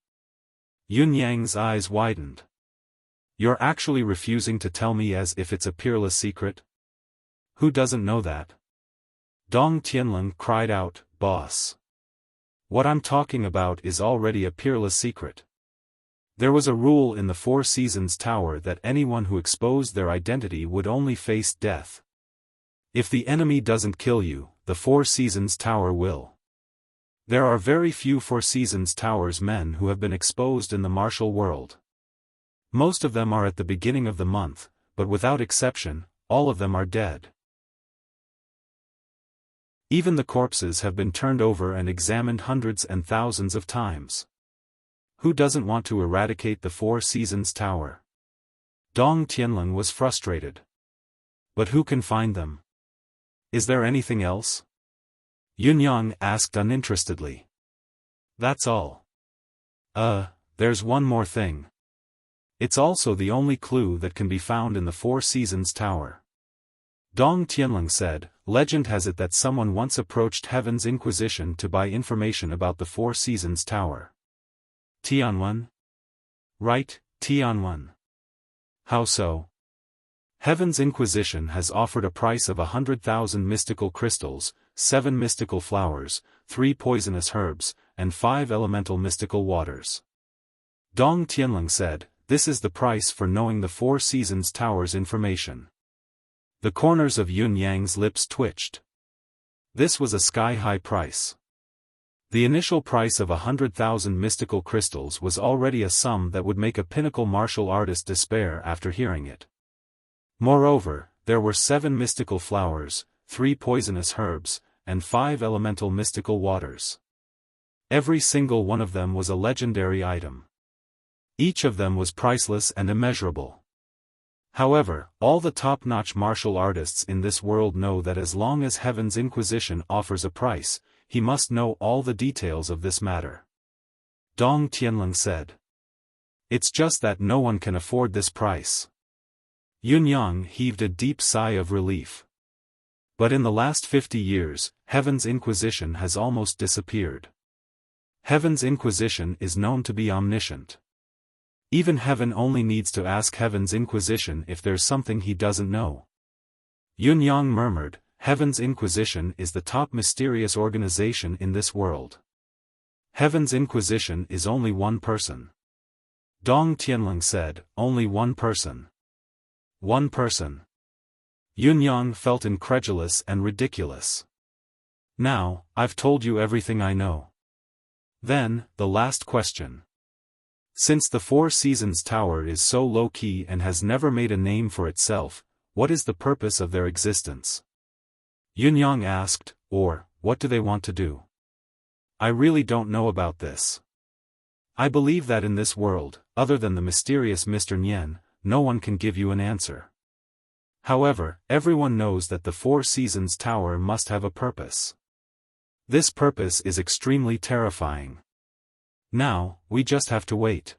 Yunyang's eyes widened. You're actually refusing to tell me as if it's a peerless secret? Who doesn't know that? Dong Tianlong cried out, boss. What I'm talking about is already a peerless secret. There was a rule in the Four Seasons Tower that anyone who exposed their identity would only face death. If the enemy doesn't kill you, the Four Seasons Tower will. There are very few Four Seasons Tower's men who have been exposed in the martial world. Most of them are at the beginning of the month, but without exception, all of them are dead. Even the corpses have been turned over and examined hundreds and thousands of times. Who doesn't want to eradicate the Four Seasons Tower? Dong Tianlong was frustrated. But who can find them? Is there anything else? Yunyang asked uninterestedly. That's all. There's one more thing. It's also the only clue that can be found in the Four Seasons Tower. Dong Tianlong said, legend has it that someone once approached Heaven's Inquisition to buy information about the Four Seasons Tower. Tianwen? Right, Tianwen. How so? Heaven's Inquisition has offered a price of 100,000 mystical crystals, 7 mystical flowers, 3 poisonous herbs, and 5 elemental mystical waters. Dong Tianling said, "This is the price for knowing the Four Seasons Tower's information." The corners of Yun Yang's lips twitched. This was a sky-high price. The initial price of 100,000 mystical crystals was already a sum that would make a pinnacle martial artist despair after hearing it. Moreover, there were 7 mystical flowers, 3 poisonous herbs, and 5 elemental mystical waters. Every single one of them was a legendary item. Each of them was priceless and immeasurable. However, all the top-notch martial artists in this world know that as long as Heaven's Inquisition offers a price, he must know all the details of this matter. Dong Tianling said. "It's just that no one can afford this price." Yun Yang heaved a deep sigh of relief. But in the last 50 years, Heaven's Inquisition has almost disappeared. Heaven's Inquisition is known to be omniscient. Even Heaven only needs to ask Heaven's Inquisition if there's something he doesn't know. Yun Yang murmured, "Heaven's Inquisition is the top mysterious organization in this world. Heaven's Inquisition is only one person." Dong Tianling said, "Only one person." One person. Yun Yang felt incredulous and ridiculous. "Now, I've told you everything I know. Then, the last question. Since the Four Seasons Tower is so low-key and has never made a name for itself, what is the purpose of their existence?" Yun Yang asked, "Or, what do they want to do? I really don't know about this. I believe that in this world, other than the mysterious Mr. Nian, no one can give you an answer. However, everyone knows that the Four Seasons Tower must have a purpose. This purpose is extremely terrifying. Now, we just have to wait.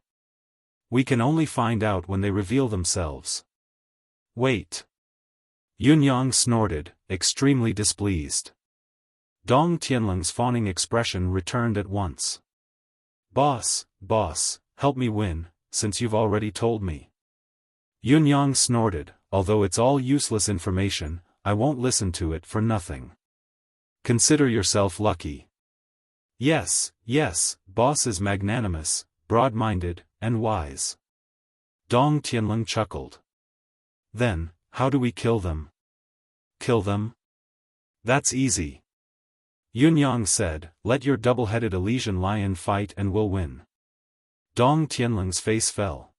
We can only find out when they reveal themselves." "Wait." Yun Yang snorted, extremely displeased. Dong Tianling's fawning expression returned at once. Boss, help me win, since you've already told me." Yun Yang snorted, "Although it's all useless information, I won't listen to it for nothing. Consider yourself lucky." Yes, boss is magnanimous, broad-minded, and wise." Dong Tianling chuckled. "Then, how do we kill them?" "Kill them? That's easy." Yun Yang said, "Let your double-headed Elysian lion fight and we'll win." Dong Tianling's face fell.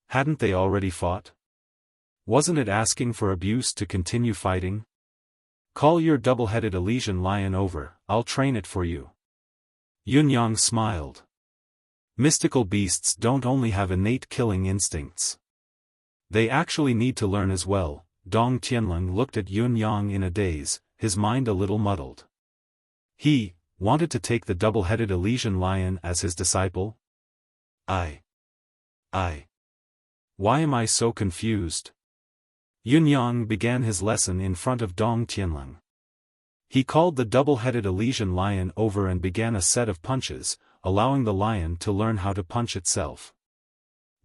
Hadn't they already fought? Wasn't it asking for abuse to continue fighting? "Call your double-headed Elysian lion over, I'll train it for you." Yun Yang smiled. Mystical beasts don't only have innate killing instincts. They actually need to learn as well. Dong Tianling looked at Yun Yang in a daze, his mind a little muddled. He wanted to take the double-headed Elysian lion as his disciple? Why am I so confused? Yun Yang began his lesson in front of Dong Tianling. He called the double-headed Elysian lion over and began a set of punches, allowing the lion to learn how to punch itself.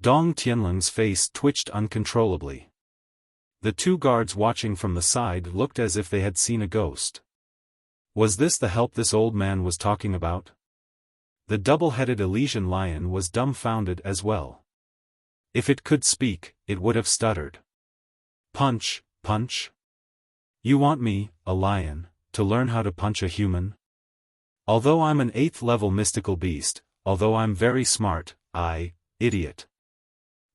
Dong Tianling's face twitched uncontrollably. The 2 guards watching from the side looked as if they had seen a ghost. Was this the help this old man was talking about? The double-headed Elysian lion was dumbfounded as well. If it could speak, it would have stuttered. Punch. You want me, a lion, to learn how to punch a human? Although I'm an 8th-level mystical beast, although I'm very smart, idiot.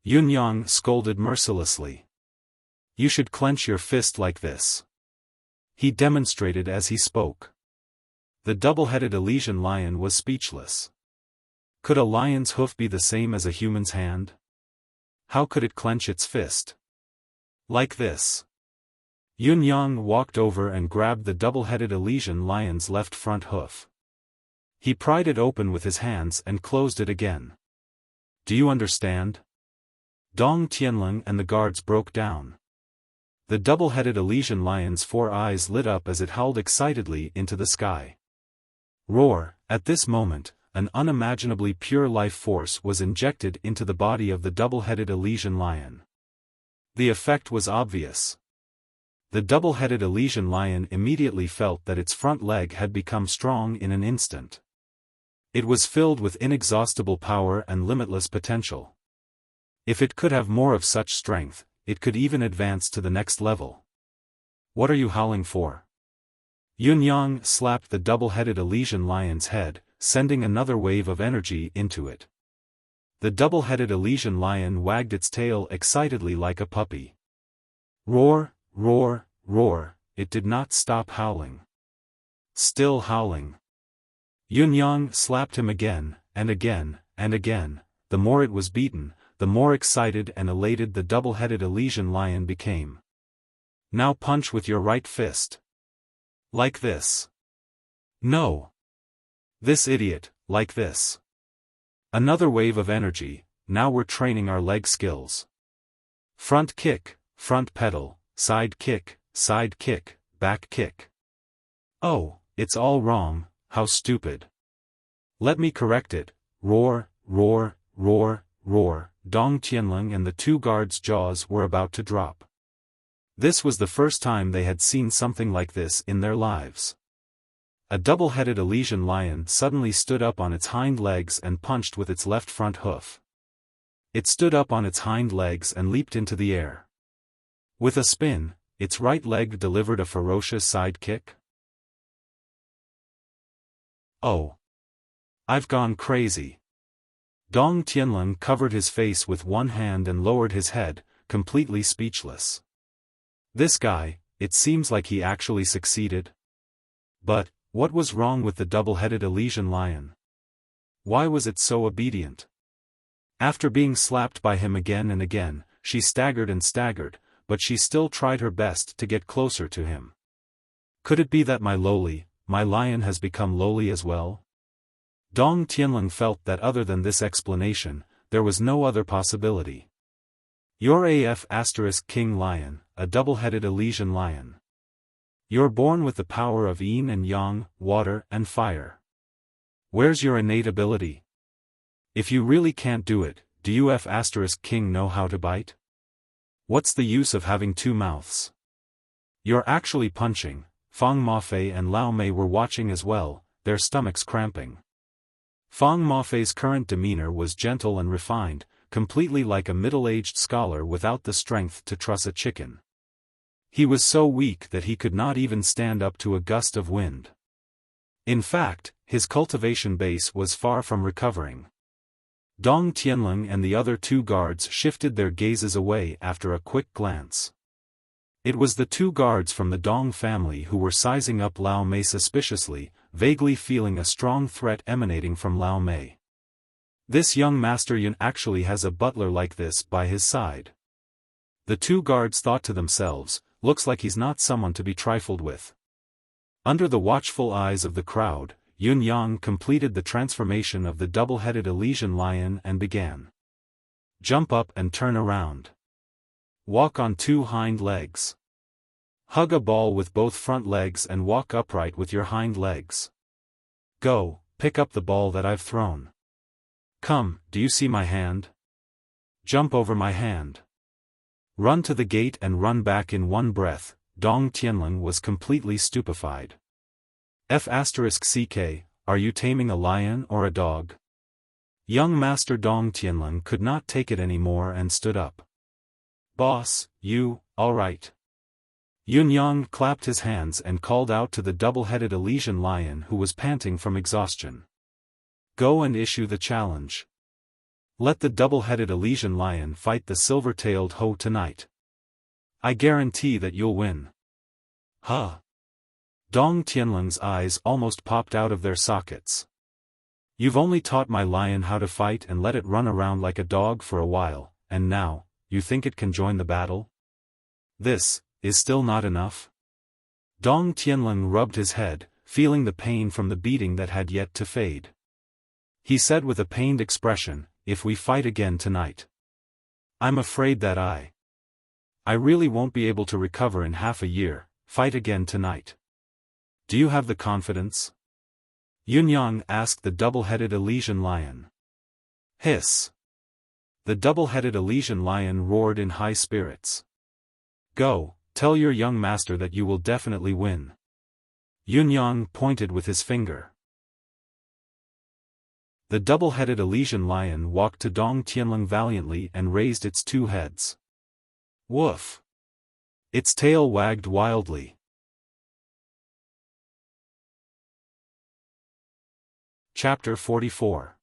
Yun Yang scolded mercilessly. You should clench your fist like this. He demonstrated as he spoke. The double-headed Elysian lion was speechless. Could a lion's hoof be the same as a human's hand? How could it clench its fist? Like this. Yun Yang walked over and grabbed the double-headed Elysian lion's left front hoof. He pried it open with his hands and closed it again. Do you understand? Dong Tianling and the guards broke down. The double-headed Elysian lion's 4 eyes lit up as it howled excitedly into the sky. Roar! At this moment, an unimaginably pure life force was injected into the body of the double-headed Elysian lion. The effect was obvious. The double-headed Elysian lion immediately felt that its front leg had become strong in an instant. It was filled with inexhaustible power and limitless potential. If it could have more of such strength, it could even advance to the next level. What are you howling for? Yunyang slapped the double-headed Elysian lion's head, sending another wave of energy into it. The double-headed Elysian lion wagged its tail excitedly like a puppy. Roar, roar, roar, it did not stop howling. Still howling. Yunyang slapped him again, and again, and again. The more it was beaten, the more excited and elated the double-headed Elysian lion became. Now punch with your right fist. Like this. No. This idiot, like this. Another wave of energy. Now we're training our leg skills. Front kick, front pedal, side kick, back kick. Oh, it's all wrong, how stupid. Let me correct it. Roar, roar, roar, roar. Dong Tianlong and the two guards' jaws were about to drop. This was the first time they had seen something like this in their lives. A double-headed Elysian lion suddenly stood up on its hind legs and punched with its left front hoof. It stood up on its hind legs and leaped into the air. With a spin, its right leg delivered a ferocious side kick. Oh! I've gone crazy. Dong Tianlong covered his face with one hand and lowered his head, completely speechless. This guy, it seems like he actually succeeded. But, what was wrong with the double-headed Elysian lion? Why was it so obedient? After being slapped by him again and again, she staggered and staggered, but she still tried her best to get closer to him. Could it be that my lion has become lowly as well? Dong Tianlong felt that other than this explanation, there was no other possibility. You're king lion, a double-headed Elysian lion. You're born with the power of yin and yang, water and fire. Where's your innate ability? If you really can't do it, do you king know how to bite? What's the use of having two mouths? You're actually punching. Fang Mafei and Lao Mei were watching as well, their stomachs cramping. Fang Mafei's current demeanor was gentle and refined, completely like a middle-aged scholar without the strength to truss a chicken. He was so weak that he could not even stand up to a gust of wind. In fact, his cultivation base was far from recovering. Dong Tianlong and the other two guards shifted their gazes away after a quick glance. It was the two guards from the Dong family who were sizing up Lao Mei suspiciously, vaguely feeling a strong threat emanating from Lao Mei. This young Master Yun actually has a butler like this by his side. The two guards thought to themselves, looks like he's not someone to be trifled with. Under the watchful eyes of the crowd, Yun Yang completed the transformation of the double-headed Elysian lion and began. Jump up and turn around. Walk on two hind legs. Hug a ball with both front legs and walk upright with your hind legs. Go, pick up the ball that I've thrown. Come, do you see my hand? Jump over my hand. Run to the gate and run back in one breath. Dong Tianlong was completely stupefied. CK, are you taming a lion or a dog? Young Master Dong Tianlong could not take it anymore and stood up. Boss, all right. Yun Yang clapped his hands and called out to the double-headed Elysian lion who was panting from exhaustion. Go and issue the challenge. Let the double-headed Elysian lion fight the silver-tailed hoe tonight. I guarantee that you'll win. Huh? Dong Tianlong's eyes almost popped out of their sockets. You've only taught my lion how to fight and let it run around like a dog for a while, and now, you think it can join the battle? This is still not enough? Dong Tianlong rubbed his head, feeling the pain from the beating that had yet to fade. He said with a pained expression, if we fight again tonight, I'm afraid that I really won't be able to recover in half a year. Fight again tonight. Do you have the confidence? Yun Yang asked the double-headed Elysian lion. Hiss. The double-headed Elysian lion roared in high spirits. Go, tell your young master that you will definitely win. Yunyang pointed with his finger. The double-headed Elysian lion walked to Dong Tianlong valiantly and raised its two heads. Woof! Its tail wagged wildly. Chapter 44.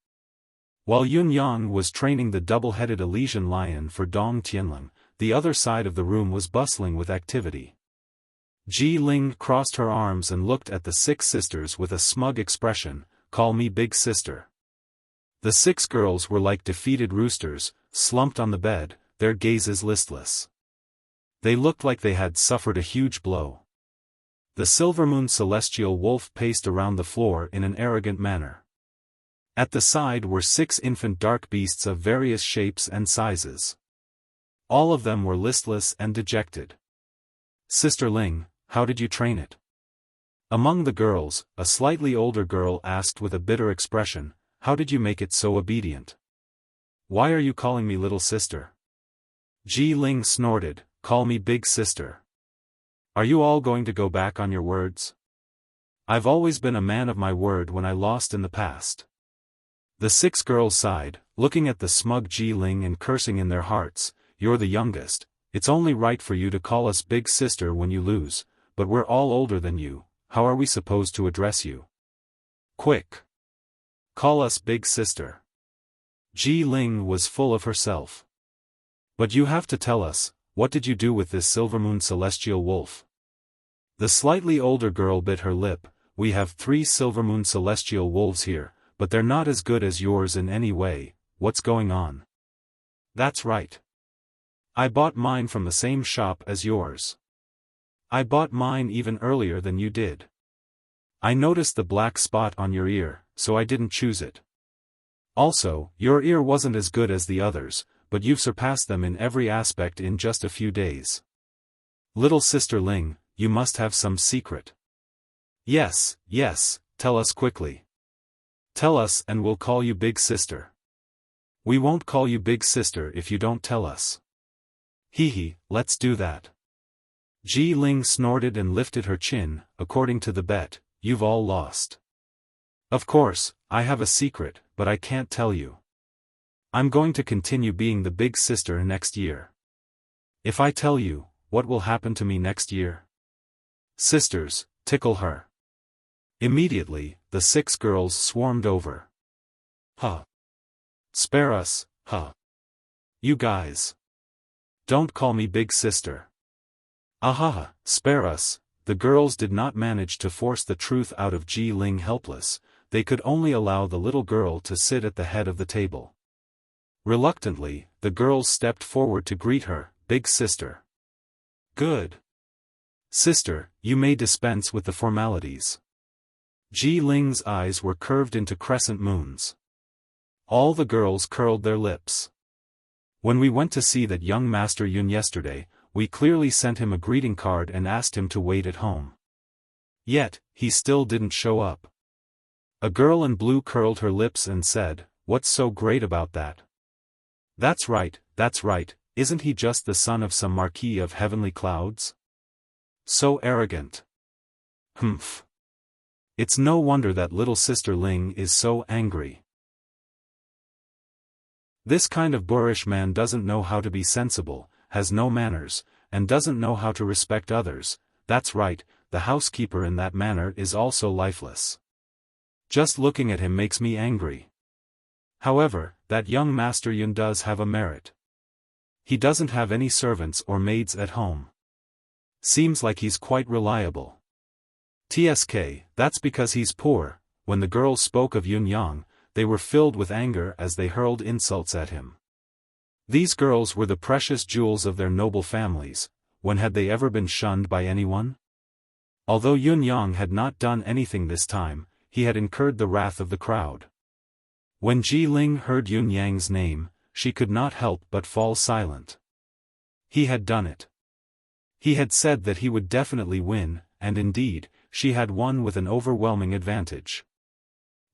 While Yunyang was training the double-headed Elysian lion for Dong Tianlong, the other side of the room was bustling with activity. Ji Ling crossed her arms and looked at the 6 sisters with a smug expression. Call me big sister. The 6 girls were like defeated roosters, slumped on the bed, their gazes listless. They looked like they had suffered a huge blow. The Silvermoon celestial wolf paced around the floor in an arrogant manner. At the side were 6 infant dark beasts of various shapes and sizes. All of them were listless and dejected. Sister Ling, how did you train it? Among the girls, a slightly older girl asked with a bitter expression, how did you make it so obedient? Why are you calling me little sister? Ji Ling snorted, call me big sister. Are you all going to go back on your words? I've always been a man of my word when I lost in the past. The 6 girls sighed, looking at the smug Ji Ling and cursing in their hearts, you're the youngest, it's only right for you to call us big sister when you lose, but we're all older than you, how are we supposed to address you? Quick! Call us big sister. Ji Ling was full of herself. But you have to tell us, what did you do with this Silvermoon celestial wolf? The slightly older girl bit her lip, we have 3 Silvermoon celestial wolves here, but they're not as good as yours in any way, what's going on? That's right. I bought mine from the same shop as yours. I bought mine even earlier than you did. I noticed the black spot on your ear, so I didn't choose it. Also, your ear wasn't as good as the others, but you've surpassed them in every aspect in just a few days. Little sister Ling, you must have some secret. Yes, tell us quickly. Tell us and we'll call you big sister. We won't call you big sister if you don't tell us. Hee, let's do that. Ji Ling snorted and lifted her chin, according to the bet, you've all lost. Of course, I have a secret, but I can't tell you. I'm going to continue being the big sister next year. If I tell you, what will happen to me next year? Sisters, tickle her. Immediately, the 6 girls swarmed over. Huh. Spare us, huh. You guys. Don't call me big sister. Ahaha, spare us. The girls did not manage to force the truth out of Ji Ling helpless, they could only allow the little girl to sit at the head of the table. Reluctantly, the girls stepped forward to greet her, big sister. Good. Sister, you may dispense with the formalities. Ji Ling's eyes were curved into crescent moons. All the girls curled their lips. When we went to see that young Master Yun yesterday, we clearly sent him a greeting card and asked him to wait at home. Yet, he still didn't show up. A girl in blue curled her lips and said, what's so great about that? That's right, isn't he just the son of some marquis of heavenly clouds? So arrogant. Humph. It's no wonder that little sister Ling is so angry. This kind of boorish man doesn't know how to be sensible, has no manners, and doesn't know how to respect others. That's right, the housekeeper in that manner is also lifeless. Just looking at him makes me angry. However, that young Master Yun does have a merit. He doesn't have any servants or maids at home. Seems like he's quite reliable. TSK, that's because he's poor. When the girls spoke of Yun Yang, they were filled with anger as they hurled insults at him. These girls were the precious jewels of their noble families. When had they ever been shunned by anyone? Although Yun Yang had not done anything this time, he had incurred the wrath of the crowd. When Ji Ling heard Yun Yang's name, she could not help but fall silent. He had done it. He had said that he would definitely win, and indeed, she had won with an overwhelming advantage.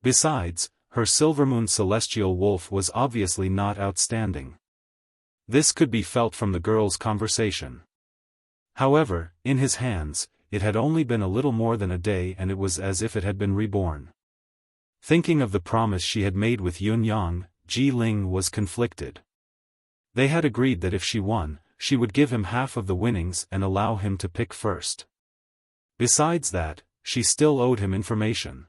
Besides, her Silvermoon celestial wolf was obviously not outstanding. This could be felt from the girls' conversation. However, in his hands, it had only been a little more than a day and it was as if it had been reborn. Thinking of the promise she had made with Yun Yang, Ji Ling was conflicted. They had agreed that if she won, she would give him half of the winnings and allow him to pick first. Besides that, she still owed him information.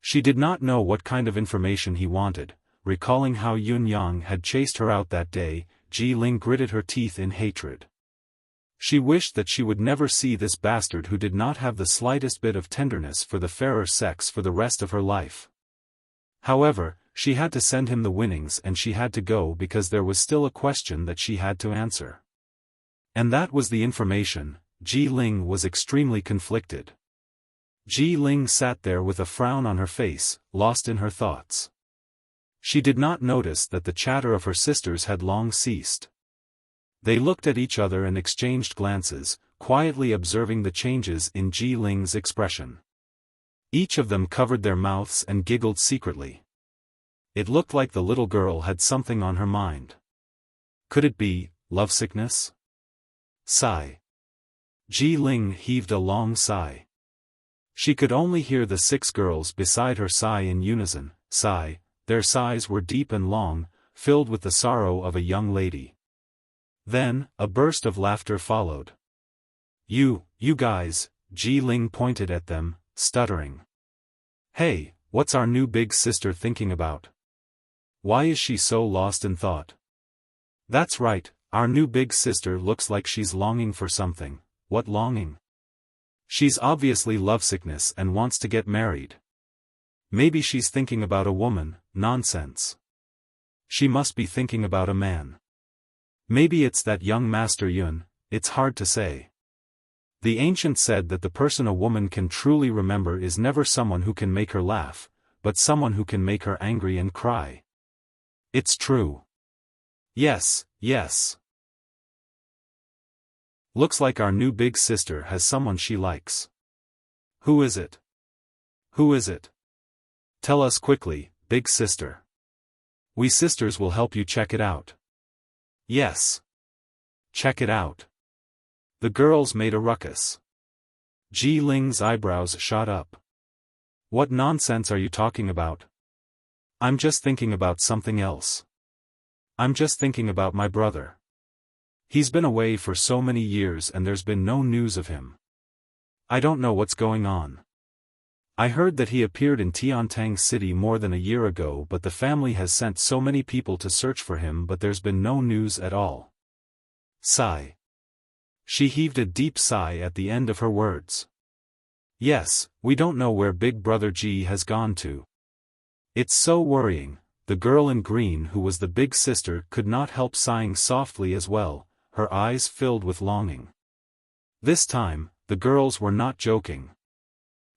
She did not know what kind of information he wanted. Recalling how Yun Yang had chased her out that day, Ji Ling gritted her teeth in hatred. She wished that she would never see this bastard who did not have the slightest bit of tenderness for the fairer sex for the rest of her life. However, she had to send him the winnings and she had to go because there was still a question that she had to answer. And that was the information. Ji Ling was extremely conflicted. Ji Ling sat there with a frown on her face, lost in her thoughts. She did not notice that the chatter of her sisters had long ceased. They looked at each other and exchanged glances, quietly observing the changes in Ji Ling's expression. Each of them covered their mouths and giggled secretly. It looked like the little girl had something on her mind. Could it be lovesickness? Sigh. Ji Ling heaved a long sigh. She could only hear the 6 girls beside her sigh in unison, sigh. Their sighs were deep and long, filled with the sorrow of a young lady. Then, a burst of laughter followed. You guys," Ji Ling pointed at them, stuttering. "Hey, what's our new big sister thinking about? Why is she so lost in thought?" "That's right, our new big sister looks like she's longing for something." "What longing?" "She's obviously lovesickness and wants to get married. Maybe she's thinking about a woman." "Nonsense. She must be thinking about a man. Maybe it's that young Master Yun, it's hard to say. The ancient said that the person a woman can truly remember is never someone who can make her laugh, but someone who can make her angry and cry. It's true. Yes. Looks like our new big sister has someone she likes. Who is it? Who is it? Tell us quickly, big sister. We sisters will help you check it out." "Yes. Check it out." The girls made a ruckus. Ji Ling's eyebrows shot up. "What nonsense are you talking about? I'm just thinking about something else. I'm just thinking about my brother. He's been away for so many years and there's been no news of him. I don't know what's going on. I heard that he appeared in Tiantang City more than a year ago, but the family has sent so many people to search for him, but there's been no news at all." Sigh. She heaved a deep sigh at the end of her words. "Yes, we don't know where Big Brother Ji has gone to. It's so worrying." The girl in green who was the big sister could not help sighing softly as well, her eyes filled with longing. This time, the girls were not joking.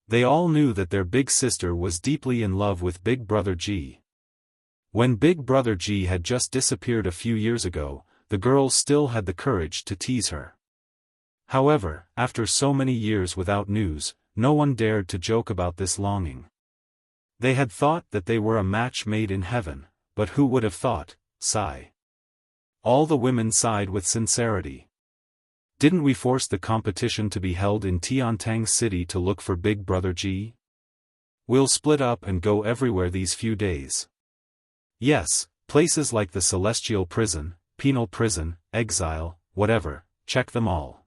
They all knew that their big sister was deeply in love with Big Brother Ji. When Big Brother Ji had just disappeared a few years ago, the girls still had the courage to tease her. However, after so many years without news, no one dared to joke about this longing. They had thought that they were a match made in heaven, but who would have thought? Sigh. All the women sighed with sincerity. "Didn't we force the competition to be held in Tiantang City to look for Big Brother Ji? We'll split up and go everywhere these few days. Yes, places like the Celestial Prison, Penal Prison, Exile, whatever, check them all.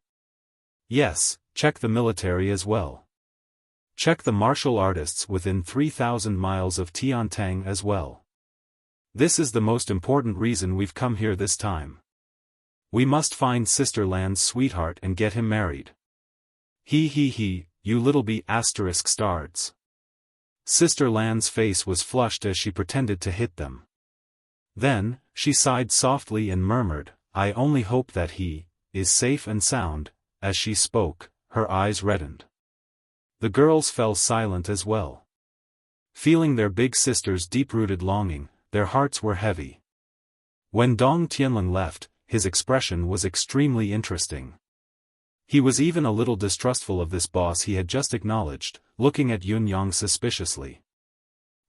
Yes, check the military as well. Check the martial artists within 3,000 miles of Tiantang as well. This is the most important reason we've come here this time. We must find Sister Land's sweetheart and get him married. He, you little b*** stards. Sister Land's face was flushed as she pretended to hit them. Then, she sighed softly and murmured, "I only hope that he is safe and sound." As she spoke, her eyes reddened. The girls fell silent as well. Feeling their big sister's deep-rooted longing, their hearts were heavy. When Dong Tianlong left, his expression was extremely interesting. He was even a little distrustful of this boss he had just acknowledged, looking at Yun Yang suspiciously.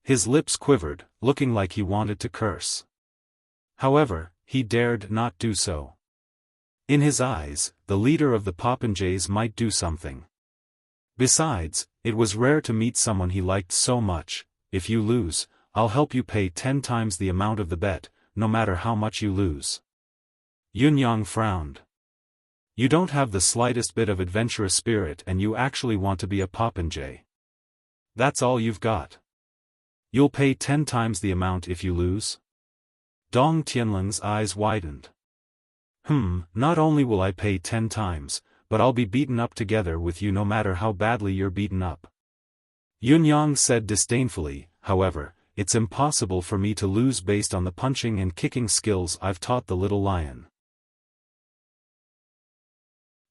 His lips quivered, looking like he wanted to curse. However, he dared not do so. In his eyes, the leader of the popinjays might do something. Besides, it was rare to meet someone he liked so much. If you lose, I'll help you pay 10 times the amount of the bet, no matter how much you lose. Yunyang frowned. You don't have the slightest bit of adventurous spirit and you actually want to be a popinjay. That's all you've got. You'll pay 10 times the amount if you lose? Dong Tianling's eyes widened. Not only will I pay 10 times, but I'll be beaten up together with you no matter how badly you're beaten up. Yunyang said disdainfully, however, it's impossible for me to lose based on the punching and kicking skills I've taught the little lion.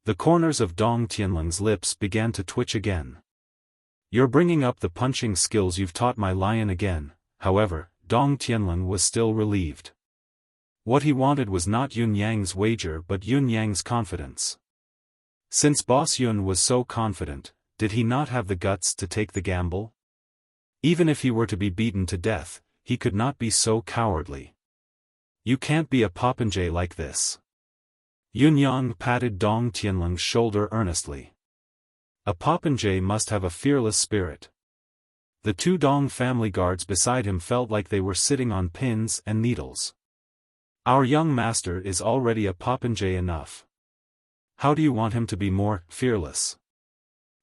The corners of Dong Tianling's lips began to twitch again. You're bringing up the punching skills you've taught my lion again. However, Dong Tianling was still relieved. What he wanted was not Yun Yang's wager but Yun Yang's confidence. Since Boss Yun was so confident, did he not have the guts to take the gamble? Even if he were to be beaten to death, he could not be so cowardly. You can't be a popinjay like this. Yun Yang patted Dong Tianling's shoulder earnestly. A popinjay must have a fearless spirit. The two Dong family guards beside him felt like they were sitting on pins and needles. Our young master is already a popinjay enough. How do you want him to be more fearless?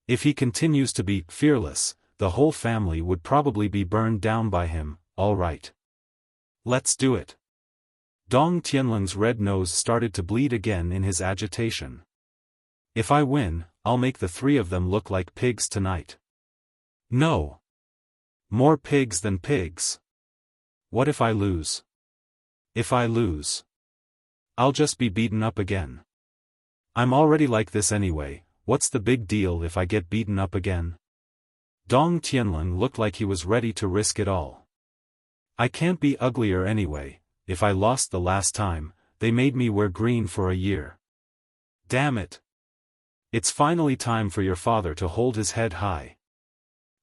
If he continues to be fearless, the whole family would probably be burned down by him. All right. Let's do it. Dong Tianling's red nose started to bleed again in his agitation. If I win, I'll make the three of them look like pigs tonight. No. More pigs than pigs. What if I lose? If I lose, I'll just be beaten up again. I'm already like this anyway, what's the big deal if I get beaten up again? Dong Tianling looked like he was ready to risk it all. I can't be uglier anyway. If I lost the last time, they made me wear green for a year. Damn it. It's finally time for your father to hold his head high.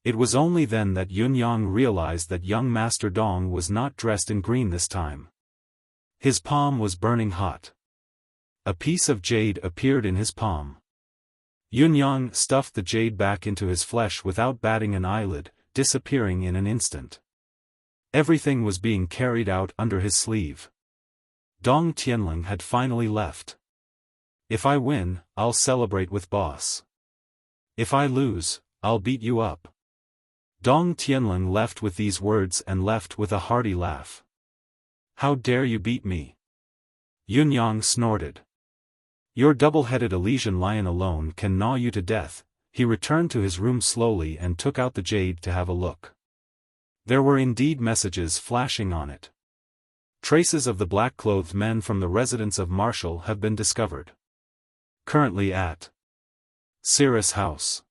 It was only then that Yun Yang realized that young Master Dong was not dressed in green this time. His palm was burning hot. A piece of jade appeared in his palm. Yun Yang stuffed the jade back into his flesh without batting an eyelid, disappearing in an instant. Everything was being carried out under his sleeve. Dong Tianling had finally left. If I win, I'll celebrate with boss. If I lose, I'll beat you up. Dong Tianling left with these words and left with a hearty laugh. How dare you beat me? Yun Yang snorted. Your double-headed Elysian lion alone can gnaw you to death. He returned to his room slowly and took out the jade to have a look. There were indeed messages flashing on it. Traces of the black-clothed men from the residence of Marshall have been discovered. Currently at Cirrus House.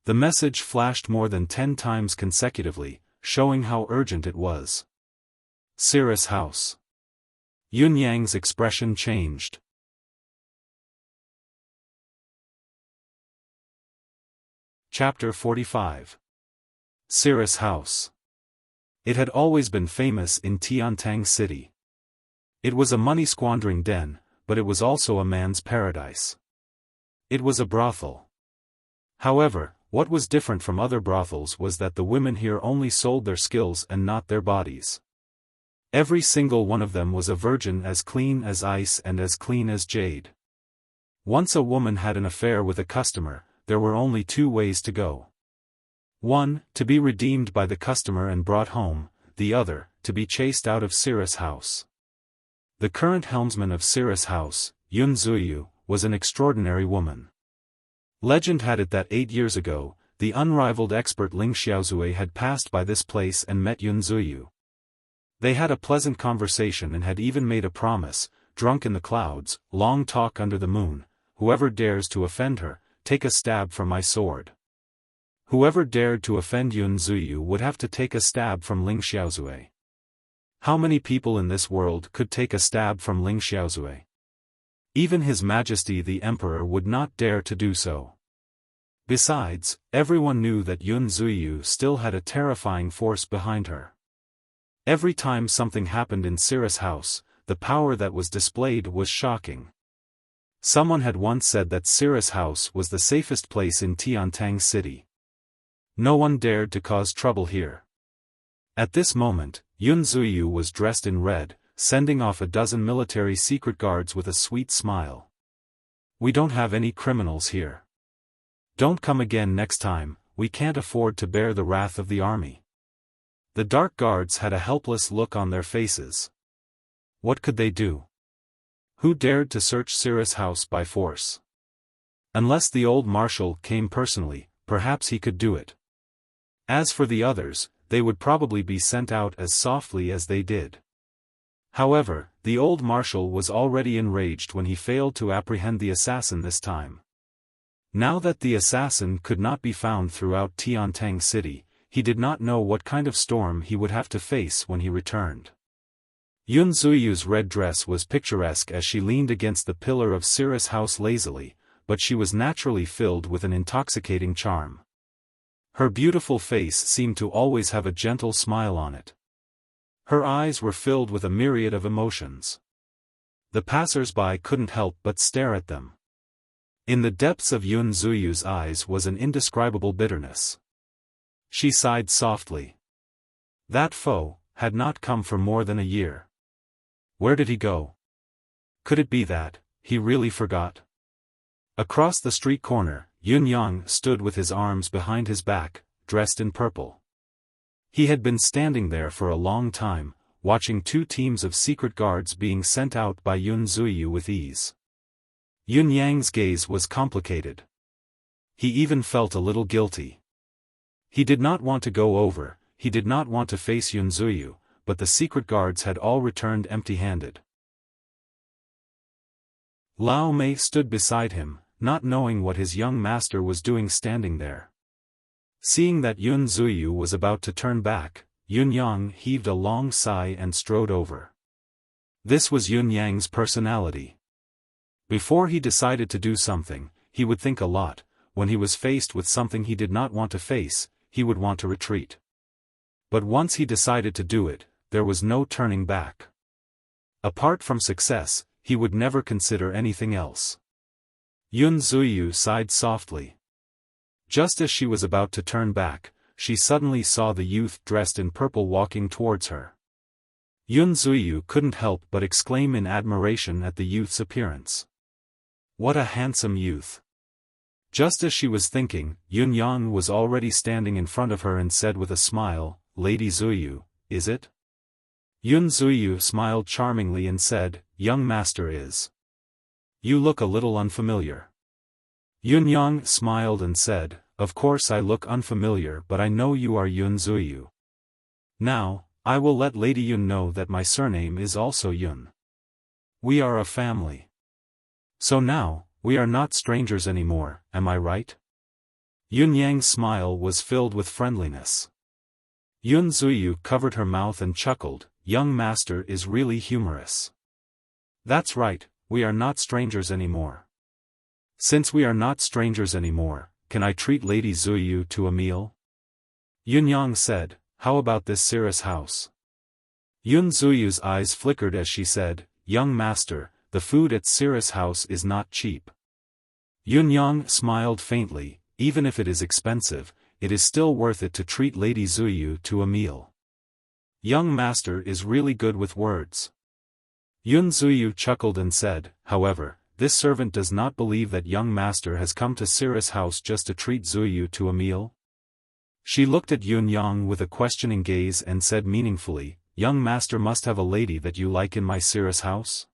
The message flashed more than 10 times consecutively, showing how urgent it was. Cirrus House. Yun Yang's expression changed. Chapter 45. Cirrus House. It had always been famous in Tiantang City. It was a money-squandering den, but it was also a man's paradise. It was a brothel. However, what was different from other brothels was that the women here only sold their skills and not their bodies. Every single one of them was a virgin as clean as ice and as clean as jade. Once a woman had an affair with a customer, there were only two ways to go. One, to be redeemed by the customer and brought home, the other, to be chased out of Cirrus House. The current helmsman of Cirrus House, Yun Zuyu, was an extraordinary woman. Legend had it that 8 years ago, the unrivaled expert Ling Xiaozue had passed by this place and met Yun Zuyu. They had a pleasant conversation and had even made a promise, drunk in the clouds, long talk under the moon, whoever dares to offend her, take a stab from my sword. Whoever dared to offend Yun Zuyu would have to take a stab from Ling Xiaozue. How many people in this world could take a stab from Ling Xiaozue? Even His Majesty the Emperor would not dare to do so. Besides, everyone knew that Yun Zuyu still had a terrifying force behind her. Every time something happened in Cirrus House, the power that was displayed was shocking. Someone had once said that Cirrus House was the safest place in Tiantang City. No one dared to cause trouble here. At this moment, Yun Zuyu was dressed in red, sending off a dozen military secret guards with a sweet smile. We don't have any criminals here. Don't come again next time, we can't afford to bear the wrath of the army. The dark guards had a helpless look on their faces. What could they do? Who dared to search Cirrus House by force? Unless the old marshal came personally, perhaps he could do it. As for the others, they would probably be sent out as softly as they did. However, the old marshal was already enraged when he failed to apprehend the assassin this time. Now that the assassin could not be found throughout Tiantang City, he did not know what kind of storm he would have to face when he returned. Yun Zuyu's red dress was picturesque as she leaned against the pillar of Cirrus House lazily, but she was naturally filled with an intoxicating charm. Her beautiful face seemed to always have a gentle smile on it. Her eyes were filled with a myriad of emotions. The passers-by couldn't help but stare at them. In the depths of Yun Zuyu's eyes was an indescribable bitterness. She sighed softly. That foe had not come for more than a year. Where did he go? Could it be that he really forgot? Across the street corner, Yun Yang stood with his arms behind his back, dressed in purple. He had been standing there for a long time, watching two teams of secret guards being sent out by Yun Zuyu with ease. Yun Yang's gaze was complicated. He even felt a little guilty. He did not want to go over, he did not want to face Yun Zuyu, but the secret guards had all returned empty-handed. Lao Mei stood beside him, not knowing what his young master was doing standing there. Seeing that Yun Zuyu was about to turn back, Yun Yang heaved a long sigh and strode over. This was Yun Yang's personality. Before he decided to do something, he would think a lot. When he was faced with something he did not want to face, he would want to retreat. But once he decided to do it, there was no turning back. Apart from success, he would never consider anything else. Yun Zuyu sighed softly. Just as she was about to turn back, she suddenly saw the youth dressed in purple walking towards her. Yun Zuyu couldn't help but exclaim in admiration at the youth's appearance. What a handsome youth! Just as she was thinking, Yun Yang was already standing in front of her and said with a smile, "Lady Zuyu, is it?" Yun Zuyu smiled charmingly and said, "Young master is. You look a little unfamiliar." Yun Yang smiled and said, "Of course I look unfamiliar, but I know you are Yun Zuyu. Now, I will let Lady Yun know that my surname is also Yun. We are a family. So now, we are not strangers anymore, am I right?" Yun Yang's smile was filled with friendliness. Yun Zuyu covered her mouth and chuckled, "Young master is really humorous. That's right, we are not strangers anymore. Since we are not strangers anymore, can I treat Lady Zuyu to a meal?" Yun Yang said, "How about this Cirrus House?" Yun Zuyu's eyes flickered as she said, "Young master, the food at Cirrus House is not cheap." Yun Yang smiled faintly, "Even if it is expensive, it is still worth it to treat Lady Zuyu to a meal. Young master is really good with words." Yun Zuyu chuckled and said, "However, this servant does not believe that young master has come to Cirrus House just to treat Zuyu to a meal." She looked at Yun Yang with a questioning gaze and said meaningfully, "Young master must have a lady that you like in my Cirrus House?"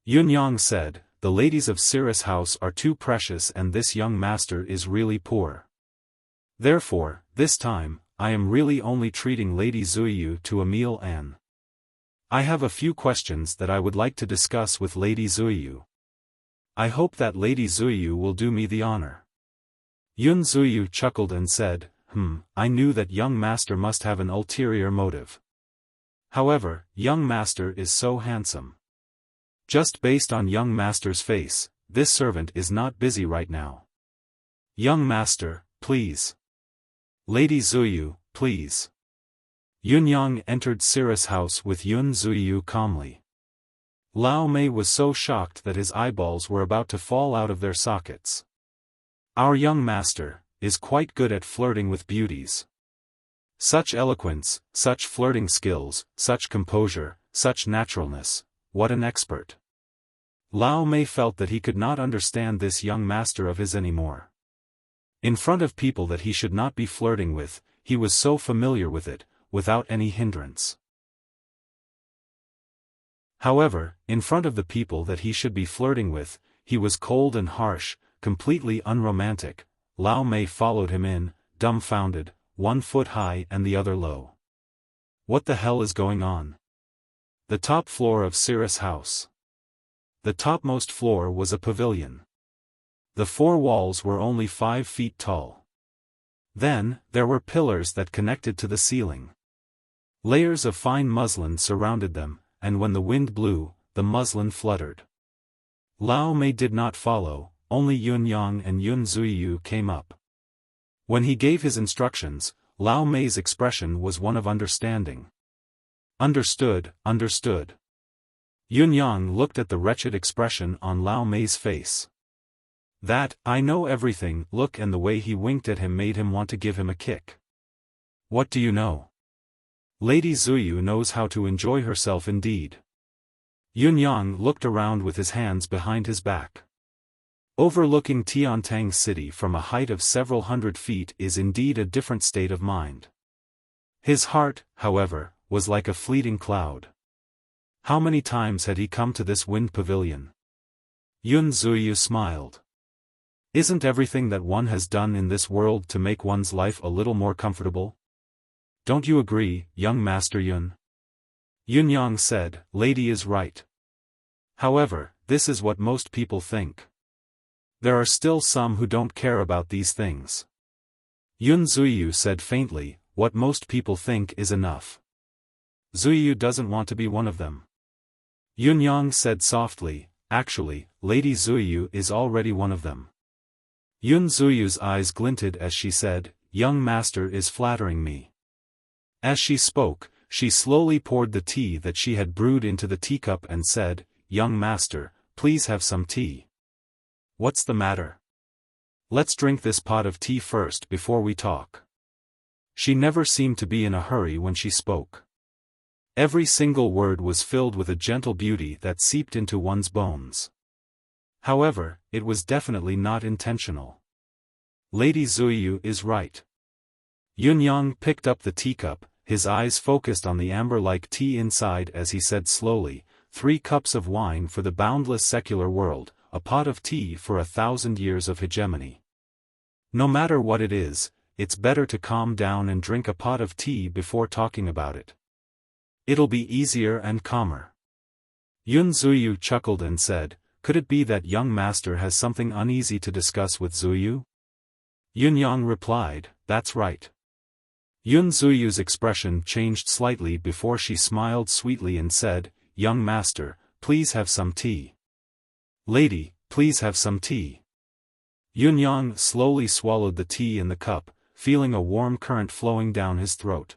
Yun Yang said, "The ladies of Cirrus House are too precious and this young master is really poor. Therefore, this time, I am really only treating Lady Zuyu to a meal and I have a few questions that I would like to discuss with Lady Zuyu. I hope that Lady Zuyu will do me the honor." Yun Zuyu chuckled and said, I knew that young master must have an ulterior motive. However, young master is so handsome. Just based on young master's face, this servant is not busy right now. Young master, please. Lady Zuyu, please." Yun Yang entered Cirrus House with Yun Zuyu calmly. Lao Mei was so shocked that his eyeballs were about to fall out of their sockets. Our young master is quite good at flirting with beauties. Such eloquence, such flirting skills, such composure, such naturalness, what an expert. Lao Mei felt that he could not understand this young master of his anymore. In front of people that he should not be flirting with, he was so familiar with it, without any hindrance. However, in front of the people that he should be flirting with, he was cold and harsh, completely unromantic. Lao Mei followed him in, dumbfounded, 1 foot high and the other low. What the hell is going on? The top floor of Cirrus house. The topmost floor was a pavilion. The 4 walls were only 5 feet tall. Then, there were pillars that connected to the ceiling. Layers of fine muslin surrounded them, and when the wind blew, the muslin fluttered. Lao Mei did not follow, only Yun Yang and Yun Zuiyu came up. When he gave his instructions, Lao Mei's expression was one of understanding. Understood, understood. Yun Yang looked at the wretched expression on Lao Mei's face. That, I know everything, look, and the way he winked at him made him want to give him a kick. What do you know? Lady Zuyu knows how to enjoy herself indeed. Yun Yang looked around with his hands behind his back. Overlooking Tiantang City from a height of several hundred feet is indeed a different state of mind. His heart, however, was like a fleeting cloud. How many times had he come to this wind pavilion? Yun Zuyu smiled. Isn't everything that one has done in this world to make one's life a little more comfortable? Don't you agree, young Master Yun? Yun Yang said, Lady is right. However, this is what most people think. There are still some who don't care about these things. Yun Zuiyu said faintly, what most people think is enough. Zuiyu doesn't want to be one of them. Yun Yang said softly, actually, Lady Zuiyu is already one of them. Yun Zuiyu's eyes glinted as she said, young master is flattering me. As she spoke, she slowly poured the tea that she had brewed into the teacup and said, young master, please have some tea. What's the matter? Let's drink this pot of tea first before we talk. She never seemed to be in a hurry when she spoke. Every single word was filled with a gentle beauty that seeped into one's bones. However, it was definitely not intentional. Lady Zuiyu is right. Yun Yang picked up the teacup, his eyes focused on the amber-like tea inside as he said slowly, 3 cups of wine for the boundless secular world, a pot of tea for 1,000 years of hegemony. No matter what it is, it's better to calm down and drink a pot of tea before talking about it. It'll be easier and calmer. Yun Zuiyu chuckled and said, could it be that young master has something uneasy to discuss with Zuiyu? Yun Yang replied, that's right. Yun Zuiyu's expression changed slightly before she smiled sweetly and said, young master, please have some tea. Lady, please have some tea. Yun Yang slowly swallowed the tea in the cup, feeling a warm current flowing down his throat.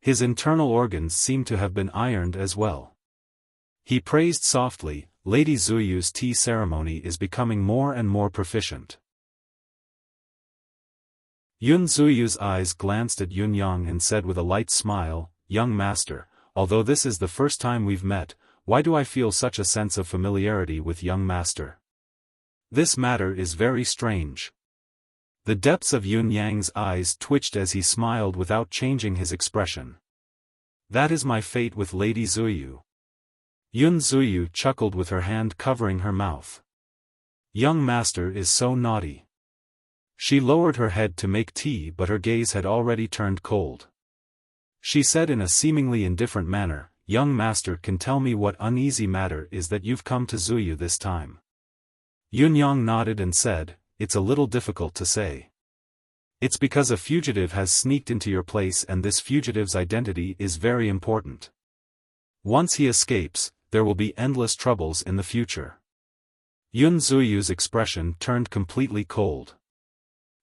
His internal organs seemed to have been ironed as well. He praised softly, Lady Zuiyu's tea ceremony is becoming more and more proficient. Yun Zuiyu's eyes glanced at Yun Yang and said with a light smile, young master, although this is the first time we've met, why do I feel such a sense of familiarity with young master? This matter is very strange. The depths of Yun Yang's eyes twitched as he smiled without changing his expression. That is my fate with Lady Zuiyu. Yun Zuiyu chuckled with her hand covering her mouth. Young master is so naughty. She lowered her head to make tea but her gaze had already turned cold. She said in a seemingly indifferent manner, young master can tell me what uneasy matter is that you've come to Zuiyu this time. Yun Yang nodded and said, it's a little difficult to say. It's because a fugitive has sneaked into your place and this fugitive's identity is very important. Once he escapes, there will be endless troubles in the future. Yun Zuiyu's expression turned completely cold.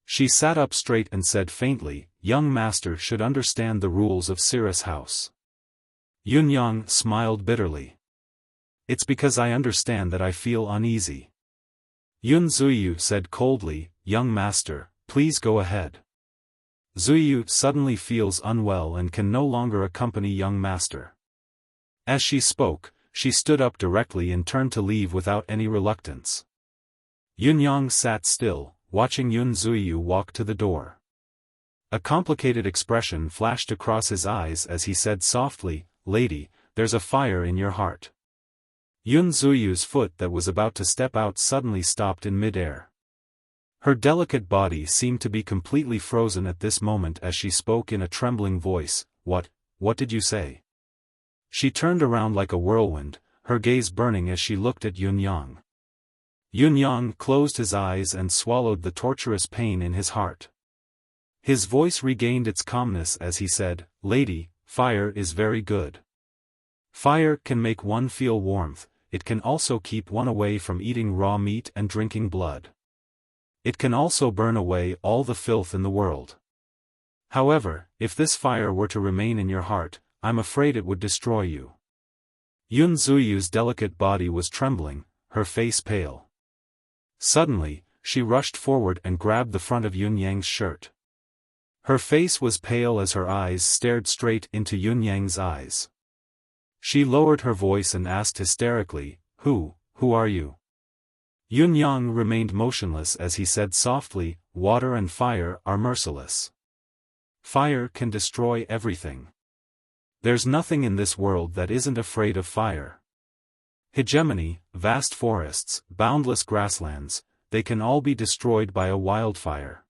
She sat up straight and said faintly, young master should understand the rules of Cirrus House. Yun Yang smiled bitterly. It's because I understand that I feel uneasy. Yun Zuyu said coldly, young master, please go ahead. Zuyu suddenly feels unwell and can no longer accompany young master. As she spoke, she stood up directly and turned to leave without any reluctance. Yunyang sat still, watching Yun Zuyu walk to the door. A complicated expression flashed across his eyes as he said softly, "Lady, there's a fire in your heart." Yun Zuyu's foot that was about to step out suddenly stopped in mid-air. Her delicate body seemed to be completely frozen at this moment as she spoke in a trembling voice, What did you say?" She turned around like a whirlwind, her gaze burning as she looked at Yunyang. Yunyang closed his eyes and swallowed the torturous pain in his heart. His voice regained its calmness as he said, "Lady, fire is very good. Fire can make one feel warmth, it can also keep one away from eating raw meat and drinking blood. It can also burn away all the filth in the world. However, if this fire were to remain in your heart, I'm afraid it would destroy you." Yun Zuyu's delicate body was trembling, her face pale. Suddenly, she rushed forward and grabbed the front of Yunyang's shirt. Her face was pale as her eyes stared straight into Yunyang's eyes. She lowered her voice and asked hysterically, Who are you?" Yunyang remained motionless as he said softly, "Water and fire are merciless. Fire can destroy everything. There's nothing in this world that isn't afraid of fire. Hegemony, vast forests, boundless grasslands, they can all be destroyed by a wildfire.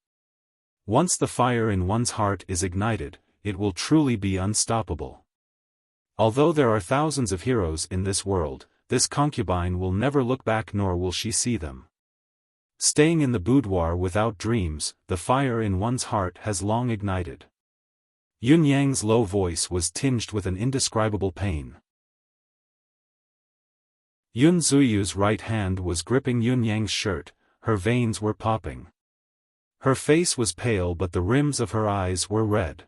Once the fire in one's heart is ignited, it will truly be unstoppable. Although there are thousands of heroes in this world, this concubine will never look back nor will she see them. Staying in the boudoir without dreams, the fire in one's heart has long ignited." Yunyang's low voice was tinged with an indescribable pain. Yun Zuyu's right hand was gripping Yunyang's shirt, her veins were popping. Her face was pale but the rims of her eyes were red.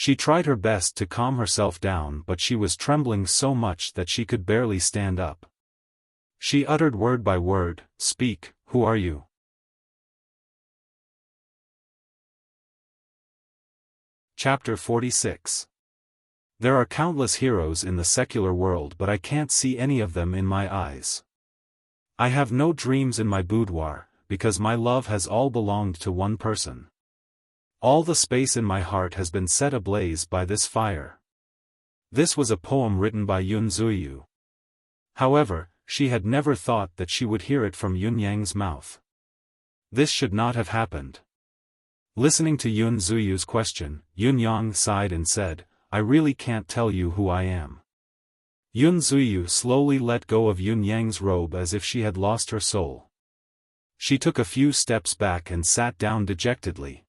She tried her best to calm herself down but she was trembling so much that she could barely stand up. She uttered word by word, "Speak, who are you?" Chapter 46. There are countless heroes in the secular world but I can't see any of them in my eyes. I have no dreams in my boudoir, because my love has all belonged to one person. All the space in my heart has been set ablaze by this fire. This was a poem written by Yun Zuyu. However, she had never thought that she would hear it from Yunyang's mouth. This should not have happened. Listening to Yun Zuyu's question, Yunyang sighed and said, "I really can't tell you who I am." Yun Zuyu slowly let go of Yunyang's robe as if she had lost her soul. She took a few steps back and sat down dejectedly.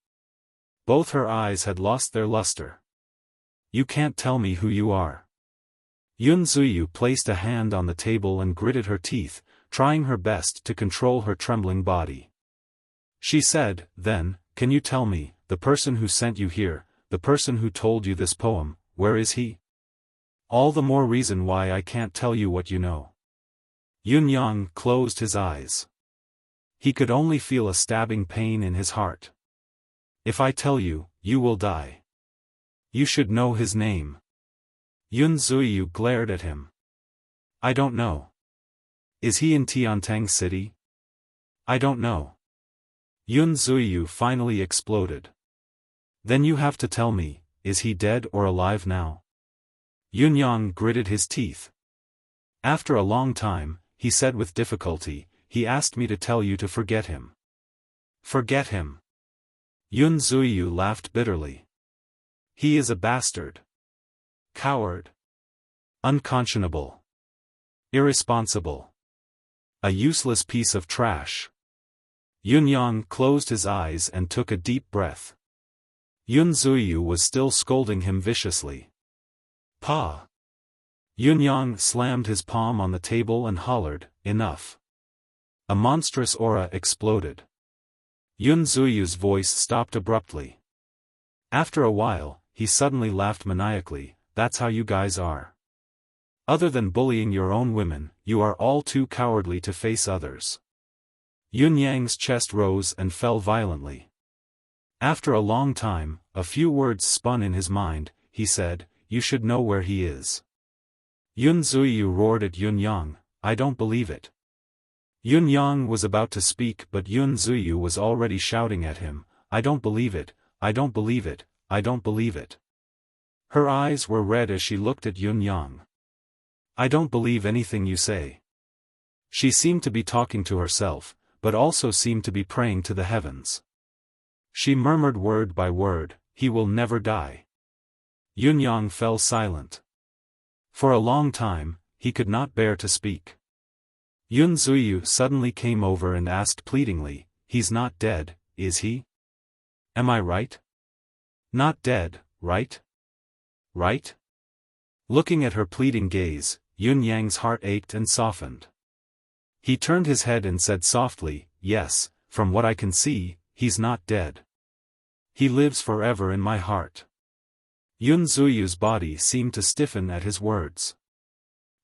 Both her eyes had lost their luster. "You can't tell me who you are." Yun Zuyu placed a hand on the table and gritted her teeth, trying her best to control her trembling body. She said, "Then, can you tell me, the person who sent you here, the person who told you this poem, where is he? All the more reason why I can't tell you what you know." Yunyang closed his eyes. He could only feel a stabbing pain in his heart. "If I tell you, you will die. You should know his name." Yun Zuyu glared at him. "I don't know. Is he in Tiantang City?" "I don't know." Yun Zuyu finally exploded. "Then you have to tell me, is he dead or alive now?" Yunyang gritted his teeth. "After a long time," he said with difficulty, "he asked me to tell you to forget him." "Forget him?" Yun Zuyu laughed bitterly. "He is a bastard. Coward. Unconscionable. Irresponsible. A useless piece of trash." Yunyang closed his eyes and took a deep breath. Yun Zuyu was still scolding him viciously. "Pa!" Yunyang slammed his palm on the table and hollered, "Enough." A monstrous aura exploded. Yun Zuyu's voice stopped abruptly. After a while, he suddenly laughed maniacally, "That's how you guys are. Other than bullying your own women, you are all too cowardly to face others. Yun Yang's chest rose and fell violently. After a long time, a few words spun in his mind. He said, "You should know where he is." Yun Zuyu roared at Yun Yang, "I don't believe it." Yun Yang was about to speak, but Yun Zuyu was already shouting at him, "I don't believe it, I don't believe it, I don't believe it." Her eyes were red as she looked at Yun Yang. "I don't believe anything you say." She seemed to be talking to herself, but also seemed to be praying to the heavens. She murmured word by word, "He will never die." Yun Yang fell silent. For a long time, he could not bear to speak. Yun Zuyu suddenly came over and asked pleadingly, "He's not dead, is he? Am I right? Not dead, right? Right?" Looking at her pleading gaze, Yun Yang's heart ached and softened. He turned his head and said softly, "Yes, from what I can see, he's not dead. He lives forever in my heart." Yun Zuyu's body seemed to stiffen at his words.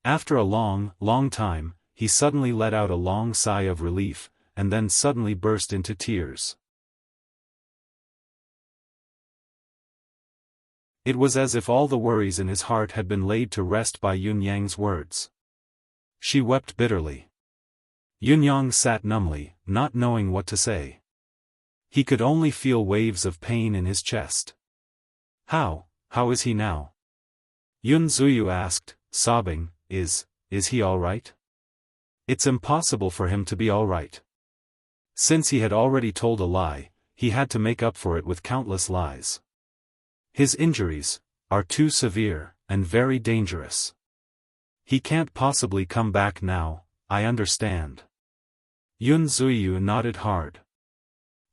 After a long, long time, he suddenly let out a long sigh of relief, and then suddenly burst into tears. It was as if all the worries in his heart had been laid to rest by Yun Yang's words. She wept bitterly. Yun Yang sat numbly, not knowing what to say. He could only feel waves of pain in his chest. How is he now?" Yun Zuyu asked, sobbing, Is he all right? It's impossible for him to be all right. Since he had already told a lie, he had to make up for it with countless lies. His injuries are too severe, and very dangerous. He can't possibly come back now, I understand. Yun Zuyu nodded hard.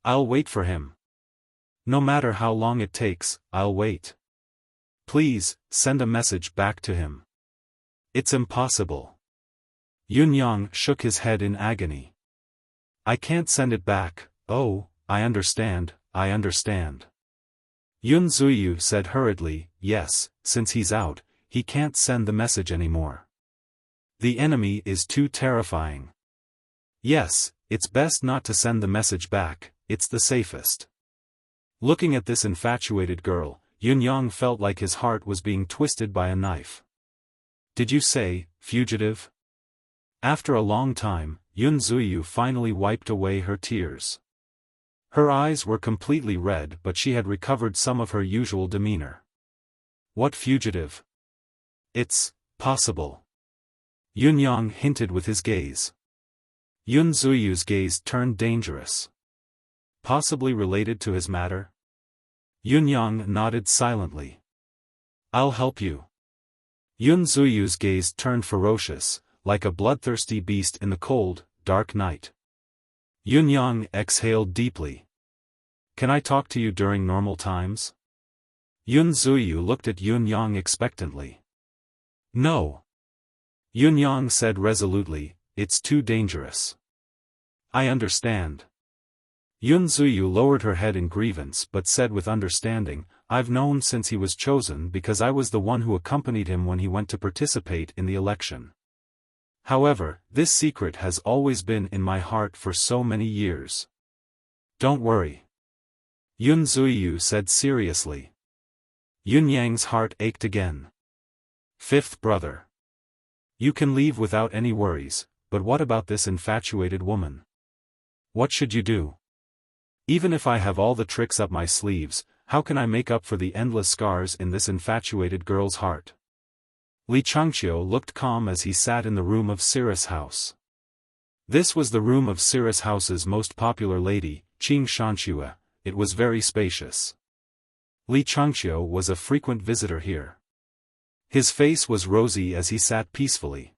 "I'll wait for him. No matter how long it takes, I'll wait. Please, send a message back to him." "It's impossible." Yun Yang shook his head in agony. "I can't send it back." "Oh, I understand, I understand." Yun Zuyu said hurriedly, "Yes, since he's out, he can't send the message anymore. The enemy is too terrifying. Yes, it's best not to send the message back, it's the safest." Looking at this infatuated girl, Yun Yang felt like his heart was being twisted by a knife. "Did you say, fugitive?" After a long time, Yun Zuyu finally wiped away her tears. Her eyes were completely red, but she had recovered some of her usual demeanor. "What fugitive?" "It's possible." Yun Yang hinted with his gaze. Yun Zuyu's gaze turned dangerous. "Possibly related to his matter?" Yun Yang nodded silently. "I'll help you." Yun Zuyu's gaze turned ferocious, like a bloodthirsty beast in the cold, dark night. Yun Yang exhaled deeply. "Can I talk to you during normal times?" Yun Zuyu looked at Yun Yang expectantly. "No." Yun Yang said resolutely, "It's too dangerous." "I understand." Yun Zuyu lowered her head in grievance but said with understanding, "I've known since he was chosen because I was the one who accompanied him when he went to participate in the election. However, this secret has always been in my heart for so many years. Don't worry." Yun Zuyu said seriously. Yun Yang's heart ached again. "Fifth brother. You can leave without any worries, but what about this infatuated woman? What should you do? Even if I have all the tricks up my sleeves, how can I make up for the endless scars in this infatuated girl's heart?" Li Changqiu looked calm as he sat in the room of Cirrus House. This was the room of Cirrus House's most popular lady, Qing Shanxue. It was very spacious. Li Changqiu was a frequent visitor here. His face was rosy as he sat peacefully.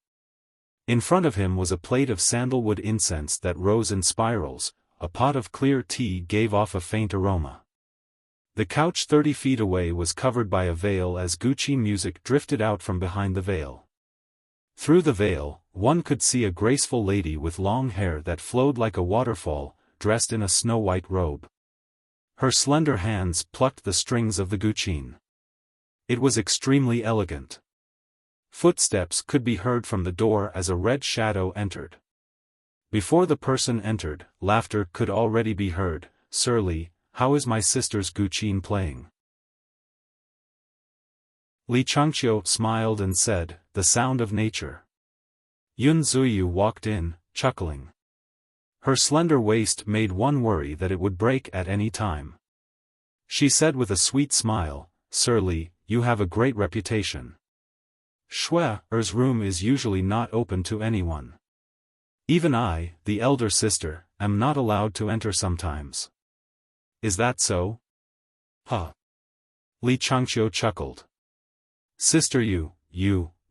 In front of him was a plate of sandalwood incense that rose in spirals. A pot of clear tea gave off a faint aroma. The couch 30 feet away was covered by a veil as Guqin music drifted out from behind the veil. Through the veil, one could see a graceful lady with long hair that flowed like a waterfall, dressed in a snow-white robe. Her slender hands plucked the strings of the Guqin. It was extremely elegant. Footsteps could be heard from the door as a red shadow entered. Before the person entered, laughter could already be heard. "Sir Li, how is my sister's Guqin playing?" Li Changqiu smiled and said, "The sound of nature." Yun Zuyu walked in, chuckling. Her slender waist made one worry that it would break at any time. She said with a sweet smile, "Sir Li, you have a great reputation. Shue'er's room is usually not open to anyone. Even I, the elder sister, am not allowed to enter sometimes. Is that so?" "Huh." Li Changqiu chuckled. "Sister you,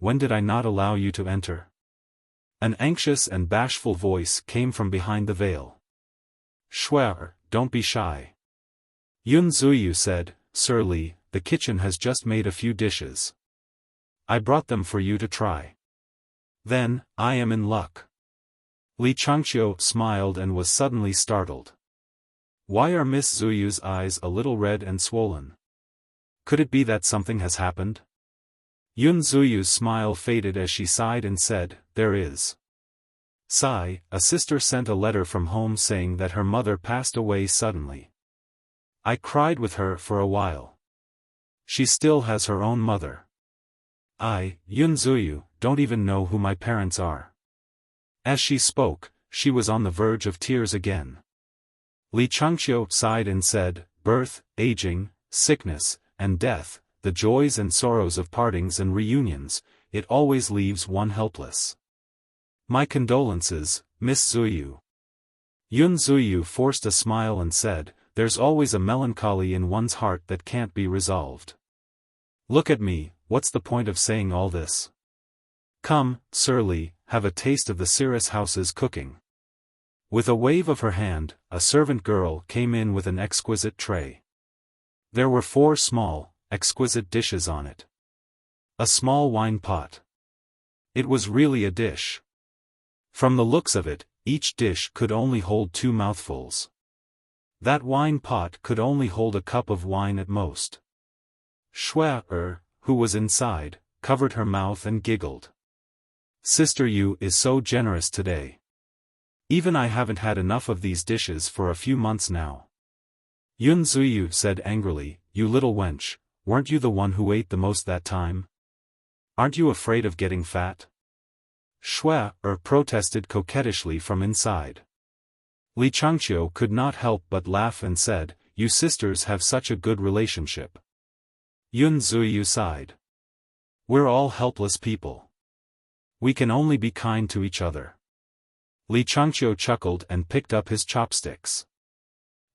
when did I not allow you to enter?" An anxious and bashful voice came from behind the veil. "Shue'er, don't be shy." Yun Zuyu said, "Sir Li, the kitchen has just made a few dishes. I brought them for you to try. Then, I am in luck." Li Changqiu smiled and was suddenly startled. "Why are Miss Zuyu's eyes a little red and swollen? Could it be that something has happened?" Yun Zuyu's smile faded as she sighed and said, "There is. Sigh, a sister sent a letter from home saying that her mother passed away suddenly. I cried with her for a while. She still has her own mother. I, Yun Zuyu, don't even know who my parents are." As she spoke, she was on the verge of tears again. Li Changqiu sighed and said, "Birth, aging, sickness, and death, the joys and sorrows of partings and reunions, it always leaves one helpless. My condolences, Miss Zuyu." Yun Zuyu forced a smile and said, "There's always a melancholy in one's heart that can't be resolved. Look at me, what's the point of saying all this? Come, Sir Li, have a taste of the Cirrus house's cooking." With a wave of her hand, a servant girl came in with an exquisite tray. There were 4 small, exquisite dishes on it. A small wine pot. It was really a dish. From the looks of it, each dish could only hold 2 mouthfuls. That wine pot could only hold a cup of wine at most. Shue'er, who was inside, covered her mouth and giggled. "Sister Yu is so generous today. Even I haven't had enough of these dishes for a few months now." Yun Zuyu said angrily, "You little wench, weren't you the one who ate the most that time? Aren't you afraid of getting fat?" Shue'er protested coquettishly from inside. Li Changqiu could not help but laugh and said, "You sisters have such a good relationship." Yun Zuyu sighed. "We're all helpless people. We can only be kind to each other." Li Changqiu chuckled and picked up his chopsticks.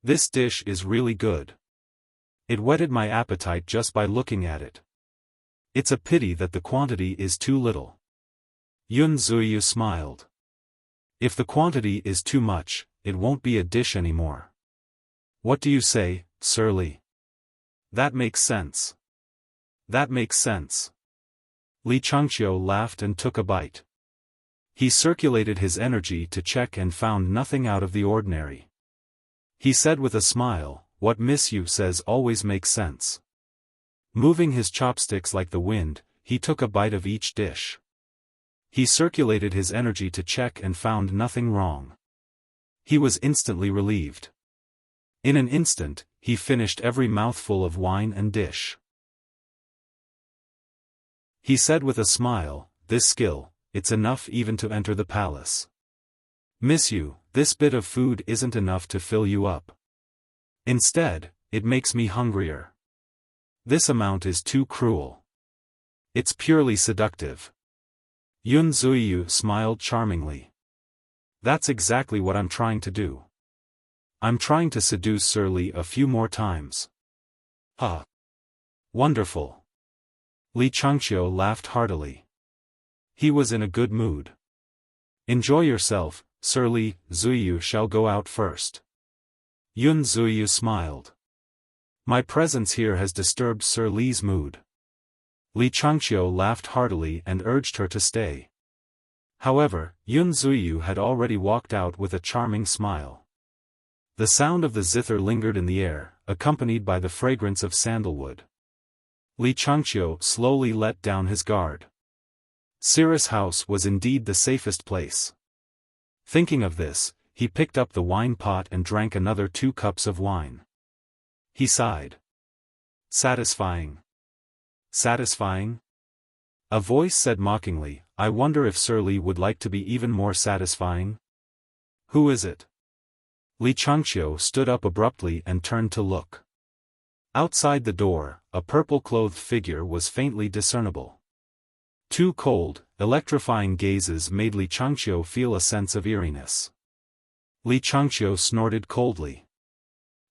"This dish is really good. It whetted my appetite just by looking at it. It's a pity that the quantity is too little." Yun Zuyu smiled. "If the quantity is too much, it won't be a dish anymore. What do you say, Sir Li?" "That makes sense. That makes sense." Li Changqiu laughed and took a bite. He circulated his energy to check and found nothing out of the ordinary. He said with a smile, "What Miss Yu says always makes sense." Moving his chopsticks like the wind, he took a bite of each dish. He circulated his energy to check and found nothing wrong. He was instantly relieved. In an instant, he finished every mouthful of wine and dish. He said with a smile, "This skill, it's enough even to enter the palace. Miss Yu, this bit of food isn't enough to fill you up. Instead, it makes me hungrier. This amount is too cruel. It's purely seductive." Yun Zuyu smiled charmingly. "That's exactly what I'm trying to do. I'm trying to seduce Sir Li a few more times." "Huh. Wonderful." Li Changqiu laughed heartily. He was in a good mood. "Enjoy yourself, Sir Li. Zuyu shall go out first." Yun Zuyu smiled. "My presence here has disturbed Sir Li's mood." Li Changqiu laughed heartily and urged her to stay. However, Yun Zuyu had already walked out with a charming smile. The sound of the zither lingered in the air, accompanied by the fragrance of sandalwood. Li Changqiu slowly let down his guard. Cirrus house was indeed the safest place. Thinking of this, he picked up the wine pot and drank another 2 cups of wine. He sighed. Satisfying. Satisfying? A voice said mockingly, I wonder if Sir Li would like to be even more satisfying? Who is it? Li Changqiu stood up abruptly and turned to look. Outside the door, a purple-clothed figure was faintly discernible. 2 cold, electrifying gazes made Li Changqiu feel a sense of eeriness. Li Changqiu snorted coldly.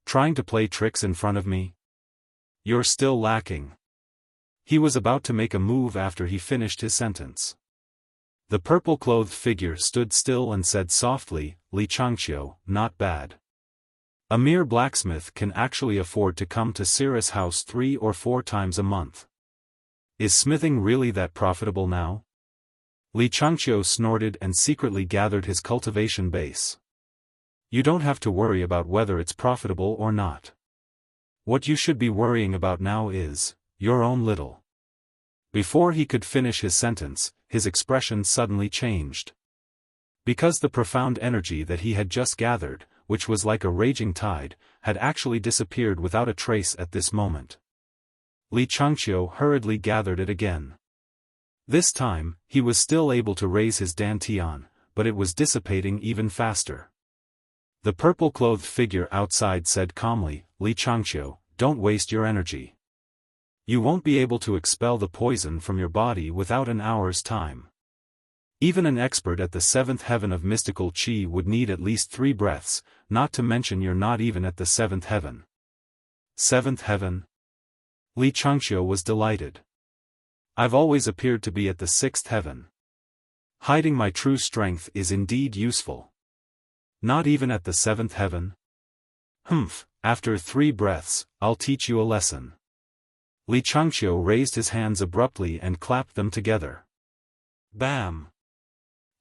Trying to play tricks in front of me? You're still lacking. He was about to make a move after he finished his sentence. The purple-clothed figure stood still and said softly, Li Changqiu, not bad. A mere blacksmith can actually afford to come to Cirrus house 3 or 4 times a month. Is smithing really that profitable now? Li Changqiu snorted and secretly gathered his cultivation base. You don't have to worry about whether it's profitable or not. What you should be worrying about now is your own little. Before he could finish his sentence, his expression suddenly changed. Because the profound energy that he had just gathered, which was like a raging tide, had actually disappeared without a trace at this moment. Li Changqiu hurriedly gathered it again. This time, he was still able to raise his dantian, but it was dissipating even faster. The purple-clothed figure outside said calmly, Li Changqiu, don't waste your energy. You won't be able to expel the poison from your body without an hour's time. Even an expert at the 7th heaven of mystical qi would need at least 3 breaths, not to mention you're not even at the 7th heaven. 7th heaven? Li Changqiu was delighted. I've always appeared to be at the 6th heaven. Hiding my true strength is indeed useful. Not even at the 7th heaven? Humph, after 3 breaths, I'll teach you a lesson. Li Changqiu raised his hands abruptly and clapped them together. Bam!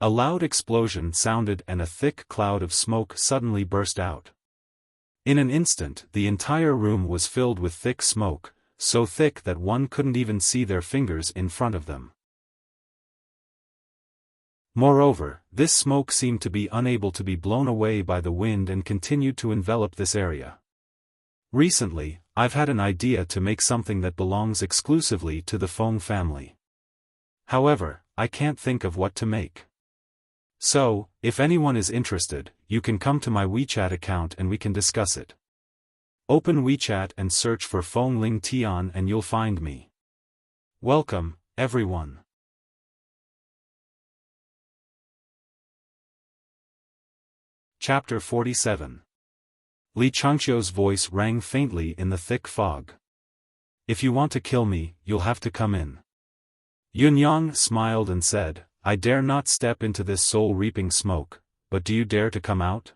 A loud explosion sounded and a thick cloud of smoke suddenly burst out. In an instant the entire room was filled with thick smoke, so thick that one couldn't even see their fingers in front of them. Moreover, this smoke seemed to be unable to be blown away by the wind and continued to envelop this area. Recently, I've had an idea to make something that belongs exclusively to the Feng family. However, I can't think of what to make. So, if anyone is interested, you can come to my WeChat account and we can discuss it. Open WeChat and search for Feng Ling Tian and you'll find me. Welcome, everyone. Chapter 47. Li Changqiu's voice rang faintly in the thick fog. If you want to kill me, you'll have to come in. Yunyang smiled and said, I dare not step into this soul-reaping smoke, but do you dare to come out?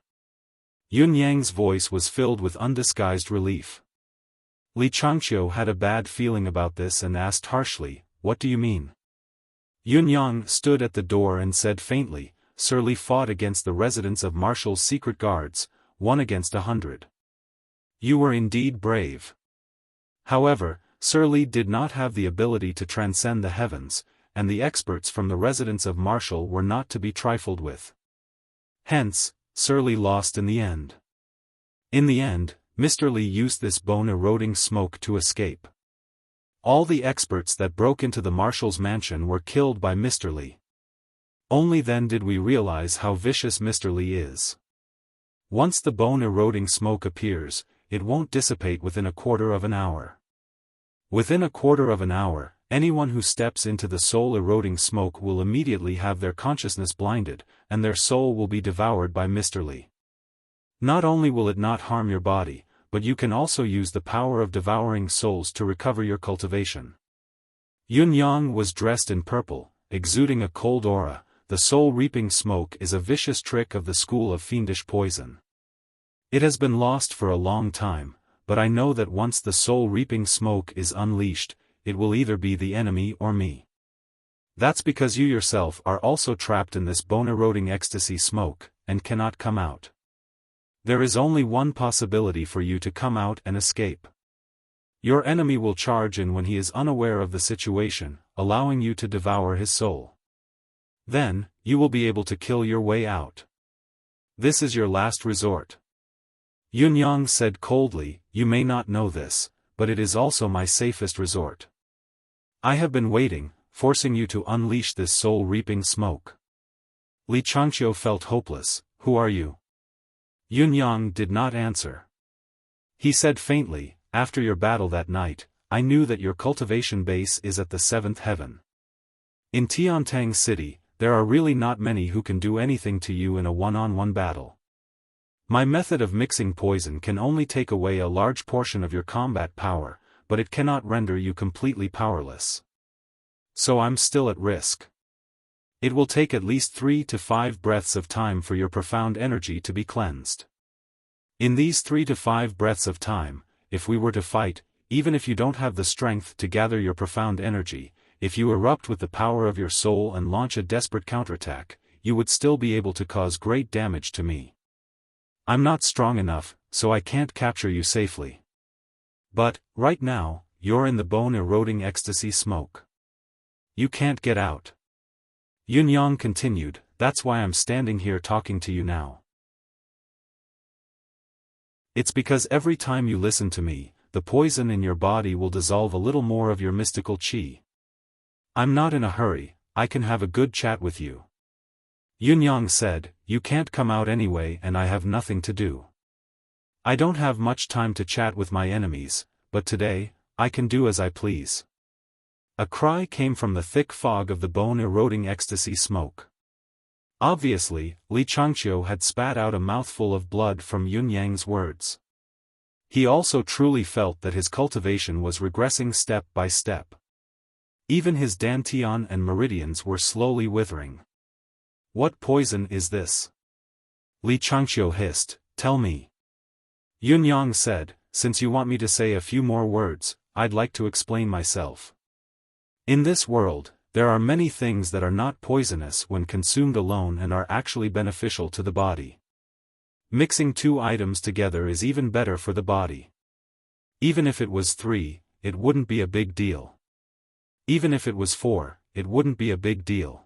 Yunyang's voice was filled with undisguised relief. Li Changqiu had a bad feeling about this and asked harshly, what do you mean? Yunyang stood at the door and said faintly, Sir Li fought against the residents of Marshall's secret guards, 1 against 100. You were indeed brave. However, Sir Li did not have the ability to transcend the heavens, and the experts from the residence of Marshall were not to be trifled with. Hence, Sir Li lost in the end. In the end, Mr. Li used this bone-eroding smoke to escape. All the experts that broke into the Marshall's mansion were killed by Mr. Li. Only then did we realize how vicious Mr. Li is. Once the bone-eroding smoke appears, it won't dissipate within a quarter of an hour. Within a quarter of an hour, anyone who steps into the soul-eroding smoke will immediately have their consciousness blinded, and their soul will be devoured by Mr. Li. Not only will it not harm your body, but you can also use the power of devouring souls to recover your cultivation. Yunyang was dressed in purple, exuding a cold aura. The soul-reaping smoke is a vicious trick of the school of fiendish poison. It has been lost for a long time, but I know that once the soul-reaping smoke is unleashed, it will either be the enemy or me. That's because you yourself are also trapped in this bone-eroding ecstasy smoke, and cannot come out. There is only one possibility for you to come out and escape. Your enemy will charge in when he is unaware of the situation, allowing you to devour his soul. Then, you will be able to kill your way out. This is your last resort. Yunyang said coldly, you may not know this, but it is also my safest resort. I have been waiting, forcing you to unleash this soul-reaping smoke. Li Changqiu felt hopeless. Who are you? Yunyang did not answer. He said faintly, after your battle that night, I knew that your cultivation base is at the 7th heaven. In Tiantang City, there are really not many who can do anything to you in a one-on-one battle. My method of mixing poison can only take away a large portion of your combat power, but it cannot render you completely powerless. So I'm still at risk. It will take at least 3 to 5 breaths of time for your profound energy to be cleansed. In these 3 to 5 breaths of time, if we were to fight, even if you don't have the strength to gather your profound energy, if you erupt with the power of your soul and launch a desperate counterattack, you would still be able to cause great damage to me. I'm not strong enough, so I can't capture you safely. But, right now, you're in the bone-eroding ecstasy smoke. You can't get out. Yunyang continued, that's why I'm standing here talking to you now. It's because every time you listen to me, the poison in your body will dissolve a little more of your mystical qi. I'm not in a hurry, I can have a good chat with you. Yunyang said, you can't come out anyway and I have nothing to do. I don't have much time to chat with my enemies, but today, I can do as I please. A cry came from the thick fog of the bone-eroding ecstasy smoke. Obviously, Li Changqiu had spat out a mouthful of blood from Yunyang's words. He also truly felt that his cultivation was regressing step by step. Even his dantian and meridians were slowly withering. What poison is this? Li Changqiu hissed, tell me. Yunyang said, since you want me to say a few more words, I'd like to explain myself. In this world, there are many things that are not poisonous when consumed alone and are actually beneficial to the body. Mixing 2 items together is even better for the body. Even if it was 3, it wouldn't be a big deal. Even if it was 4, it wouldn't be a big deal.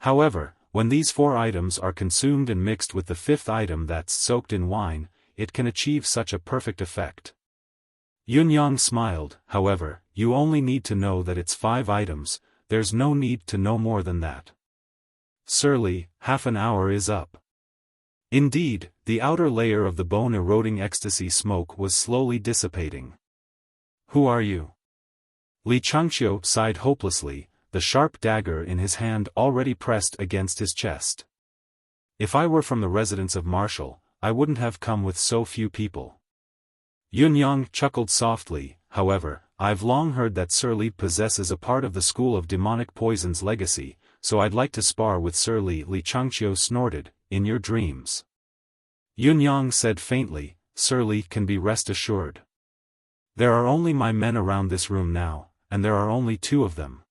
However, when these 4 items are consumed and mixed with the 5th item that's soaked in wine, it can achieve such a perfect effect. Yunyang smiled, however, you only need to know that it's 5 items, there's no need to know more than that. Sir Li, half an hour is up. Indeed, the outer layer of the bone-eroding ecstasy smoke was slowly dissipating. Who are you? Li Changqiu sighed hopelessly, the sharp dagger in his hand already pressed against his chest. If I were from the residence of Marshall, I wouldn't have come with so few people. Yunyang chuckled softly, however, I've long heard that Sir Li possesses a part of the school of demonic poison's legacy, so I'd like to spar with Sir Li. Li Changqiu snorted, in your dreams. Yunyang said faintly, Sir Li can be rest assured. There are only my men around this room now, and there are only 2 of them.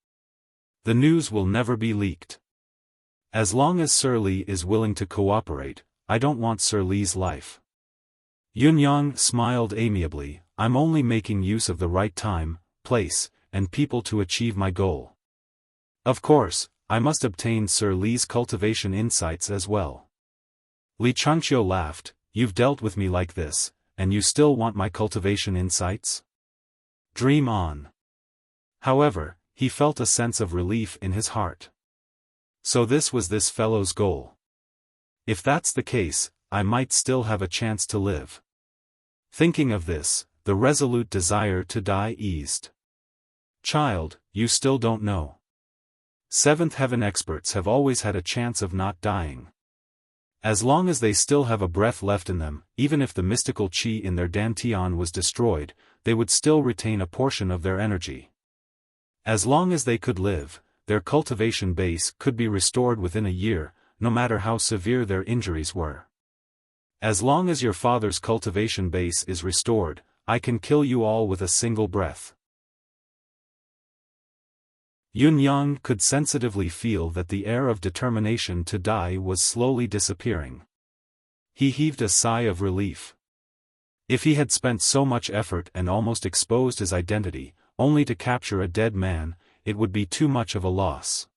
The news will never be leaked. As long as Sir Li is willing to cooperate, I don't want Sir Li's life. Yunyang smiled amiably, I'm only making use of the right time, place, and people to achieve my goal. Of course, I must obtain Sir Li's cultivation insights as well. Li Changqiu laughed, you've dealt with me like this, and you still want my cultivation insights? Dream on. However, he felt a sense of relief in his heart. So this was this fellow's goal. If that's the case, I might still have a chance to live. Thinking of this, the resolute desire to die eased. Child, you still don't know. 7th heaven experts have always had a chance of not dying. As long as they still have a breath left in them, even if the mystical qi in their dantian was destroyed, they would still retain a portion of their energy. As long as they could live, their cultivation base could be restored within a year, no matter how severe their injuries were. As long as your father's cultivation base is restored, I can kill you all with a single breath. Yunyang could sensitively feel that the air of determination to die was slowly disappearing. He heaved a sigh of relief. If he had spent so much effort and almost exposed his identity, only to capture a dead man, it would be too much of a loss.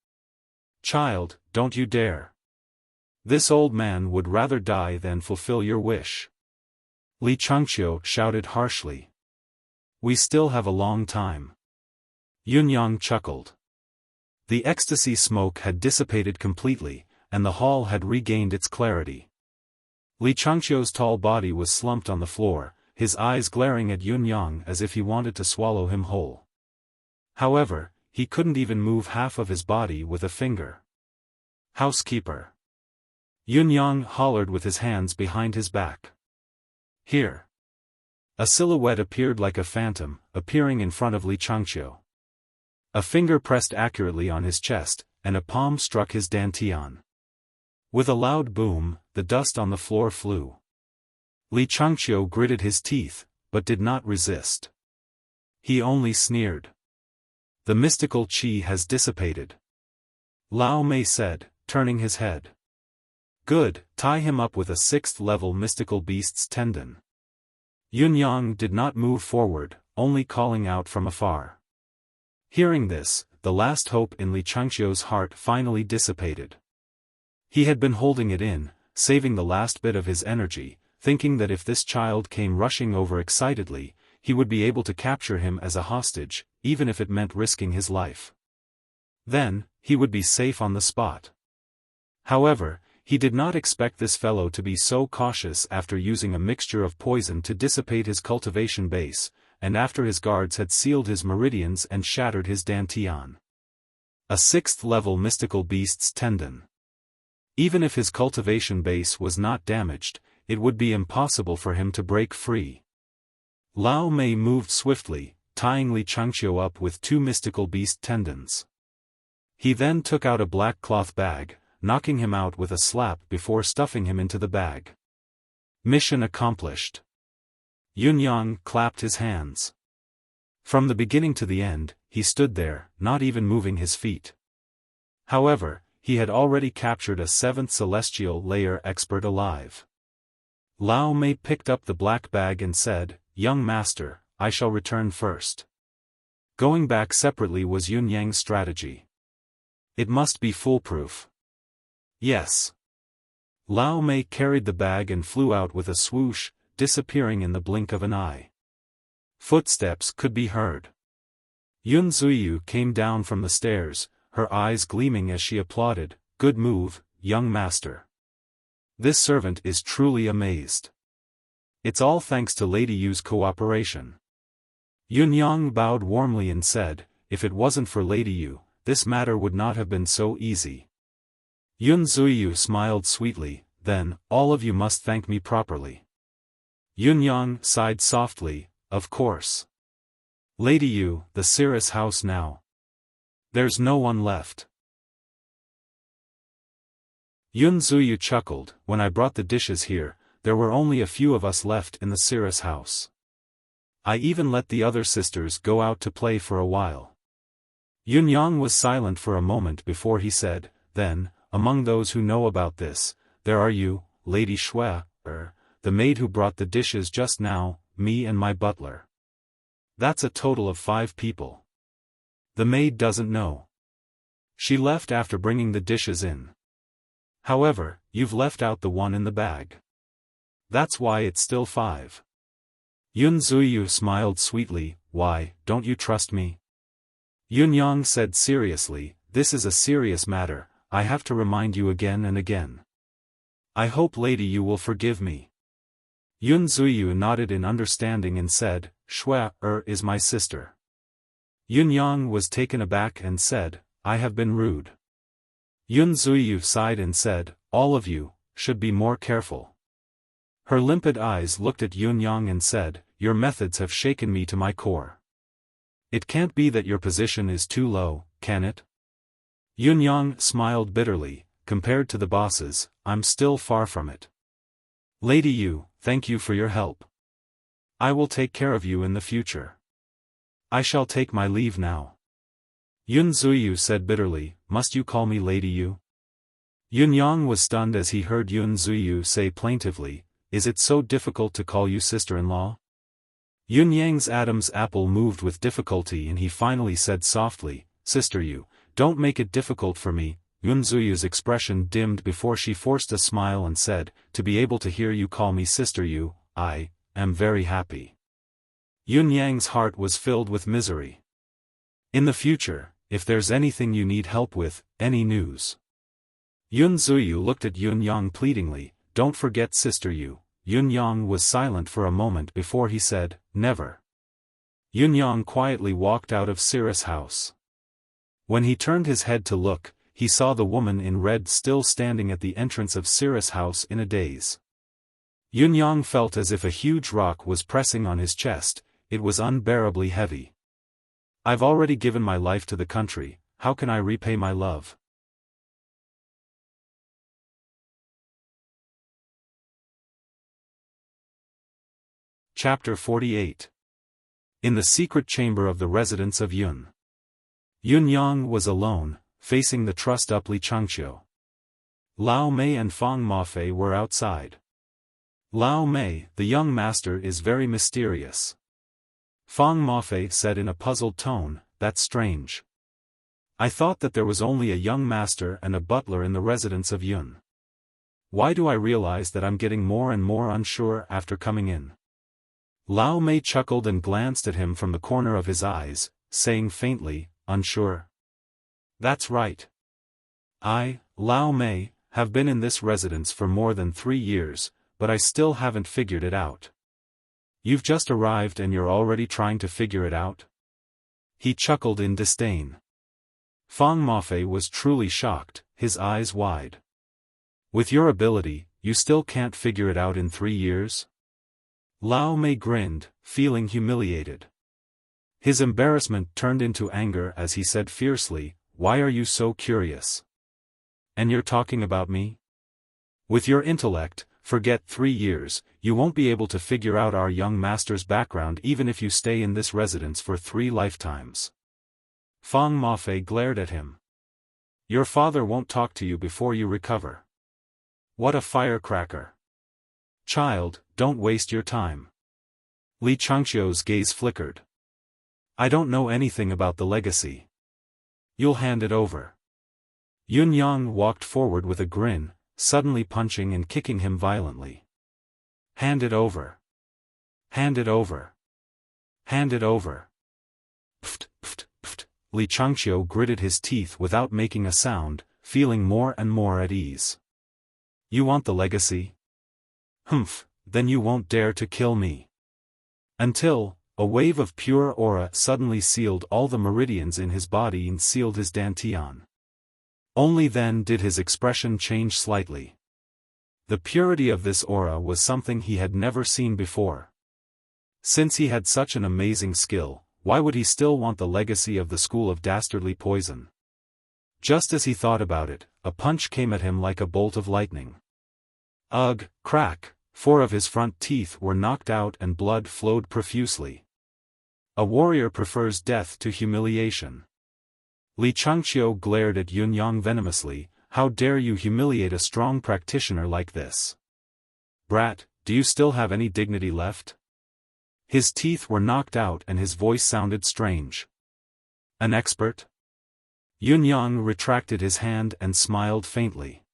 Child, don't you dare. This old man would rather die than fulfill your wish. Li Changqiu shouted harshly. We still have a long time. Yunyang chuckled. The ecstasy smoke had dissipated completely, and the hall had regained its clarity. Li Changqiu's tall body was slumped on the floor, his eyes glaring at Yunyang as if he wanted to swallow him whole. However, he couldn't even move half of his body with a finger. Housekeeper. Yunyang hollered with his hands behind his back. Here. A silhouette appeared like a phantom, appearing in front of Li Changqiu. A finger pressed accurately on his chest, and a palm struck his dantian. With a loud boom, the dust on the floor flew. Li Changqiu gritted his teeth, but did not resist. He only sneered. The mystical qi has dissipated. Lao Mei said, turning his head. Good, tie him up with a 6th-level mystical beast's tendon. Yunyang did not move forward, only calling out from afar. Hearing this, the last hope in Li Changqiu's heart finally dissipated. He had been holding it in, saving the last bit of his energy, thinking that if this child came rushing over excitedly, he would be able to capture him as a hostage, even if it meant risking his life. Then, he would be safe on the spot. However, he did not expect this fellow to be so cautious after using a mixture of poison to dissipate his cultivation base, and after his guards had sealed his meridians and shattered his dantian. A 6th-level mystical beast's tendon. Even if his cultivation base was not damaged, it would be impossible for him to break free. Lao Mei moved swiftly, tying Li Changqiu up with 2 mystical beast tendons. He then took out a black cloth bag, knocking him out with a slap before stuffing him into the bag. Mission accomplished. Yunyang clapped his hands. From the beginning to the end, he stood there, not even moving his feet. However, he had already captured a 7th celestial layer expert alive. Lao Mei picked up the black bag and said, Young master, I shall return first. Going back separately was Yunyang's strategy. It must be foolproof. Yes. Lao Mei carried the bag and flew out with a swoosh, disappearing in the blink of an eye. Footsteps could be heard. Yun Zuyu came down from the stairs, her eyes gleaming as she applauded, Good move, young master. This servant is truly amazed. It's all thanks to Lady Yu's cooperation. Yunyang bowed warmly and said, If it wasn't for Lady Yu, this matter would not have been so easy. Yun Zuyu smiled sweetly, Then, all of you must thank me properly. Yunyang sighed softly, Of course. Lady Yu, the Cirrus house now. There's no one left. Yun Zuyu chuckled, When I brought the dishes here, there were only a few of us left in the Cirrus house. I even let the other sisters go out to play for a while. Yunyang was silent for a moment before he said, Then, among those who know about this, there are you, Lady Shui, the maid who brought the dishes just now, me and my butler. That's a total of 5 people. The maid doesn't know. She left after bringing the dishes in. However, you've left out the one in the bag. That's why it's still 5. Yun Zuyu smiled sweetly, Why, don't you trust me? Yunyang said seriously, This is a serious matter, I have to remind you again and again. I hope Lady Yu will forgive me. Yun Zuyu nodded in understanding and said, Shui is my sister. Yunyang was taken aback and said, I have been rude. Yun Zuyu sighed and said, All of you, should be more careful. Her limpid eyes looked at Yunyang and said, Your methods have shaken me to my core. It can't be that your position is too low, can it? Yunyang smiled bitterly, Compared to the bosses, I'm still far from it. Lady Yu, thank you for your help. I will take care of you in the future. I shall take my leave now. Yun Zuyu said bitterly, Must you call me Lady Yu? Yunyang was stunned as he heard Yun Zuyu say plaintively, Is it so difficult to call you sister-in-law? Yunyang's Adam's apple moved with difficulty and he finally said softly, Sister Yu, don't make it difficult for me, Yun Zuyu's expression dimmed before she forced a smile and said, "To be able to hear you call me sister I am very happy." Yun Yang's heart was filled with misery. "In the future, if there's anything you need help with, any news." Yun Zuyu looked at Yun Yang pleadingly, "Don't forget sister Yu." Yun Yang was silent for a moment before he said, "Never." Yun Yang quietly walked out of Cirrus' house. When he turned his head to look, he saw the woman in red still standing at the entrance of Cirrus' house in a daze. Yun Yang felt as if a huge rock was pressing on his chest. It was unbearably heavy. "I've already given my life to the country, how can I repay my love?" Chapter 48. In the secret chamber of the residence of Yun. Yun Yang was alone, facing the trussed-up Li Changqiu. Lao Mei and Fang Mafei were outside. "Lao Mei, the young master is very mysterious." Fang Mafei said in a puzzled tone, "That's strange. I thought that there was only a young master and a butler in the residence of Yun. Why do I realize that I'm getting more and more unsure after coming in?" Lao Mei chuckled and glanced at him from the corner of his eyes, saying faintly, "Unsure? That's right. I, Lao Mei, have been in this residence for more than 3 years, but I still haven't figured it out." "You've just arrived and you're already trying to figure it out?" He chuckled in disdain. Fang Mafei was truly shocked, his eyes wide. "With your ability, you still can't figure it out in 3 years?" Lao Mei grinned, feeling humiliated. His embarrassment turned into anger as he said fiercely, "Why are you so curious? And you're talking about me? With your intellect, forget 3 years, you won't be able to figure out our young master's background even if you stay in this residence for 3 lifetimes. Fang Mafei glared at him. "Your father won't talk to you before you recover." What a firecracker. "Child, don't waste your time." Li Changqiu's gaze flickered. "I don't know anything about the legacy. You'll hand it over." Yun Yang walked forward with a grin, suddenly punching and kicking him violently. "Hand it over. Hand it over. Hand it over." Pft, pft, pft. Li Changqiu gritted his teeth without making a sound, feeling more and more at ease. "You want the legacy? Humph, then you won't dare to kill me." Until, a wave of pure aura suddenly sealed all the meridians in his body and sealed his dantian. Only then did his expression change slightly. The purity of this aura was something he had never seen before. Since he had such an amazing skill, why would he still want the legacy of the school of dastardly poison? Just as he thought about it, a punch came at him like a bolt of lightning. Ugh, crack, 4 of his front teeth were knocked out and blood flowed profusely. A warrior prefers death to humiliation. Li Changqiu glared at Yun Yang venomously, "How dare you humiliate a strong practitioner like this? Brat, do you still have any dignity left?" His teeth were knocked out and his voice sounded strange. "An expert?" Yun Yang retracted his hand and smiled faintly.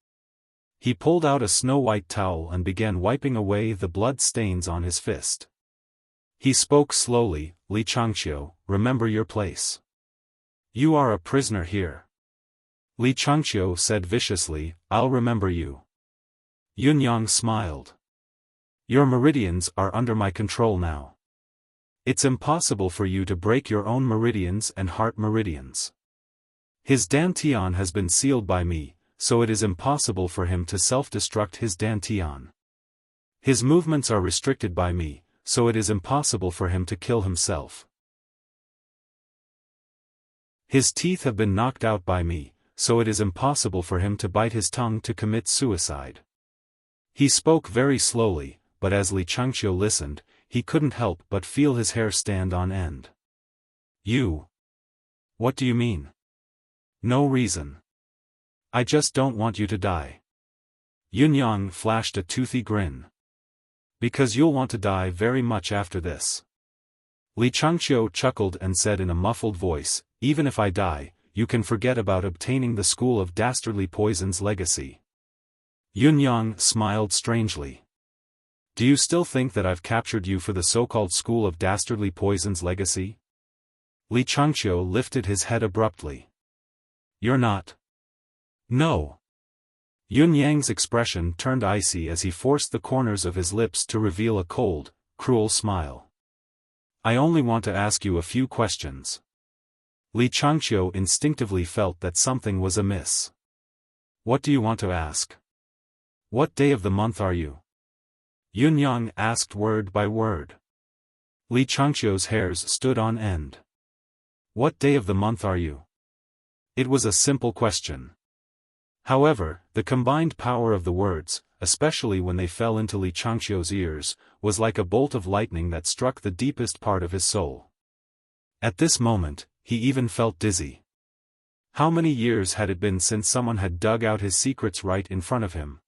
He pulled out a snow-white towel and began wiping away the blood stains on his fist. He spoke slowly, "Li Changqiu, remember your place. You are a prisoner here." Li Changqiu said viciously, "I'll remember you." Yun Yang smiled. "Your meridians are under my control now. It's impossible for you to break your own meridians and heart meridians. His dantian has been sealed by me, so it is impossible for him to self-destruct his dantian. His movements are restricted by me, so it is impossible for him to kill himself. His teeth have been knocked out by me, so it is impossible for him to bite his tongue to commit suicide." He spoke very slowly, but as Li Changqiu listened, he couldn't help but feel his hair stand on end. "You? What do you mean?" "No reason. I just don't want you to die." Yun Yang flashed a toothy grin. "Because you'll want to die very much after this." Li Changqiu chuckled and said in a muffled voice, "Even if I die, you can forget about obtaining the School of Dastardly Poison's legacy." Yunyang smiled strangely. "Do you still think that I've captured you for the so-called School of Dastardly Poison's legacy?" Li Changqiu lifted his head abruptly. "You're not." "No." Yunyang's expression turned icy as he forced the corners of his lips to reveal a cold, cruel smile. "I only want to ask you a few questions." Li Changqiu instinctively felt that something was amiss. "What do you want to ask?" "What day of the month are you?" Yunyang asked word by word. Li Changqiu's hairs stood on end. "What day of the month are you?" It was a simple question. However, the combined power of the words, especially when they fell into Li Changqiu's ears, was like a bolt of lightning that struck the deepest part of his soul. At this moment, he even felt dizzy. How many years had it been since someone had dug out his secrets right in front of him?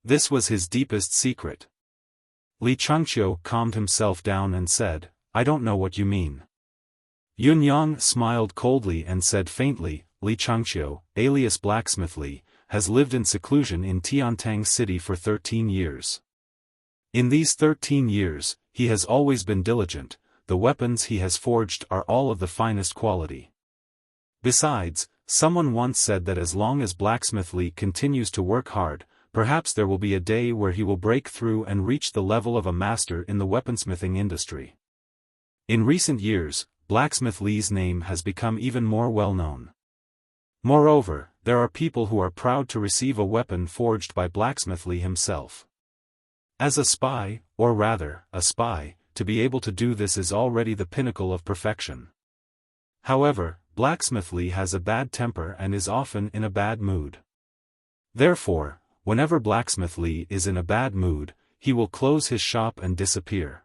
This was his deepest secret. Li Changqiu calmed himself down and said, "I don't know what you mean." Yunyang smiled coldly and said faintly, "Li Changqiu, alias Blacksmith Li, has lived in seclusion in Tiantang City for 13 years. In these 13 years, he has always been diligent. The weapons he has forged are all of the finest quality. Besides, someone once said that as long as Blacksmith Li continues to work hard, perhaps there will be a day where he will break through and reach the level of a master in the weaponsmithing industry." In recent years, Blacksmith Li's name has become even more well-known. Moreover, there are people who are proud to receive a weapon forged by Blacksmith Li himself. As a spy, or rather, a spy, to be able to do this is already the pinnacle of perfection. However, Blacksmith Li has a bad temper and is often in a bad mood. Therefore, whenever Blacksmith Li is in a bad mood, he will close his shop and disappear.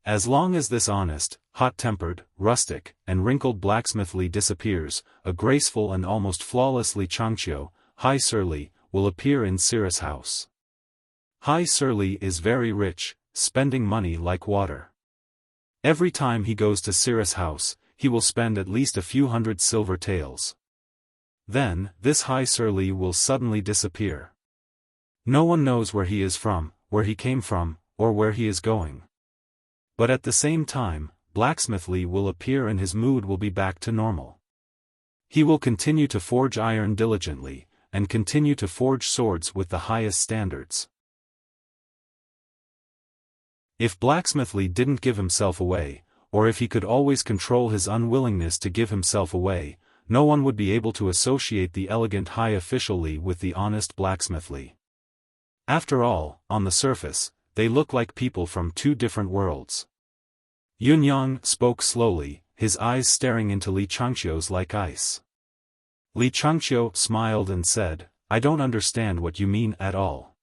As long as this honest, hot-tempered, rustic, and wrinkled Blacksmith Li disappears, a graceful and almost flawless Li Changqiu, Hi Sir Li, will appear in Sir's house. Hi Sir Li is very rich, spending money like water. Every time he goes to Sir's house, he will spend at least a few hundred silver taels. Then, this Hi Sir Li will suddenly disappear. No one knows where he is from, where he came from, or where he is going. But at the same time, Blacksmith Li will appear and his mood will be back to normal. He will continue to forge iron diligently, and continue to forge swords with the highest standards. If Blacksmith Li didn't give himself away, or if he could always control his unwillingness to give himself away, no one would be able to associate the elegant high official Li with the honest Blacksmith Li. After all, on the surface, they look like people from two different worlds. Yunyang spoke slowly, his eyes staring into Li Changqiu's like ice. Li Changqiu smiled and said, "I don't understand what you mean at all."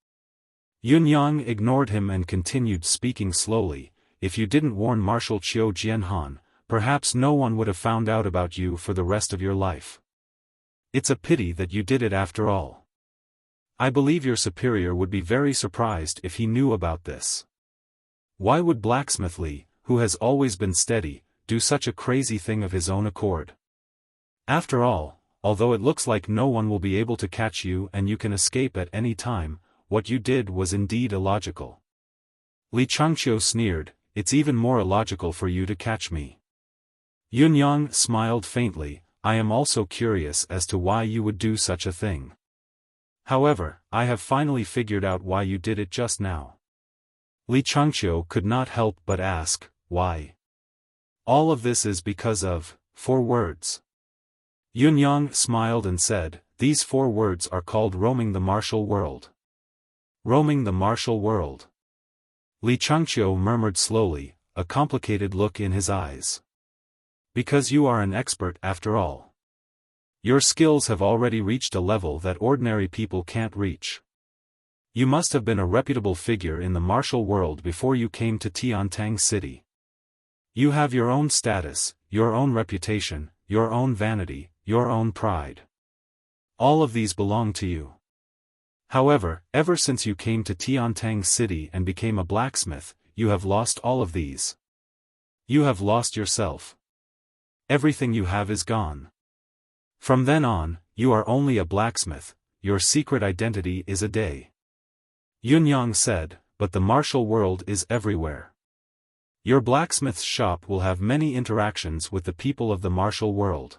Yunyang ignored him and continued speaking slowly, "If you didn't warn Marshal Qiu Jianhan, perhaps no one would have found out about you for the rest of your life. It's a pity that you did it after all. I believe your superior would be very surprised if he knew about this. Why would Blacksmith Li, who has always been steady, do such a crazy thing of his own accord? After all, although it looks like no one will be able to catch you and you can escape at any time, what you did was indeed illogical." Li Changqiu sneered, "It's even more illogical for you to catch me." Yunyang smiled faintly, "I am also curious as to why you would do such a thing. However, I have finally figured out why you did it just now." Li Changqiu could not help but ask, "Why?" "All of this is because of 4 words." Yunyang smiled and said, "These 4 words are called roaming the martial world." "Roaming the martial world." Li Changqiu murmured slowly, a complicated look in his eyes. "Because you are an expert after all. Your skills have already reached a level that ordinary people can't reach. You must have been a reputable figure in the martial world before you came to Tiantang City. You have your own status, your own reputation, your own vanity, your own pride. All of these belong to you. However, ever since you came to Tiantang City and became a blacksmith, you have lost all of these. You have lost yourself. Everything you have is gone. From then on, you are only a blacksmith, your secret identity is a day. Yunyang said, but the martial world is everywhere. Your blacksmith's shop will have many interactions with the people of the martial world.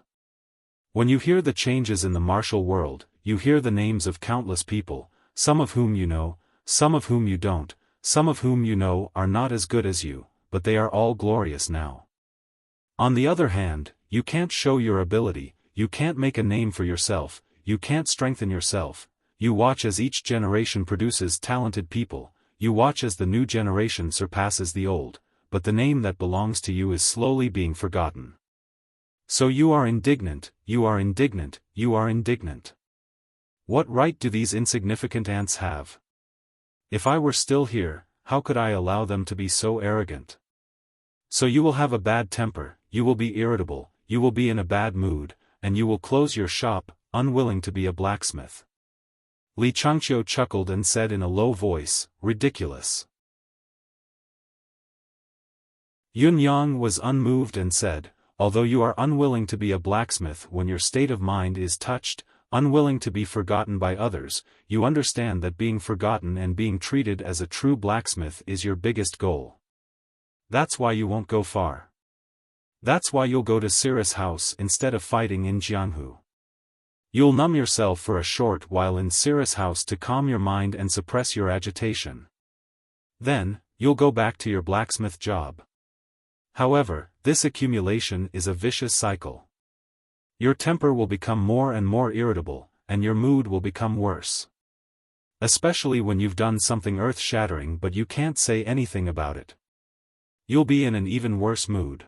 When you hear the changes in the martial world, you hear the names of countless people, some of whom you know, some of whom you don't, some of whom you know are not as good as you, but they are all glorious now. On the other hand, you can't show your ability, you can't make a name for yourself, you can't strengthen yourself, you watch as each generation produces talented people, you watch as the new generation surpasses the old, but the name that belongs to you is slowly being forgotten. So you are indignant, you are indignant, you are indignant. What right do these insignificant ants have? If I were still here, how could I allow them to be so arrogant? So you will have a bad temper, you will be irritable, you will be in a bad mood, and you will close your shop, unwilling to be a blacksmith. Li Changqiu chuckled and said in a low voice, ridiculous. Yunyang was unmoved and said, although you are unwilling to be a blacksmith when your state of mind is touched, unwilling to be forgotten by others, you understand that being forgotten and being treated as a true blacksmith is your biggest goal. That's why you won't go far. That's why you'll go to Cirrus House instead of fighting in Jianghu. You'll numb yourself for a short while in Cirrus House to calm your mind and suppress your agitation. Then, you'll go back to your blacksmith job. However, this accumulation is a vicious cycle. Your temper will become more and more irritable, and your mood will become worse. Especially when you've done something earth-shattering but you can't say anything about it. You'll be in an even worse mood.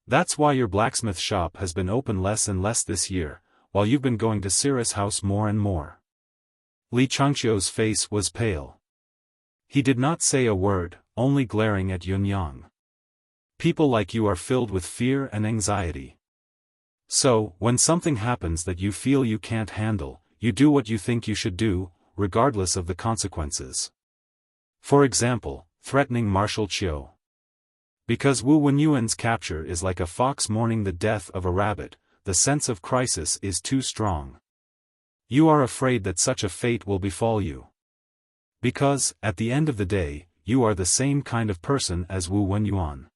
That's why your blacksmith shop has been open less and less this year, while you've been going to Cirrus House more and more. Li Changqiu's face was pale. He did not say a word, only glaring at Yunyang. People like you are filled with fear and anxiety. So, when something happens that you feel you can't handle, you do what you think you should do, regardless of the consequences. For example, threatening Marshal Qiu. Because Wu Wenyuan's capture is like a fox mourning the death of a rabbit, the sense of crisis is too strong. You are afraid that such a fate will befall you. Because, at the end of the day, you are the same kind of person as Wu Wenyuan.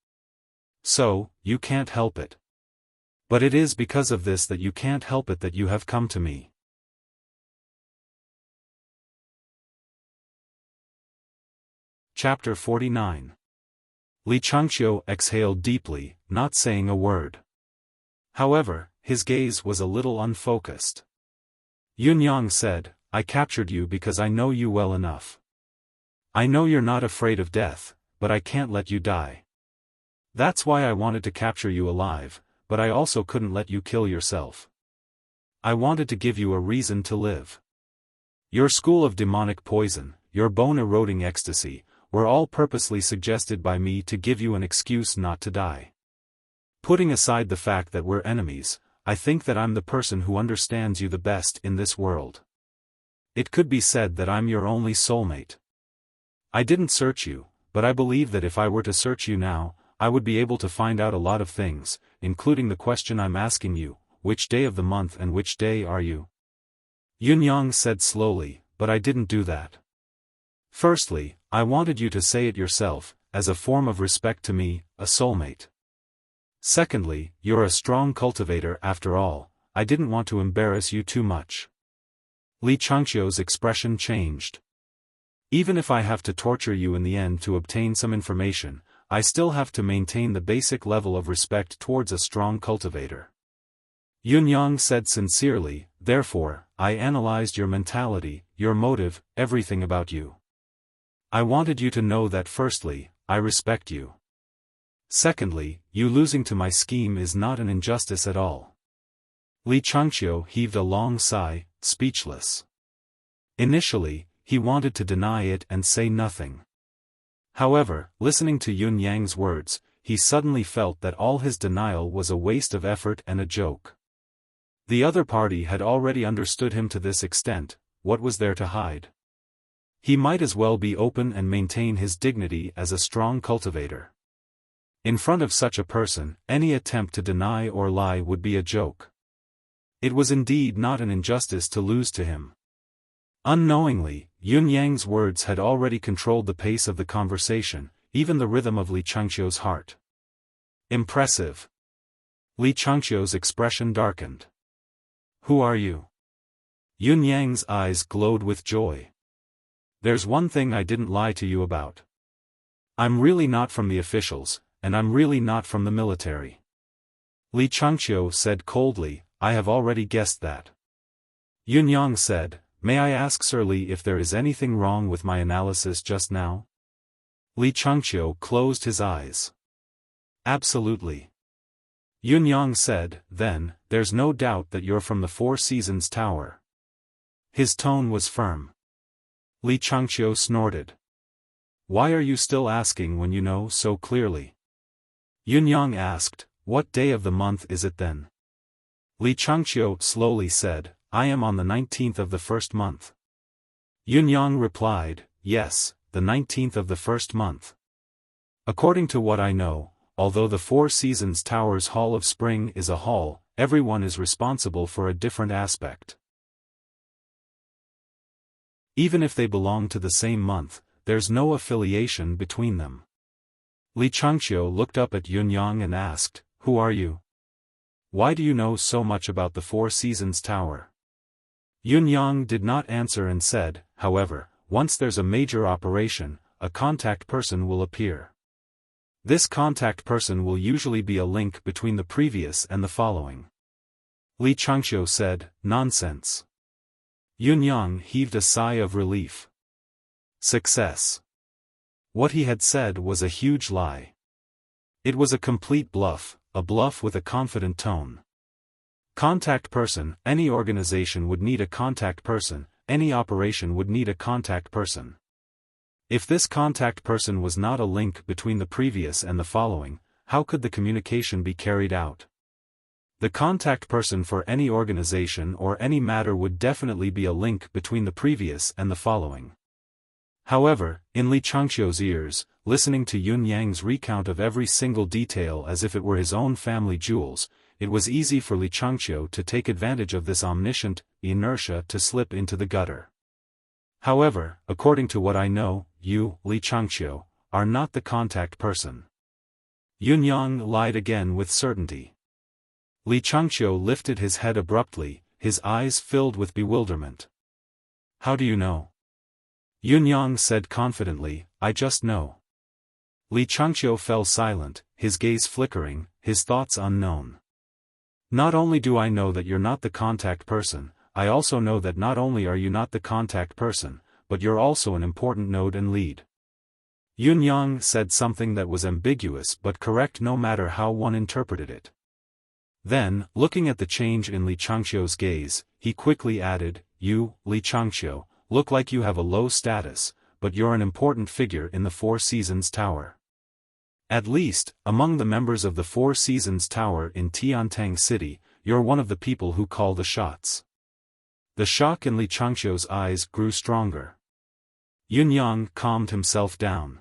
So, you can't help it. But it is because of this that you can't help it that you have come to me. Chapter 49. Li Changqiu exhaled deeply, not saying a word. However, his gaze was a little unfocused. Yunyang said, I captured you because I know you well enough. I know you're not afraid of death, but I can't let you die. That's why I wanted to capture you alive, but I also couldn't let you kill yourself. I wanted to give you a reason to live. Your school of demonic poison, your bone-eroding ecstasy, were all purposely suggested by me to give you an excuse not to die. Putting aside the fact that we're enemies, I think that I'm the person who understands you the best in this world. It could be said that I'm your only soulmate. I didn't search you, but I believe that if I were to search you now, I would be able to find out a lot of things, including the question I'm asking you, which day of the month and which day are you? Yunyang said slowly, but I didn't do that. Firstly, I wanted you to say it yourself, as a form of respect to me, a soulmate. Secondly, you're a strong cultivator after all, I didn't want to embarrass you too much. Li Changqiu's expression changed. Even if I have to torture you in the end to obtain some information, I still have to maintain the basic level of respect towards a strong cultivator. Yunyang said sincerely, therefore, I analyzed your mentality, your motive, everything about you. I wanted you to know that firstly, I respect you. Secondly, you losing to my scheme is not an injustice at all. Li Changqiu heaved a long sigh, speechless. Initially, he wanted to deny it and say nothing. However, listening to Yunyang's words, he suddenly felt that all his denial was a waste of effort and a joke. The other party had already understood him to this extent, what was there to hide? He might as well be open and maintain his dignity as a strong cultivator. In front of such a person, any attempt to deny or lie would be a joke. It was indeed not an injustice to lose to him. Unknowingly, Yun Yang's words had already controlled the pace of the conversation, even the rhythm of Li Changqiu's heart. Impressive. Li Changqiu's expression darkened. Who are you? Yun Yang's eyes glowed with joy. There's one thing I didn't lie to you about. I'm really not from the officials, and I'm really not from the military. Li Changqiu said coldly, I have already guessed that. Yun Yang said, May I ask Sir Li if there is anything wrong with my analysis just now? Li Changqiu closed his eyes. Absolutely. Yun Yang said, Then, there's no doubt that you're from the Four Seasons Tower. His tone was firm. Li Changqiu snorted. Why are you still asking when you know so clearly? Yun Yang asked, What day of the month is it then? Li Changqiu slowly said, I am on the 19th of the first month. Yun Yang replied, Yes, the 19th of the first month. According to what I know, although the Four Seasons Tower's Hall of Spring is a hall, everyone is responsible for a different aspect. Even if they belong to the same month, there's no affiliation between them. Li Changqiu looked up at Yun Yang and asked, Who are you? Why do you know so much about the Four Seasons Tower? Yun Yang did not answer and said, However, once there's a major operation, a contact person will appear. This contact person will usually be a link between the previous and the following. Li Changqiu said, Nonsense. Yun Yang heaved a sigh of relief. Success. What he had said was a huge lie. It was a complete bluff, a bluff with a confident tone. Contact person, any organization would need a contact person, any operation would need a contact person. If this contact person was not a link between the previous and the following, how could the communication be carried out? The contact person for any organization or any matter would definitely be a link between the previous and the following. However, in Li Changqiu's ears, listening to Yun Yang's recount of every single detail as if it were his own family jewels, it was easy for Li Changqiu to take advantage of this omniscient inertia to slip into the gutter. However, according to what I know, you, Li Changqiu, are not the contact person. Yun Yang lied again with certainty. Li Changqiu lifted his head abruptly, his eyes filled with bewilderment. How do you know? Yun Yang said confidently, I just know. Li Changqiu fell silent, his gaze flickering, his thoughts unknown. Not only do I know that you're not the contact person, I also know that not only are you not the contact person, but you're also an important node and lead. Yun Yang said something that was ambiguous but correct no matter how one interpreted it. Then, looking at the change in Li Changqiu's gaze, he quickly added, You, Li Changqiu, look like you have a low status, but you're an important figure in the Four Seasons Tower. At least, among the members of the Four Seasons Tower in Tiantang City, you're one of the people who call the shots. The shock in Li Changqiu's eyes grew stronger. Yun Yang calmed himself down.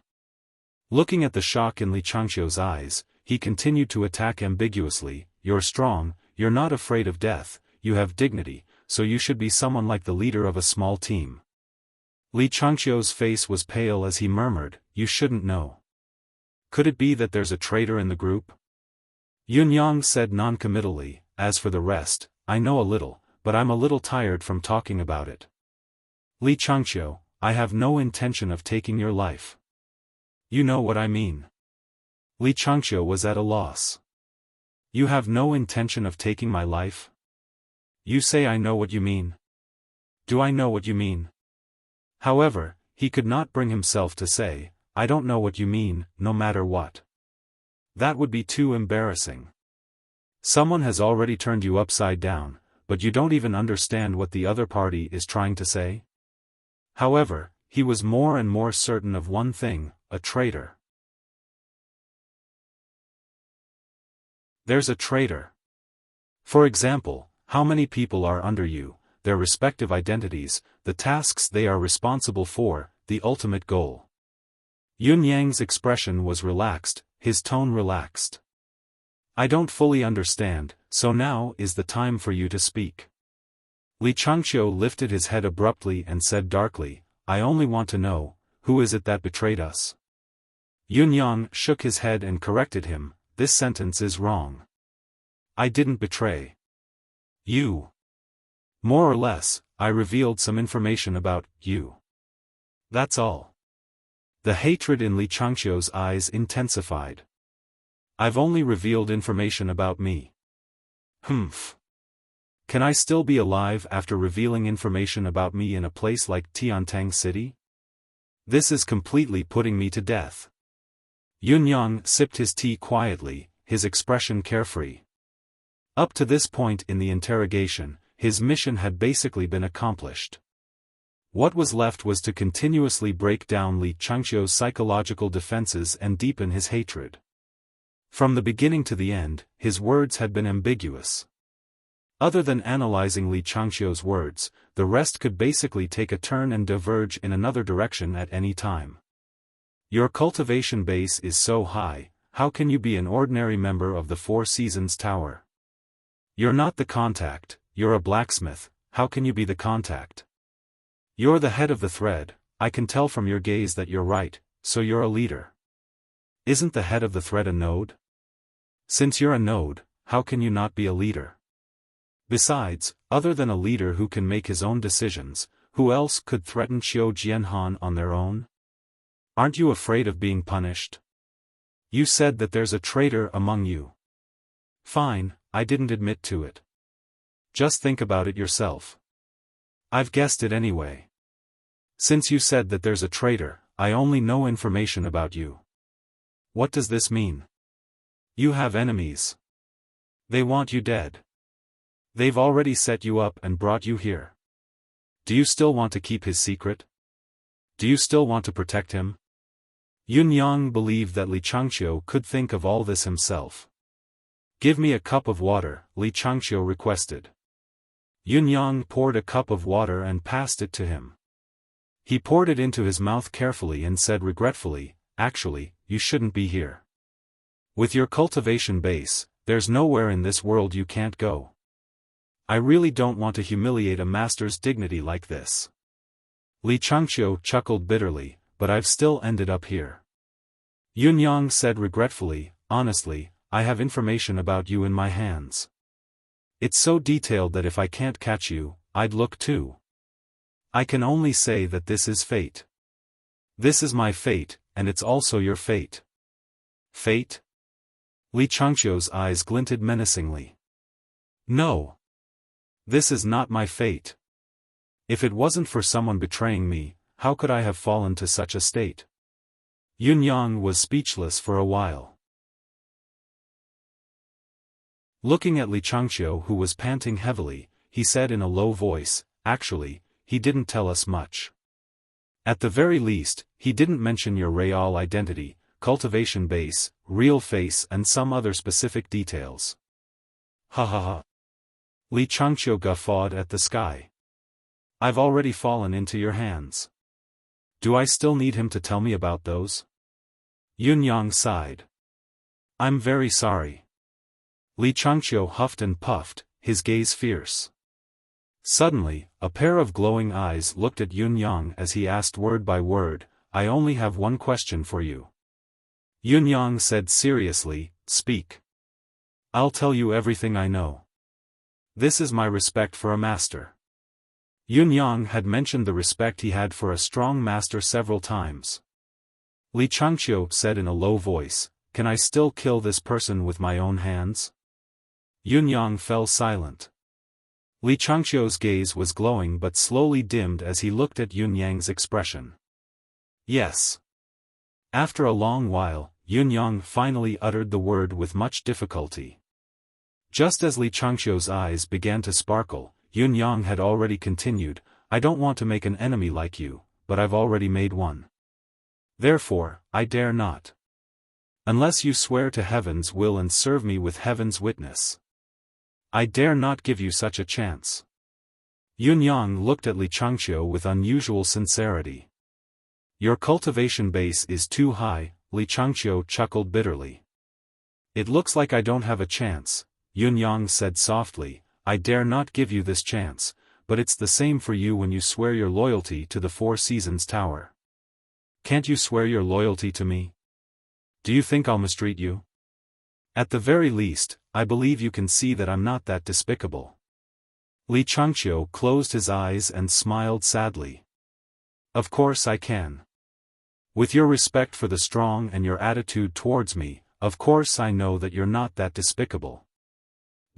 Looking at the shock in Li Changqiu's eyes, he continued to attack ambiguously, You're strong, you're not afraid of death, you have dignity, so you should be someone like the leader of a small team. Li Changqiu's face was pale as he murmured, You shouldn't know. Could it be that there's a traitor in the group? Yun Yang said noncommittally, As for the rest, I know a little, but I'm a little tired from talking about it. Li Changqiu, I have no intention of taking your life. You know what I mean. Li Changqiu was at a loss. You have no intention of taking my life? You say I know what you mean. Do I know what you mean? However, he could not bring himself to say, I don't know what you mean, no matter what. That would be too embarrassing. Someone has already turned you upside down, but you don't even understand what the other party is trying to say? However, he was more and more certain of one thing, a traitor. There's a traitor. For example, how many people are under you, their respective identities, the tasks they are responsible for, the ultimate goal. Yun Yang's expression was relaxed, his tone relaxed. I don't fully understand, so now is the time for you to speak. Li Changqiu lifted his head abruptly and said darkly, I only want to know, who is it that betrayed us? Yun Yang shook his head and corrected him, this sentence is wrong. I didn't betray you. More or less, I revealed some information about you. That's all. The hatred in Li Changqiu's eyes intensified. I've only revealed information about me. Humph. Can I still be alive after revealing information about me in a place like Tiantang City? This is completely putting me to death. Yun Yang sipped his tea quietly, his expression carefree. Up to this point in the interrogation, his mission had basically been accomplished. What was left was to continuously break down Li Changqiu's psychological defenses and deepen his hatred. From the beginning to the end, his words had been ambiguous. Other than analyzing Li Changqiu's words, the rest could basically take a turn and diverge in another direction at any time. Your cultivation base is so high, how can you be an ordinary member of the Four Seasons Tower? You're not the contact, you're a blacksmith, how can you be the contact? You're the head of the thread, I can tell from your gaze that you're right, so you're a leader. Isn't the head of the thread a node? Since you're a node, how can you not be a leader? Besides, other than a leader who can make his own decisions, who else could threaten Xiao Jianhan on their own? Aren't you afraid of being punished? You said that there's a traitor among you. Fine, I didn't admit to it. Just think about it yourself. I've guessed it anyway. Since you said that there's a traitor, I only know information about you. What does this mean? You have enemies. They want you dead. They've already set you up and brought you here. Do you still want to keep his secret? Do you still want to protect him? Yun Yang believed that Li Changqiu could think of all this himself. Give me a cup of water, Li Changqiu requested. Yun Yang poured a cup of water and passed it to him. He poured it into his mouth carefully and said regretfully, actually, you shouldn't be here. With your cultivation base, there's nowhere in this world you can't go. I really don't want to humiliate a master's dignity like this. Li Changqiu chuckled bitterly, but I've still ended up here. Yun Yang said regretfully, honestly, I have information about you in my hands. It's so detailed that if I can't catch you, I'd look too. I can only say that this is fate. This is my fate, and it's also your fate. Fate? Li Changqiu's eyes glinted menacingly. No. This is not my fate. If it wasn't for someone betraying me, how could I have fallen to such a state? Yun Yang was speechless for a while. Looking at Li Changqiu, who was panting heavily, he said in a low voice, actually, he didn't tell us much. At the very least, he didn't mention your real identity, cultivation base, real face and some other specific details. Ha ha ha. Li Changqiu guffawed at the sky. I've already fallen into your hands. Do I still need him to tell me about those? Yun Yang sighed. I'm very sorry. Li Changqiu huffed and puffed, his gaze fierce. Suddenly, a pair of glowing eyes looked at Yun Yang as he asked word by word, I only have one question for you. Yun Yang said seriously, speak. I'll tell you everything I know. This is my respect for a master. Yun Yang had mentioned the respect he had for a strong master several times. Li Changqiu said in a low voice, can I still kill this person with my own hands? Yun Yang fell silent. Li Changqiu's gaze was glowing but slowly dimmed as he looked at Yun Yang's expression. Yes. After a long while, Yun Yang finally uttered the word with much difficulty. Just as Li Changqiu's eyes began to sparkle, Yun Yang had already continued, I don't want to make an enemy like you, but I've already made one. Therefore, I dare not. Unless you swear to heaven's will and serve me with heaven's witness. I dare not give you such a chance. Yun Yang looked at Li Changqiu with unusual sincerity. Your cultivation base is too high, Li Changqiu chuckled bitterly. It looks like I don't have a chance. Yun Yang said softly, I dare not give you this chance, but it's the same for you when you swear your loyalty to the Four Seasons Tower. Can't you swear your loyalty to me? Do you think I'll mistreat you? At the very least, I believe you can see that I'm not that despicable. Li Changqiu closed his eyes and smiled sadly. Of course I can. With your respect for the strong and your attitude towards me, of course I know that you're not that despicable.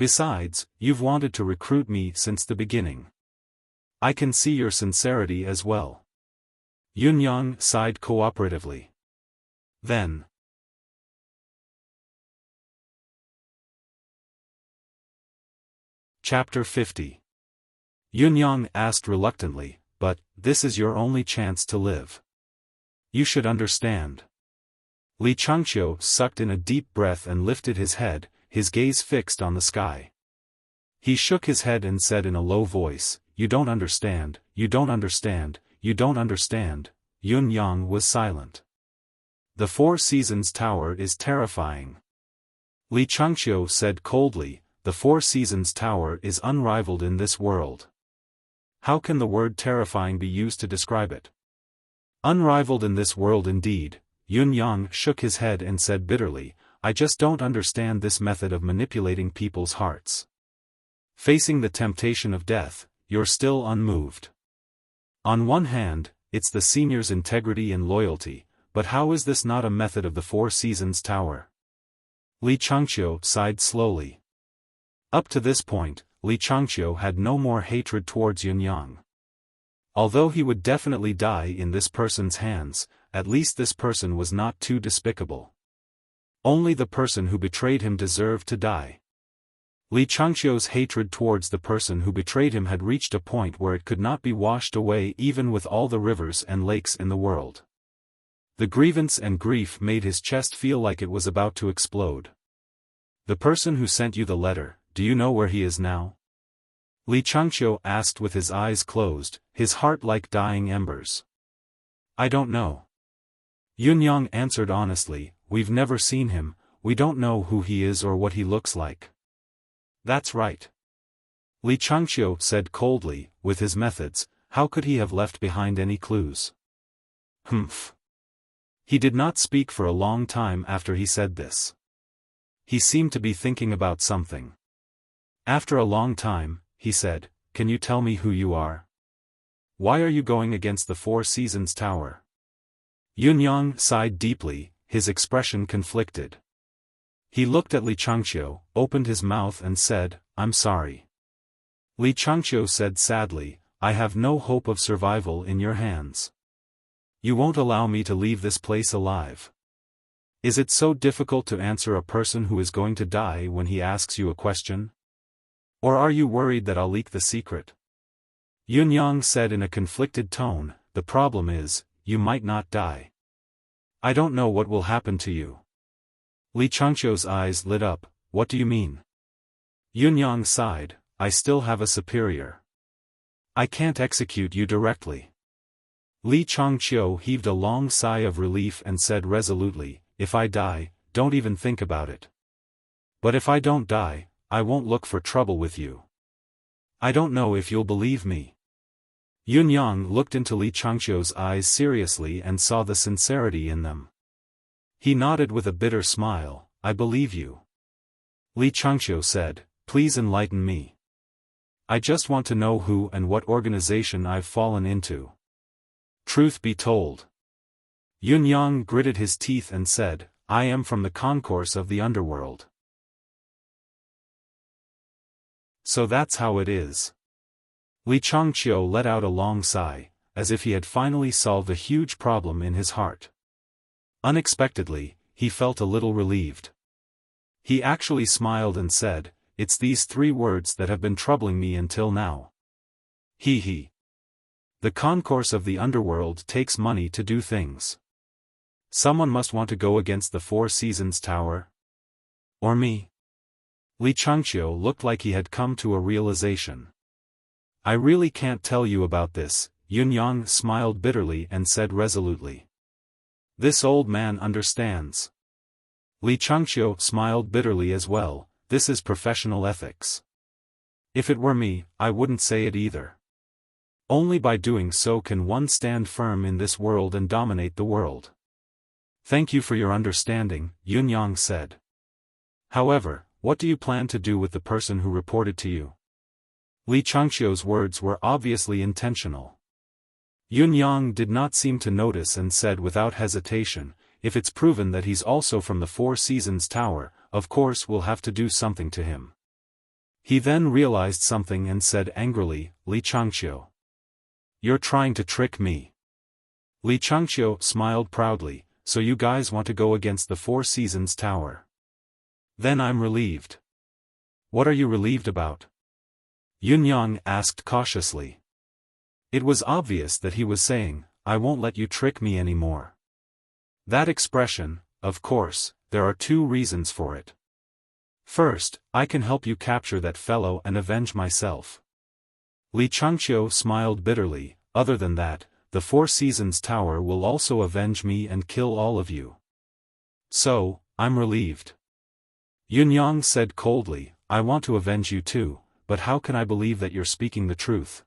Besides, you've wanted to recruit me since the beginning. I can see your sincerity as well. Yun Yang sighed cooperatively. Then. Chapter 50. Yun Yang asked reluctantly, but, this is your only chance to live. You should understand. Li Changqiu sucked in a deep breath and lifted his head, his gaze fixed on the sky. He shook his head and said in a low voice, You don't understand, you don't understand, you don't understand. Yun Yang was silent. The Four Seasons Tower is terrifying. Li Changqiu said coldly, The Four Seasons Tower is unrivaled in this world. How can the word terrifying be used to describe it? Unrivaled in this world indeed. Yun Yang shook his head and said bitterly, I just don't understand this method of manipulating people's hearts. Facing the temptation of death, you're still unmoved. On one hand, it's the senior's integrity and loyalty, but how is this not a method of the Four Seasons Tower? Li Changqiu sighed slowly. Up to this point, Li Changqiu had no more hatred towards Yun Yang. Although he would definitely die in this person's hands, at least this person was not too despicable. Only the person who betrayed him deserved to die. Li Changqiu's hatred towards the person who betrayed him had reached a point where it could not be washed away even with all the rivers and lakes in the world. The grievance and grief made his chest feel like it was about to explode. The person who sent you the letter, do you know where he is now? Li Changqiu asked with his eyes closed, his heart like dying embers. I don't know. Yun Yang answered honestly, We've never seen him, we don't know who he is or what he looks like. That's right. Li Changqiu said coldly, with his methods, how could he have left behind any clues? Humph. He did not speak for a long time after he said this. He seemed to be thinking about something. After a long time, he said, Can you tell me who you are? Why are you going against the Four Seasons Tower? Yun Yang sighed deeply, his expression conflicted. He looked at Li Changqiu, opened his mouth and said, I'm sorry. Li Changqiu said sadly, I have no hope of survival in your hands. You won't allow me to leave this place alive. Is it so difficult to answer a person who is going to die when he asks you a question? Or are you worried that I'll leak the secret? Yun Yang said in a conflicted tone, The problem is, you might not die. I don't know what will happen to you. Li Changqiu's eyes lit up, What do you mean? Yun Yang sighed, I still have a superior. I can't execute you directly. Li Changqiu heaved a long sigh of relief and said resolutely, If I die, don't even think about it. But if I don't die, I won't look for trouble with you. I don't know if you'll believe me. Yun Yang looked into Li Changqiu's eyes seriously and saw the sincerity in them. He nodded with a bitter smile, I believe you. Li Changqiu said, Please enlighten me. I just want to know who and what organization I've fallen into. Truth be told. Yun Yang gritted his teeth and said, I am from the concourse of the underworld. So that's how it is. Li Changqiu let out a long sigh, as if he had finally solved a huge problem in his heart. Unexpectedly, he felt a little relieved. He actually smiled and said, It's these 3 words that have been troubling me until now. He. The concourse of the underworld takes money to do things. Someone must want to go against the Four Seasons Tower. Or me. Li Changqiu looked like he had come to a realization. I really can't tell you about this, Yun Yang smiled bitterly and said resolutely. This old man understands. Li Changqiu smiled bitterly as well, this is professional ethics. If it were me, I wouldn't say it either. Only by doing so can one stand firm in this world and dominate the world. Thank you for your understanding, Yunyang said. However, what do you plan to do with the person who reported to you? Li Changqiu's words were obviously intentional. Yunyang did not seem to notice and said without hesitation, if it's proven that he's also from the Four Seasons Tower, of course we'll have to do something to him. He then realized something and said angrily, Li Changqiu. You're trying to trick me. Li Changqiu smiled proudly, so you guys want to go against the Four Seasons Tower. Then I'm relieved. What are you relieved about? Yunyang asked cautiously. It was obvious that he was saying, I won't let you trick me anymore. That expression, of course, there are two reasons for it. First, I can help you capture that fellow and avenge myself. Li Changqiu smiled bitterly, other than that, the Four Seasons Tower will also avenge me and kill all of you. So, I'm relieved. Yunyang said coldly, I want to avenge you too, but how can I believe that you're speaking the truth?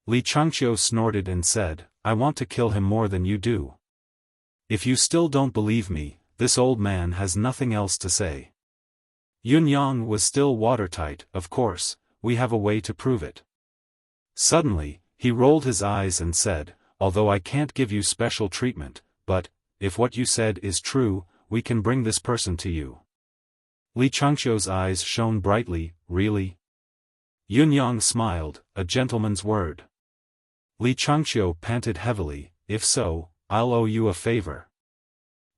Li Changqiu snorted and said, I want to kill him more than you do. If you still don't believe me, this old man has nothing else to say. Yunyang was still watertight, of course, we have a way to prove it. Suddenly, he rolled his eyes and said, although I can't give you special treatment, but, if what you said is true, we can bring this person to you. Li Changqiu's eyes shone brightly, really? Yunyang smiled, a gentleman's word. Li Changqiu panted heavily, if so, I'll owe you a favor.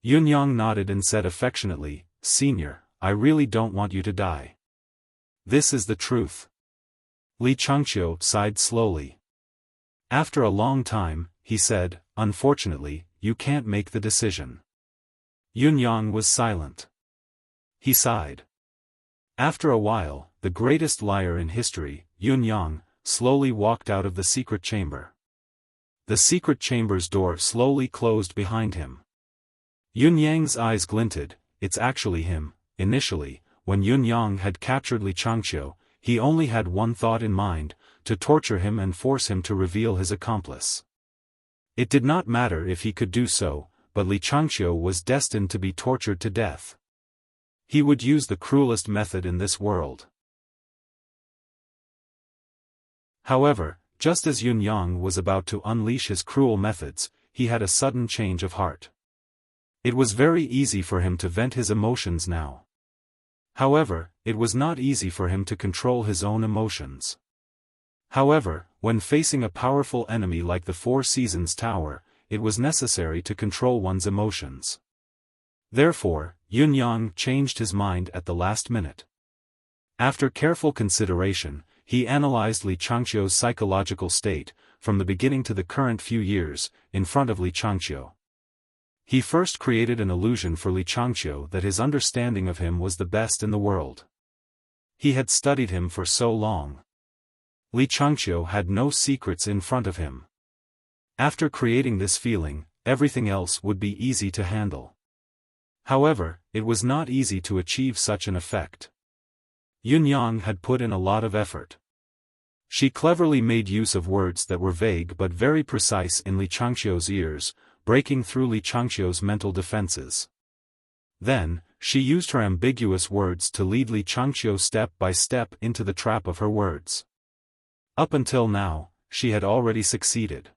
Yunyang nodded and said affectionately, Senior, I really don't want you to die. This is the truth. Li Changqiu sighed slowly. After a long time, he said, unfortunately, you can't make the decision. Yunyang was silent. He sighed. After a while, the greatest liar in history, Yunyang, slowly walked out of the secret chamber. The secret chamber's door slowly closed behind him. Yunyang's eyes glinted, it's actually him. Initially, when Yunyang had captured Li Changqiu, he only had one thought in mind, to torture him and force him to reveal his accomplice. It did not matter if he could do so, but Li Changqiu was destined to be tortured to death. He would use the cruelest method in this world. However, just as Yunyang was about to unleash his cruel methods, he had a sudden change of heart. It was very easy for him to vent his emotions now. However, it was not easy for him to control his own emotions. However, when facing a powerful enemy like the Four Seasons Tower, it was necessary to control one's emotions. Therefore, Yunyang changed his mind at the last minute. After careful consideration, he analyzed Li Changqiu's psychological state, from the beginning to the current few years, in front of Li Changqiu. He first created an illusion for Li Changqiu that his understanding of him was the best in the world. He had studied him for so long. Li Changqiu had no secrets in front of him. After creating this feeling, everything else would be easy to handle. However, it was not easy to achieve such an effect. Yunyang had put in a lot of effort. She cleverly made use of words that were vague but very precise in Li Changqiu's ears, breaking through Li Changqiu's mental defenses. Then, she used her ambiguous words to lead Li Changqiu step by step into the trap of her words. Up until now, she had already succeeded.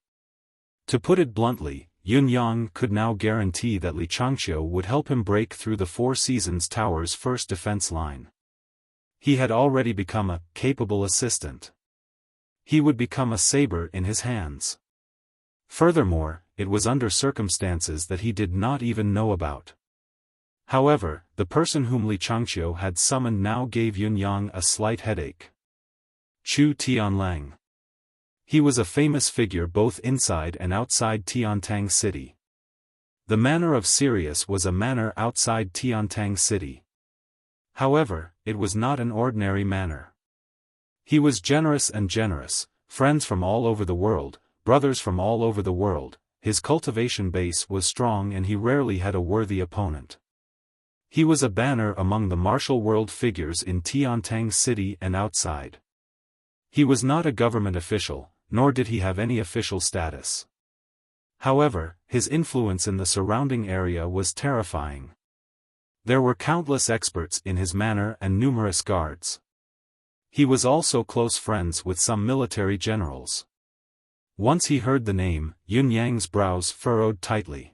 To put it bluntly, Yunyang could now guarantee that Li Changqiu would help him break through the Four Seasons Tower's first defense line. He had already become a capable assistant. He would become a saber in his hands. Furthermore, it was under circumstances that he did not even know about. However, the person whom Li Changqiu had summoned now gave Yunyang a slight headache. Chu Tianlang. He was a famous figure both inside and outside Tiantang City. The manner of Sirius was a manner outside Tiantang City. However, it was not an ordinary manner. He was generous and generous, friends from all over the world, brothers from all over the world, his cultivation base was strong and he rarely had a worthy opponent. He was a banner among the martial world figures in Tiantang City and outside. He was not a government official, nor did he have any official status. However, his influence in the surrounding area was terrifying. There were countless experts in his manor and numerous guards. He was also close friends with some military generals. Once he heard the name, Yun Yang's brows furrowed tightly.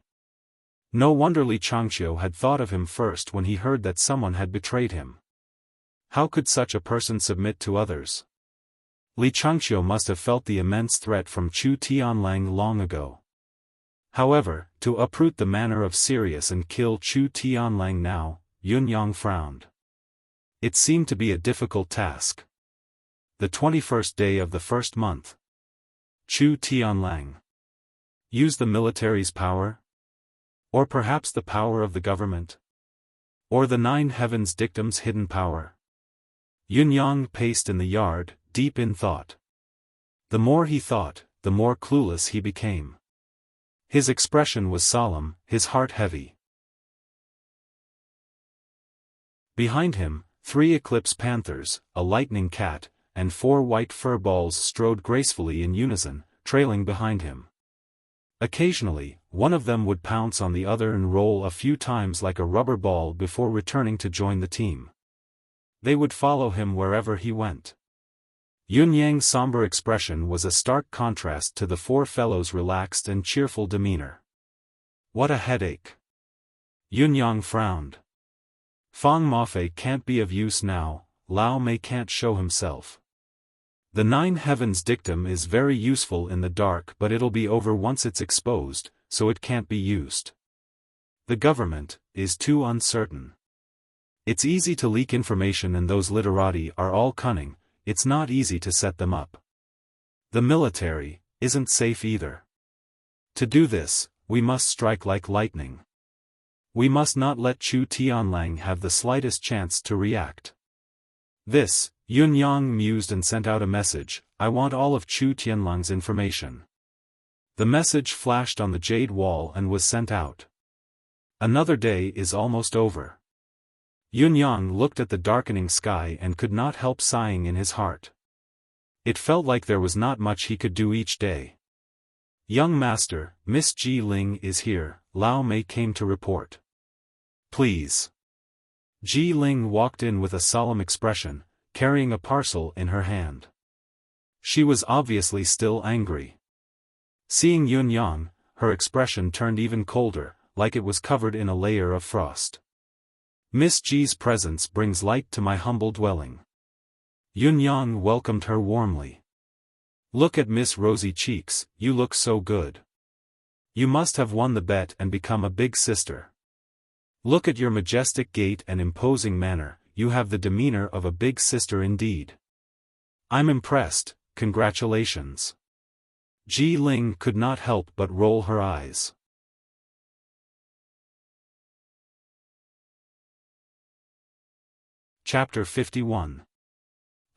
No wonder Li Changqiu had thought of him first when he heard that someone had betrayed him. How could such a person submit to others? Li Changqiu must have felt the immense threat from Chu Tianlang long ago. However, to uproot the manner of Sirius and kill Chu Tianlang now, Yun Yang frowned. It seemed to be a difficult task. The 21st day of the first month. Chu Tianlang. Use the military's power? Or perhaps the power of the government? Or the nine heavens dictum's hidden power? Yun Yang paced in the yard, deep in thought. The more he thought, the more clueless he became. His expression was solemn, his heart heavy. Behind him, 3 eclipse panthers, a lightning cat, and 4 white fur balls strode gracefully in unison, trailing behind him. Occasionally, one of them would pounce on the other and roll a few times like a rubber ball before returning to join the team. They would follow him wherever he went. Yun Yang's somber expression was a stark contrast to the 4 fellows' relaxed and cheerful demeanor. What a headache! Yun Yang frowned. Fang Mafei can't be of use now, Lao Mei can't show himself. The nine heavens dictum is very useful in the dark, but it'll be over once it's exposed, so it can't be used. The government is too uncertain. It's easy to leak information and those literati are all cunning, it's not easy to set them up. The military isn't safe either. To do this, we must strike like lightning. We must not let Chu Tianlang have the slightest chance to react. This, Yun Yang mused and sent out a message, I want all of Chu Tianlang's information. The message flashed on the jade wall and was sent out. Another day is almost over. Yun Yang looked at the darkening sky and could not help sighing in his heart. It felt like there was not much he could do each day. Young master, Miss Ji Ling is here, Lao Mei came to report. Please. Ji Ling walked in with a solemn expression, carrying a parcel in her hand. She was obviously still angry. Seeing Yun Yang, her expression turned even colder, like it was covered in a layer of frost. Miss Ji's presence brings light to my humble dwelling. Yun Yang welcomed her warmly. Look at Miss Rosy Cheeks, you look so good. You must have won the bet and become a big sister. Look at your majestic gait and imposing manner, you have the demeanor of a big sister indeed. I'm impressed, congratulations. Ji Ling could not help but roll her eyes. Chapter 51.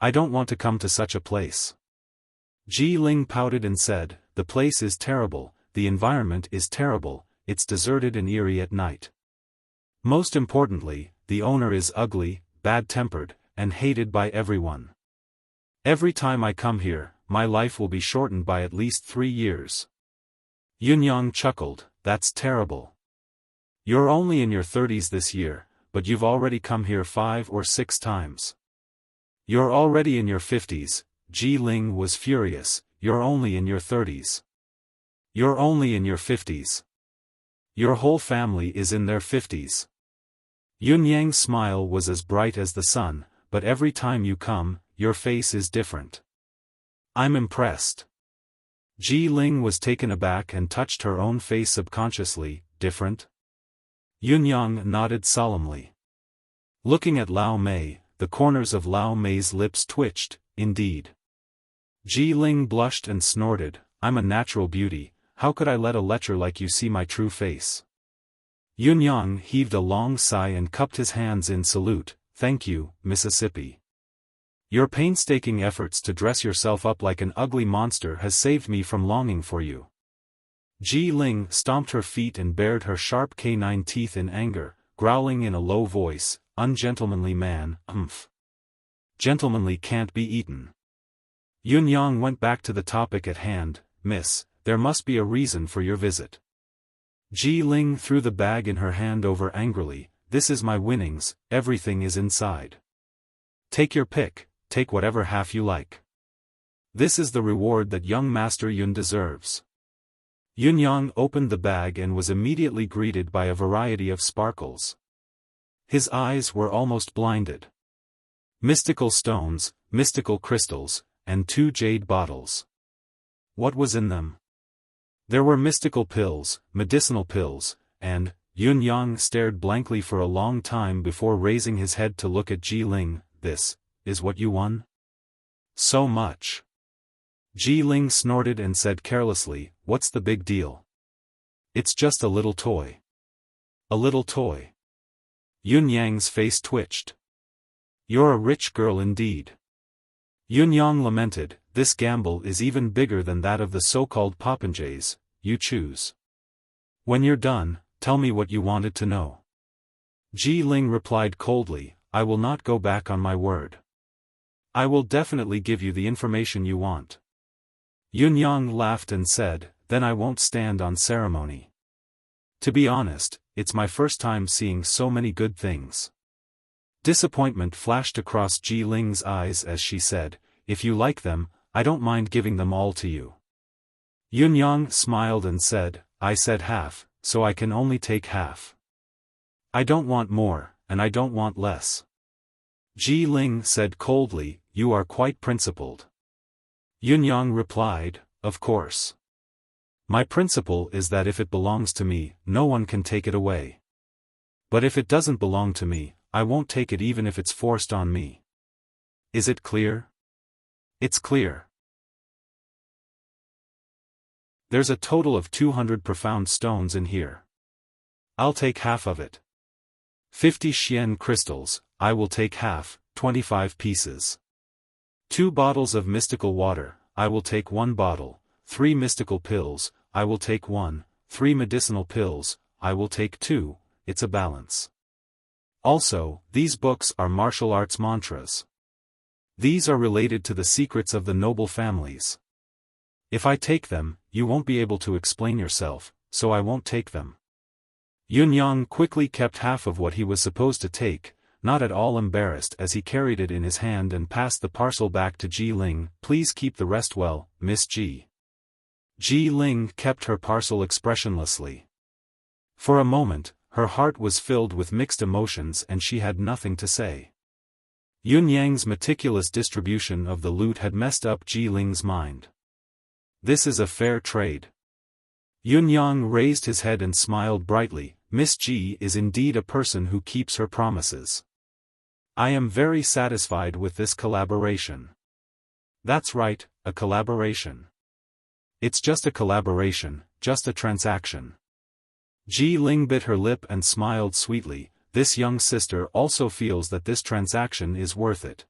I don't want to come to such a place. Ji Ling pouted and said, the place is terrible, the environment is terrible, it's deserted and eerie at night. Most importantly, the owner is ugly, bad-tempered, and hated by everyone. Every time I come here, my life will be shortened by at least 3 years. Yun Yang chuckled, that's terrible. You're only in your 30s this year, but you've already come here 5 or 6 times. You're already in your 50s, Ji Ling was furious, you're only in your 30s. You're only in your 50s. Your whole family is in their 50s. Yun Yang's smile was as bright as the sun, but every time you come, your face is different. I'm impressed. Ji Ling was taken aback and touched her own face subconsciously, different? Yun Yang nodded solemnly. Looking at Lao Mei, the corners of Lao Mei's lips twitched, indeed. Ji Ling blushed and snorted, I'm a natural beauty, how could I let a lecher like you see my true face? Yun Yang heaved a long sigh and cupped his hands in salute, thank you, Mississippi. Your painstaking efforts to dress yourself up like an ugly monster has saved me from longing for you. Ji Ling stomped her feet and bared her sharp canine teeth in anger, growling in a low voice, "Ungentlemanly man, umph. Gentlemanly can't be eaten." Yun Yang went back to the topic at hand. "Miss, there must be a reason for your visit." Ji Ling threw the bag in her hand over angrily. "This is my winnings, everything is inside. Take your pick, take whatever half you like. This is the reward that young Master Yun deserves." Yun Yang opened the bag and was immediately greeted by a variety of sparkles. His eyes were almost blinded. Mystical stones, mystical crystals, and 2 jade bottles. What was in them? There were mystical pills, medicinal pills, and Yun Yang stared blankly for a long time before raising his head to look at Ji Ling. "This is what you won? So much." Ji Ling snorted and said carelessly, "What's the big deal? It's just a little toy." "A little toy?" Yun Yang's face twitched. "You're a rich girl indeed." Yun Yang lamented, "This gamble is even bigger than that of the so-called popinjays. You choose. When you're done, tell me what you wanted to know." Ji Ling replied coldly, "I will not go back on my word. I will definitely give you the information you want." Yun Yang laughed and said, "Then I won't stand on ceremony. To be honest, it's my first time seeing so many good things." Disappointment flashed across Ji Ling's eyes as she said, "If you like them, I don't mind giving them all to you." Yun Yang smiled and said, "I said half, so I can only take half. I don't want more, and I don't want less." Ji Ling said coldly, "You are quite principled." Yun Yang replied, "Of course. My principle is that if it belongs to me, no one can take it away. But if it doesn't belong to me, I won't take it even if it's forced on me. Is it clear?" "It's clear." "There's a total of 200 profound stones in here. I'll take half of it. 50 Xian crystals, I will take half, 25 pieces. 2 bottles of mystical water, I will take 1 bottle. 3 mystical pills, I will take 1. 3 medicinal pills, I will take 2, it's a balance. Also, these books are martial arts mantras. These are related to the secrets of the noble families. If I take them, you won't be able to explain yourself, so I won't take them." Yun Yang quickly kept half of what he was supposed to take, not at all embarrassed as he carried it in his hand and passed the parcel back to Ji Ling. "Please keep the rest well, Miss Ji." Ji Ling kept her parcel expressionlessly. For a moment, her heart was filled with mixed emotions and she had nothing to say. Yun Yang's meticulous distribution of the loot had messed up Ji Ling's mind. "This is a fair trade." Yun Yang raised his head and smiled brightly. "Miss Ji is indeed a person who keeps her promises. I am very satisfied with this collaboration." "That's right, a collaboration. It's just a collaboration, just a transaction." Ji Ling bit her lip and smiled sweetly. This young sister also feels that this transaction is worth it.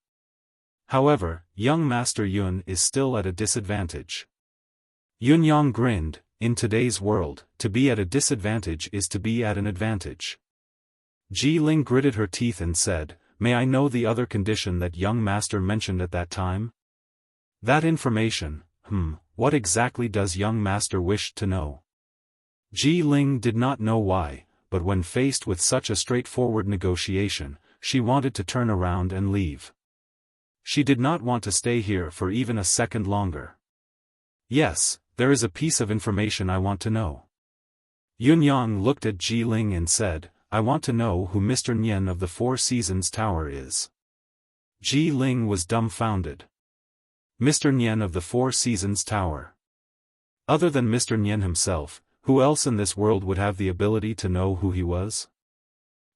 However, young Master Yun is still at a disadvantage. Yun Yang grinned. In today's world, to be at a disadvantage is to be at an advantage. Ji Ling gritted her teeth and said, "May I know the other condition that young master mentioned at that time?" "That information, what exactly does young master wish to know?" Ji Ling did not know why, but when faced with such a straightforward negotiation, she wanted to turn around and leave. She did not want to stay here for even a second longer. "Yes, there is a piece of information I want to know." Yun Yang looked at Ji Ling and said, "I want to know who Mr. Nian of the Four Seasons Tower is." Ji Ling was dumbfounded. Mr. Nian of the Four Seasons Tower. Other than Mr. Nian himself, who else in this world would have the ability to know who he was?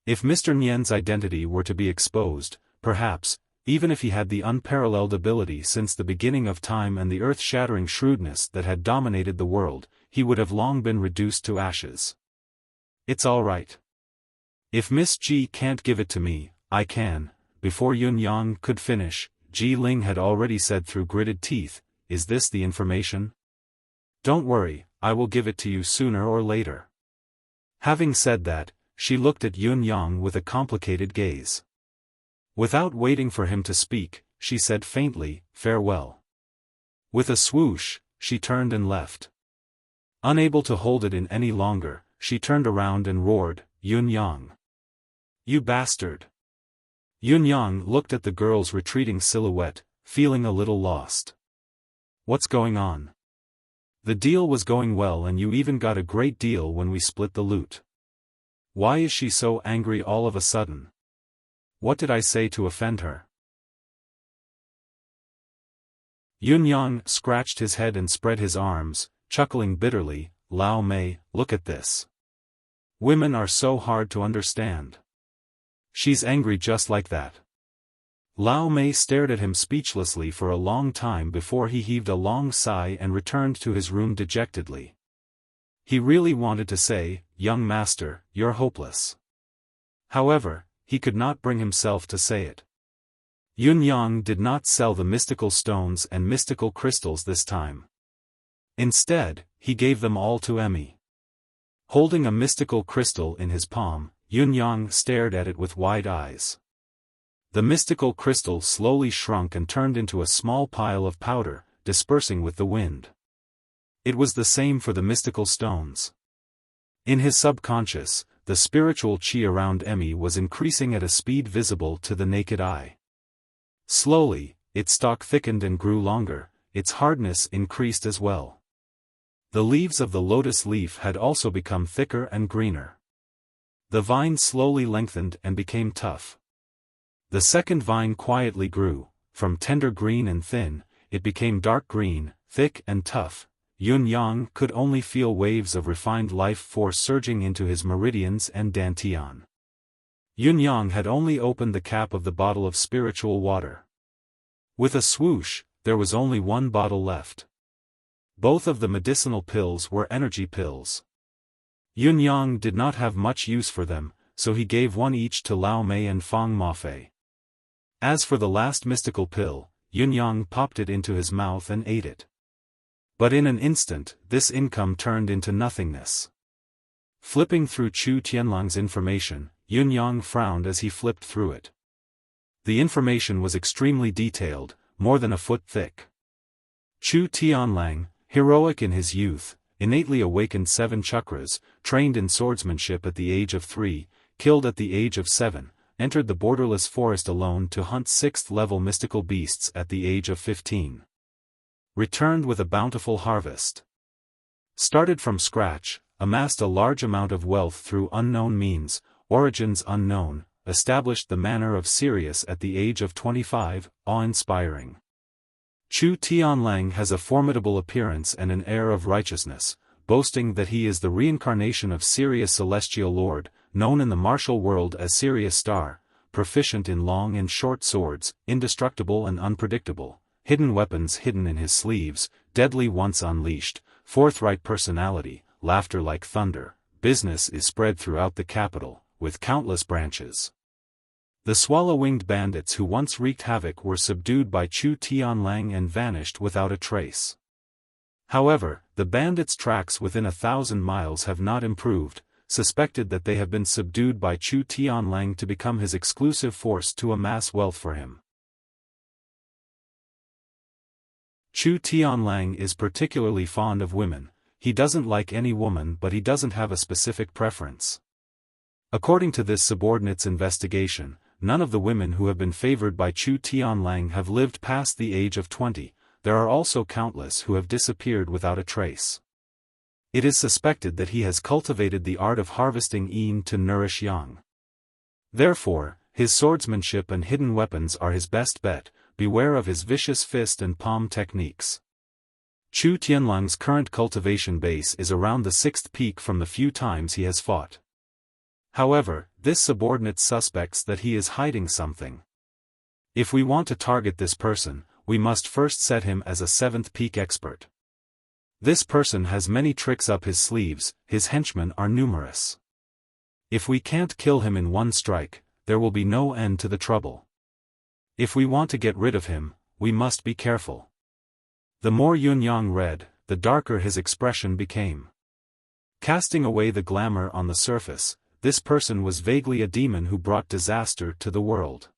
If Mr. Nian's identity were to be exposed, perhaps, even if he had the unparalleled ability since the beginning of time and the earth-shattering shrewdness that had dominated the world, he would have long been reduced to ashes. "It's all right. If Miss Ji can't give it to me, I can." Before Yun Yang could finish, Ji Ling had already said through gritted teeth, "Is this the information? Don't worry, I will give it to you sooner or later." Having said that, she looked at Yun Yang with a complicated gaze. Without waiting for him to speak, she said faintly, "Farewell." With a swoosh, she turned and left. Unable to hold it in any longer, she turned around and roared, "Yun Yang! You bastard!" Yun Yang looked at the girl's retreating silhouette, feeling a little lost. "What's going on? The deal was going well and you even got a great deal when we split the loot. Why is she so angry all of a sudden? What did I say to offend her?" Yun Yang scratched his head and spread his arms, chuckling bitterly, "Lao Mei, look at this. Women are so hard to understand. She's angry just like that." Lao Mei stared at him speechlessly for a long time before he heaved a long sigh and returned to his room dejectedly. He really wanted to say, "Young master, you're hopeless." However, he could not bring himself to say it. Yun Yang did not sell the mystical stones and mystical crystals this time. Instead, he gave them all to Emmy. Holding a mystical crystal in his palm, Yun Yang stared at it with wide eyes. The mystical crystal slowly shrunk and turned into a small pile of powder, dispersing with the wind. It was the same for the mystical stones. In his subconscious, the spiritual chi around Emmy was increasing at a speed visible to the naked eye. Slowly, its stalk thickened and grew longer, its hardness increased as well. The leaves of the lotus leaf had also become thicker and greener. The vine slowly lengthened and became tough. The second vine quietly grew, from tender green and thin, it became dark green, thick and tough. Yun Yang could only feel waves of refined life force surging into his meridians and dantian. Yun Yang had only opened the cap of the bottle of spiritual water. With a swoosh, there was only one bottle left. Both of the medicinal pills were energy pills. Yun Yang did not have much use for them, so he gave one each to Lao Mei and Fang Mafei. As for the last mystical pill, Yun Yang popped it into his mouth and ate it. But in an instant, this income turned into nothingness. Flipping through Chu Tianlang's information, Yun Yang frowned as he flipped through it. The information was extremely detailed, more than a foot thick. Chu Tianlang, heroic in his youth, innately awakened 7 chakras, trained in swordsmanship at the age of 3, killed at the age of 7, entered the borderless forest alone to hunt 6th-level mystical beasts at the age of 15. Returned with a bountiful harvest. Started from scratch, amassed a large amount of wealth through unknown means, origins unknown, established the manor of Sirius at the age of 25, awe-inspiring. Chu Tianlang has a formidable appearance and an air of righteousness, boasting that he is the reincarnation of Sirius Celestial Lord, known in the martial world as Sirius Star, proficient in long and short swords, indestructible and unpredictable, hidden weapons hidden in his sleeves, deadly once unleashed, forthright personality, laughter like thunder, business is spread throughout the capital, with countless branches. The swallow-winged bandits who once wreaked havoc were subdued by Chu Tianlang and vanished without a trace. However, the bandits' tracks within 1,000 miles have not improved, suspected that they have been subdued by Chu Tianlang to become his exclusive force to amass wealth for him. Chu Tianlang is particularly fond of women. He doesn't like any woman but he doesn't have a specific preference. According to this subordinate's investigation, none of the women who have been favored by Chu Tianlang have lived past the age of 20, there are also countless who have disappeared without a trace. It is suspected that he has cultivated the art of harvesting yin to nourish yang. Therefore, his swordsmanship and hidden weapons are his best bet, beware of his vicious fist and palm techniques. Chu Tianlang's current cultivation base is around the 6th peak from the few times he has fought. However, this subordinate suspects that he is hiding something. If we want to target this person, we must first set him as a 7th peak expert. This person has many tricks up his sleeves, his henchmen are numerous. If we can't kill him in one strike, there will be no end to the trouble. If we want to get rid of him, we must be careful. The more Yun Yang read, the darker his expression became. Casting away the glamour on the surface, this person was vaguely a demon who brought disaster to the world.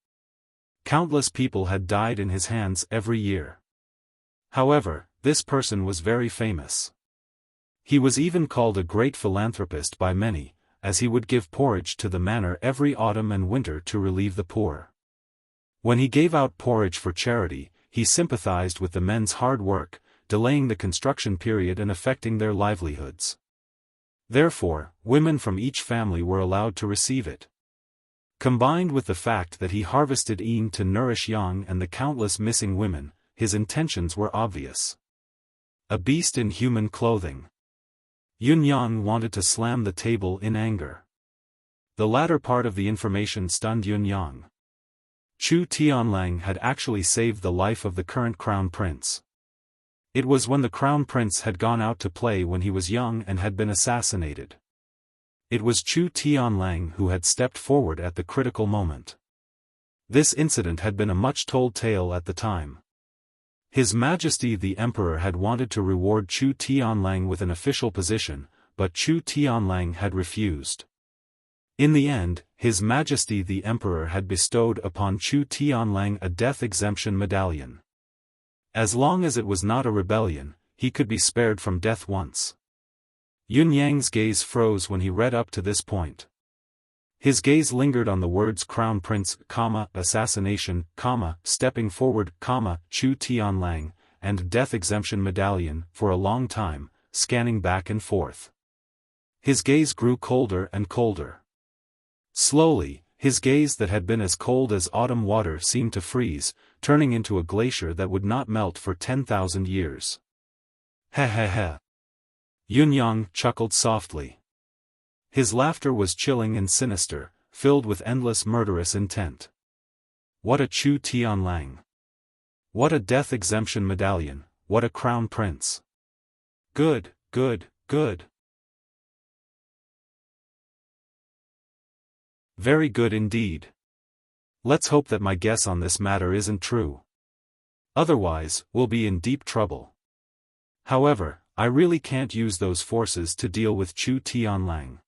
Countless people had died in his hands every year. However, this person was very famous. He was even called a great philanthropist by many, as he would give porridge to the manor every autumn and winter to relieve the poor. When he gave out porridge for charity, he sympathized with the men's hard work, delaying the construction period and affecting their livelihoods. Therefore, women from each family were allowed to receive it. Combined with the fact that he harvested yin to nourish yang and the countless missing women, his intentions were obvious. A beast in human clothing. Yun Yang wanted to slam the table in anger. The latter part of the information stunned Yun Yang. Chu Tianlang had actually saved the life of the current crown prince. It was when the crown prince had gone out to play when he was young and had been assassinated. It was Chu Tianlang who had stepped forward at the critical moment. This incident had been a much-told tale at the time. His Majesty the Emperor had wanted to reward Chu Tianlang with an official position, but Chu Tianlang had refused. In the end, His Majesty the Emperor had bestowed upon Chu Tianlang a death exemption medallion. As long as it was not a rebellion, he could be spared from death once. Yun Yang's gaze froze when he read up to this point. His gaze lingered on the words Crown Prince, assassination, stepping forward, Chu Tianlang, and death exemption medallion for a long time, scanning back and forth. His gaze grew colder and colder. Slowly, his gaze that had been as cold as autumn water seemed to freeze, turning into a glacier that would not melt for 10,000 years. Heh heh heh. Yun Yang chuckled softly. His laughter was chilling and sinister, filled with endless murderous intent. What a Chu Tianlang! What a death exemption medallion, what a crown prince! Good, good, good! Very good indeed. Let's hope that my guess on this matter isn't true. Otherwise, we'll be in deep trouble. However, I really can't use those forces to deal with Chu Tianlang.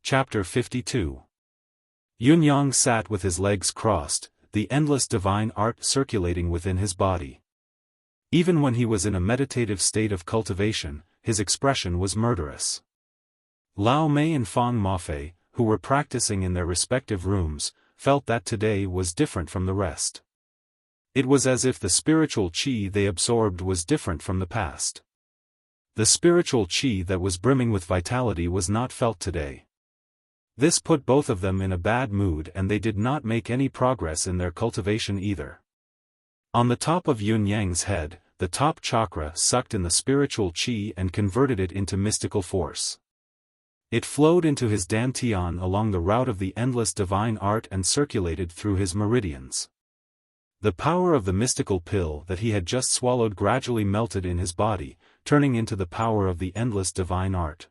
Chapter 52. Yun Yang sat with his legs crossed, the endless divine art circulating within his body. Even when he was in a meditative state of cultivation, his expression was murderous. Lao Mei and Fang Mafei, who were practicing in their respective rooms, felt that today was different from the rest. It was as if the spiritual qi they absorbed was different from the past. The spiritual qi that was brimming with vitality was not felt today. This put both of them in a bad mood and they did not make any progress in their cultivation either. On the top of Yun Yang's head, the top chakra sucked in the spiritual qi and converted it into mystical force. It flowed into his dantian along the route of the endless divine art and circulated through his meridians. The power of the mystical pill that he had just swallowed gradually melted in his body, turning into the power of the endless divine art.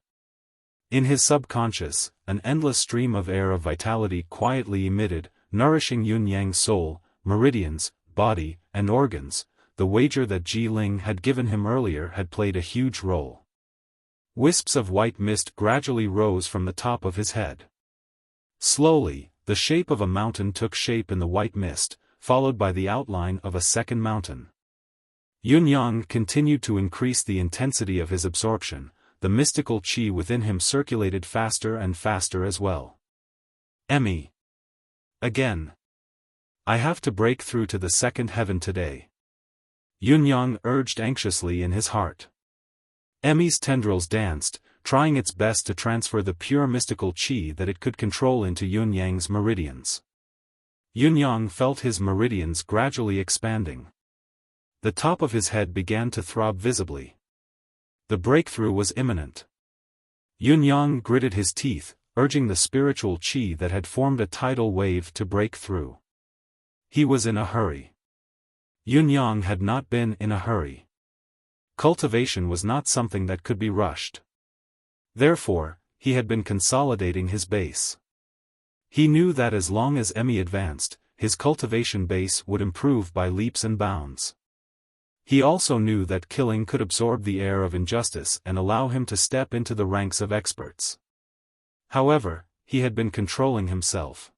In his subconscious, an endless stream of air of vitality quietly emitted, nourishing Yun Yang's soul, meridians, body, and organs. The wager that Ji Ling had given him earlier had played a huge role. Wisps of white mist gradually rose from the top of his head. Slowly, the shape of a mountain took shape in the white mist, followed by the outline of a second mountain. Yun Yang continued to increase the intensity of his absorption. The mystical qi within him circulated faster and faster as well. Emmy. Again. I have to break through to the second heaven today. Yun Yang urged anxiously in his heart. Emmy's tendrils danced, trying its best to transfer the pure mystical qi that it could control into Yun Yang's meridians. Yun Yang felt his meridians gradually expanding. The top of his head began to throb visibly. The breakthrough was imminent. Yun Yang gritted his teeth, urging the spiritual qi that had formed a tidal wave to break through. He was in a hurry. Yun Yang had not been in a hurry. Cultivation was not something that could be rushed. Therefore, he had been consolidating his base. He knew that as long as Emmy advanced, his cultivation base would improve by leaps and bounds. He also knew that killing could absorb the air of injustice and allow him to step into the ranks of experts. However, he had been controlling himself.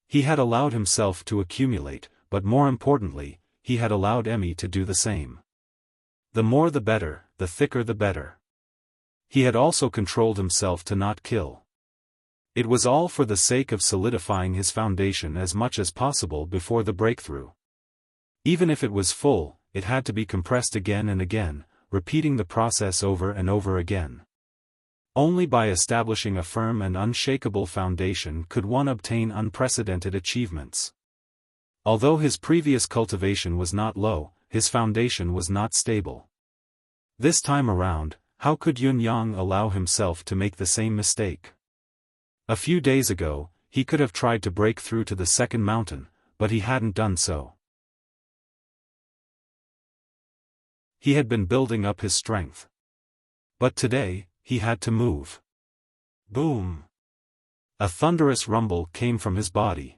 He had allowed himself to accumulate, but more importantly, he had allowed Emmy to do the same. The more the better, the thicker the better. He had also controlled himself to not kill. It was all for the sake of solidifying his foundation as much as possible before the breakthrough. Even if it was full, it had to be compressed again and again, repeating the process over and over again. Only by establishing a firm and unshakable foundation could one obtain unprecedented achievements. Although his previous cultivation was not low, his foundation was not stable. This time around, how could Yun Yang allow himself to make the same mistake? A few days ago, he could have tried to break through to the second mountain, but he hadn't done so. He had been building up his strength. But today, he had to move. Boom! A thunderous rumble came from his body.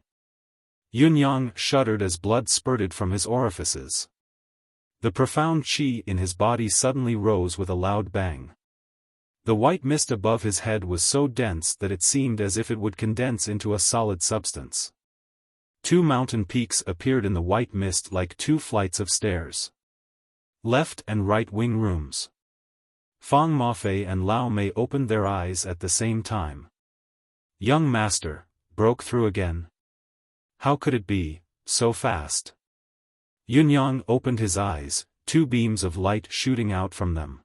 Yun Yang shuddered as blood spurted from his orifices. The profound qi in his body suddenly rose with a loud bang. The white mist above his head was so dense that it seemed as if it would condense into a solid substance. Two mountain peaks appeared in the white mist like two flights of stairs. Left and right wing rooms. Fang Mafei and Lao Mei opened their eyes at the same time. Young master, broke through again? How could it be, so fast? Yun Yang opened his eyes, two beams of light shooting out from them.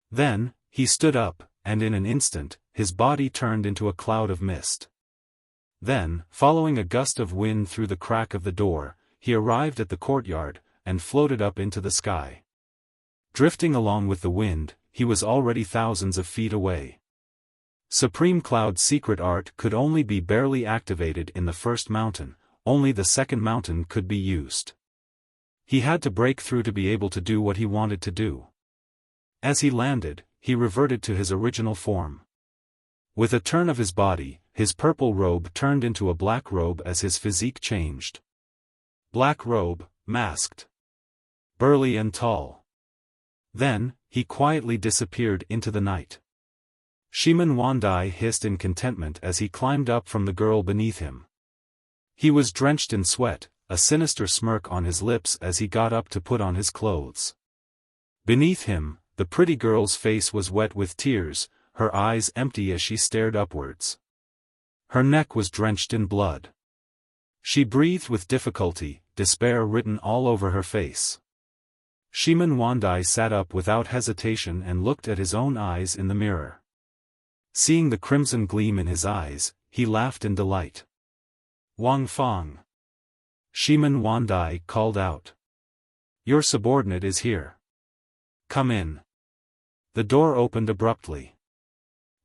Then, he stood up, and in an instant, his body turned into a cloud of mist. Then, following a gust of wind through the crack of the door, he arrived at the courtyard, and floated up into the sky. Drifting along with the wind, he was already thousands of feet away. Supreme Cloud's secret art could only be barely activated in the first mountain, only the second mountain could be used. He had to break through to be able to do what he wanted to do. As he landed, he reverted to his original form. With a turn of his body, his purple robe turned into a black robe as his physique changed. Black robe, masked. Burly and tall. Then, he quietly disappeared into the night. Shiman Wandai hissed in contentment as he climbed up from the girl beneath him. He was drenched in sweat, a sinister smirk on his lips as he got up to put on his clothes. Beneath him, the pretty girl's face was wet with tears, her eyes empty as she stared upwards. Her neck was drenched in blood. She breathed with difficulty, despair written all over her face. Shiman Wandai sat up without hesitation and looked at his own eyes in the mirror. Seeing the crimson gleam in his eyes, he laughed in delight. Wang Fang. Shiman Wandai called out. Your subordinate is here. Come in. The door opened abruptly.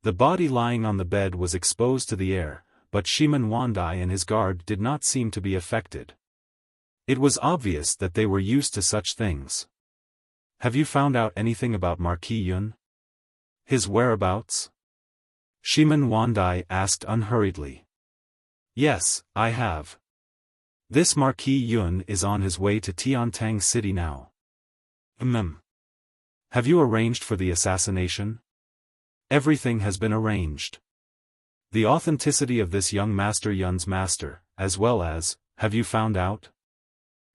The body lying on the bed was exposed to the air, but Shiman Wandai and his guard did not seem to be affected. It was obvious that they were used to such things. Have you found out anything about Marquis Yun? His whereabouts? Shiman Wandai asked unhurriedly. Yes, I have. This Marquis Yun is on his way to Tiantang City now. Have you arranged for the assassination? Everything has been arranged. The authenticity of this young Master Yun's master, as well as, have you found out?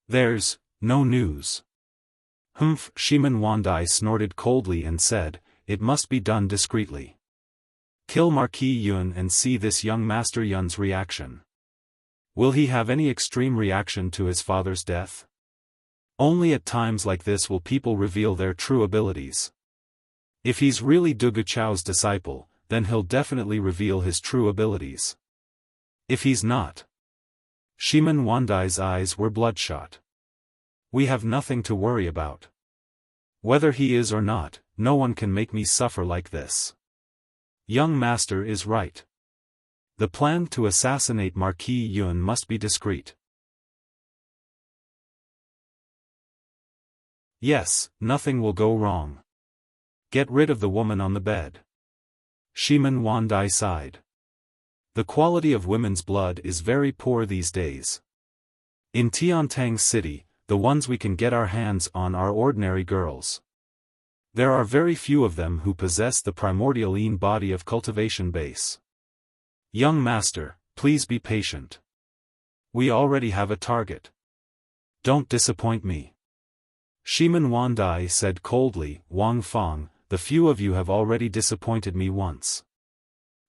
There's no news. Humph! Shiman Wandai snorted coldly and said, it must be done discreetly. Kill Marquis Yun and see this young Master Yun's reaction. Will he have any extreme reaction to his father's death? Only at times like this will people reveal their true abilities. If he's really Dugu Chao's disciple, then he'll definitely reveal his true abilities. If he's not. Shiman Wandai's eyes were bloodshot. We have nothing to worry about. Whether he is or not, no one can make me suffer like this. Young master is right. The plan to assassinate Marquis Yun must be discreet. Yes, nothing will go wrong. Get rid of the woman on the bed. Shiman Wandai sighed. The quality of women's blood is very poor these days. In Tiantang City, the ones we can get our hands on are ordinary girls. There are very few of them who possess the primordial Yin body of cultivation base. Young master, please be patient. We already have a target. Don't disappoint me. Shimen Wandai said coldly, Wang Feng, the few of you have already disappointed me once.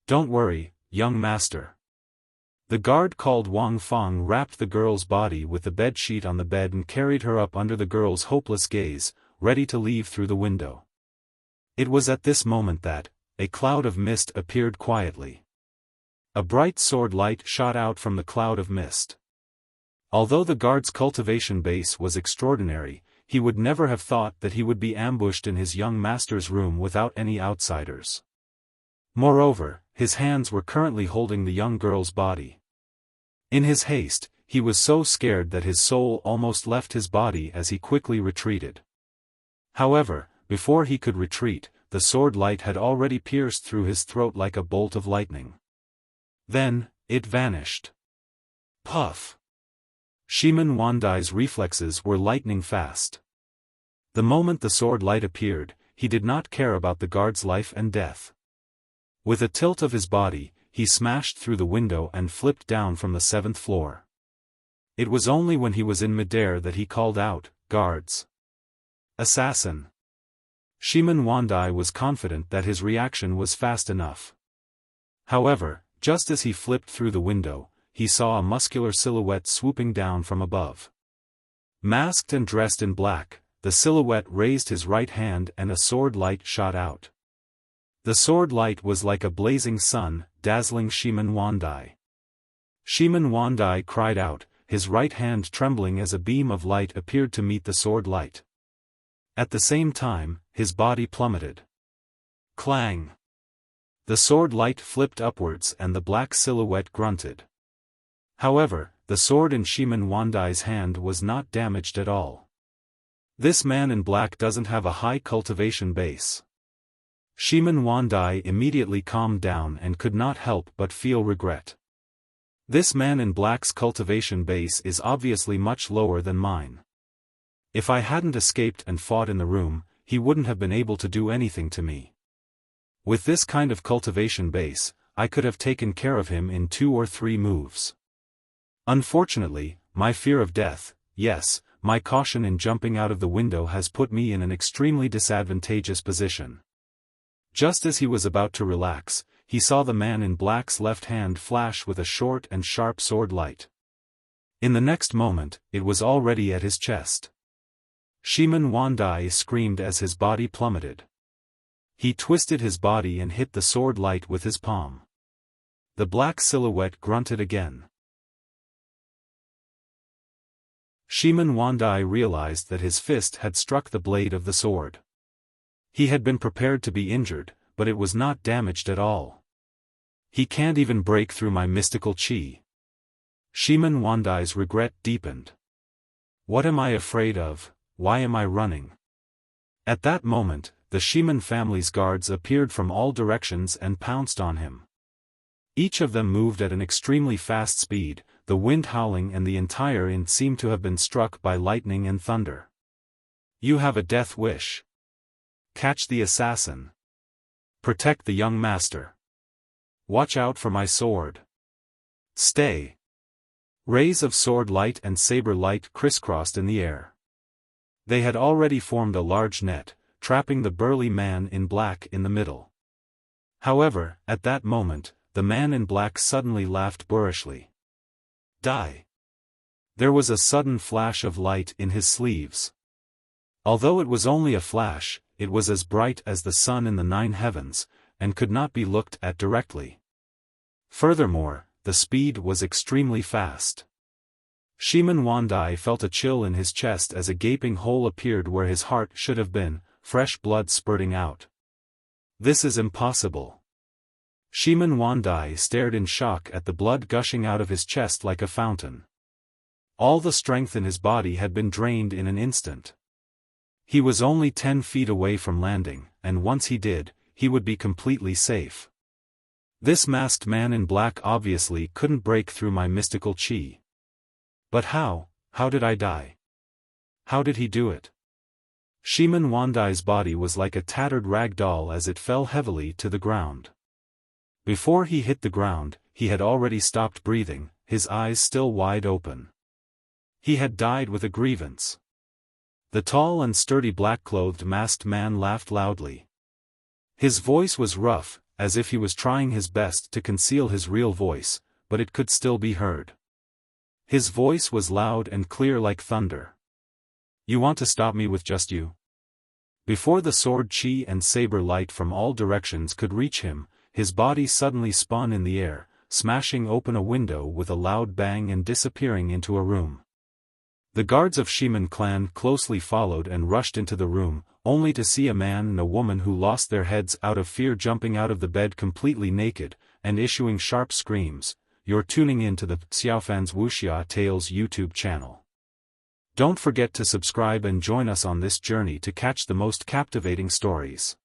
Don't worry, young master. The guard called Wang Feng wrapped the girl's body with the bed sheet on the bed and carried her up under the girl's hopeless gaze, ready to leave through the window. It was at this moment that a cloud of mist appeared quietly. A bright sword light shot out from the cloud of mist. Although the guard's cultivation base was extraordinary, he would never have thought that he would be ambushed in his young master's room without any outsiders. Moreover, his hands were currently holding the young girl's body. In his haste, he was so scared that his soul almost left his body as he quickly retreated. However, before he could retreat, the sword light had already pierced through his throat like a bolt of lightning. Then, it vanished. Puff! Shimen Wandai's reflexes were lightning fast. The moment the sword light appeared, he did not care about the guard's life and death. With a tilt of his body, he smashed through the window and flipped down from the 7th floor. It was only when he was in midair that he called out, "Guards! Assassin!" Shimen Wandai was confident that his reaction was fast enough. However, just as he flipped through the window, he saw a muscular silhouette swooping down from above. Masked and dressed in black, the silhouette raised his right hand and a sword light shot out. The sword light was like a blazing sun, dazzling Shimen Wandai. Shimen Wandai cried out, his right hand trembling as a beam of light appeared to meet the sword light. At the same time, his body plummeted. Clang! The sword light flipped upwards and the black silhouette grunted. However, the sword in Shimen Wandai's hand was not damaged at all. This man in black doesn't have a high cultivation base. Shimen Wandai immediately calmed down and could not help but feel regret. This man in black's cultivation base is obviously much lower than mine. If I hadn't escaped and fought in the room, he wouldn't have been able to do anything to me. With this kind of cultivation base, I could have taken care of him in 2 or 3 moves. Unfortunately, my fear of death, yes, my caution in jumping out of the window has put me in an extremely disadvantageous position. Just as he was about to relax, he saw the man in black's left hand flash with a short and sharp sword light. In the next moment, it was already at his chest. Shimen Wandai screamed as his body plummeted. He twisted his body and hit the sword light with his palm. The black silhouette grunted again. Shimen Wandai realized that his fist had struck the blade of the sword. He had been prepared to be injured, but it was not damaged at all. He can't even break through my mystical chi. Shimen Wandai's regret deepened. What am I afraid of? Why am I running? At that moment, the Shimen family's guards appeared from all directions and pounced on him. Each of them moved at an extremely fast speed, the wind howling and the entire inn seemed to have been struck by lightning and thunder. You have a death wish. Catch the assassin. Protect the young master. Watch out for my sword. Stay. Rays of sword light and saber light crisscrossed in the air. They had already formed a large net, trapping the burly man in black in the middle. However, at that moment, the man in black suddenly laughed boorishly. Die. There was a sudden flash of light in his sleeves. Although it was only a flash, it was as bright as the sun in the 9 heavens, and could not be looked at directly. Furthermore, the speed was extremely fast. Shimen Wandai felt a chill in his chest as a gaping hole appeared where his heart should have been, fresh blood spurting out. This is impossible. Shimen Wandai stared in shock at the blood gushing out of his chest like a fountain. All the strength in his body had been drained in an instant. He was only 10 feet away from landing, and once he did, he would be completely safe. This masked man in black obviously couldn't break through my mystical chi. But how did I die? How did he do it? Shiman Wandai's body was like a tattered rag doll as it fell heavily to the ground. Before he hit the ground, he had already stopped breathing, his eyes still wide open. He had died with a grievance. The tall and sturdy black-clothed masked man laughed loudly. His voice was rough, as if he was trying his best to conceal his real voice, but it could still be heard. His voice was loud and clear like thunder. You want to stop me with just you? Before the sword chi and saber light from all directions could reach him, his body suddenly spun in the air, smashing open a window with a loud bang and disappearing into a room. The guards of Shiman clan closely followed and rushed into the room, only to see a man and a woman who lost their heads out of fear jumping out of the bed completely naked, and issuing sharp screams. You're tuning in to the Xiaofan's Wuxia Tales YouTube channel. Don't forget to subscribe and join us on this journey to catch the most captivating stories.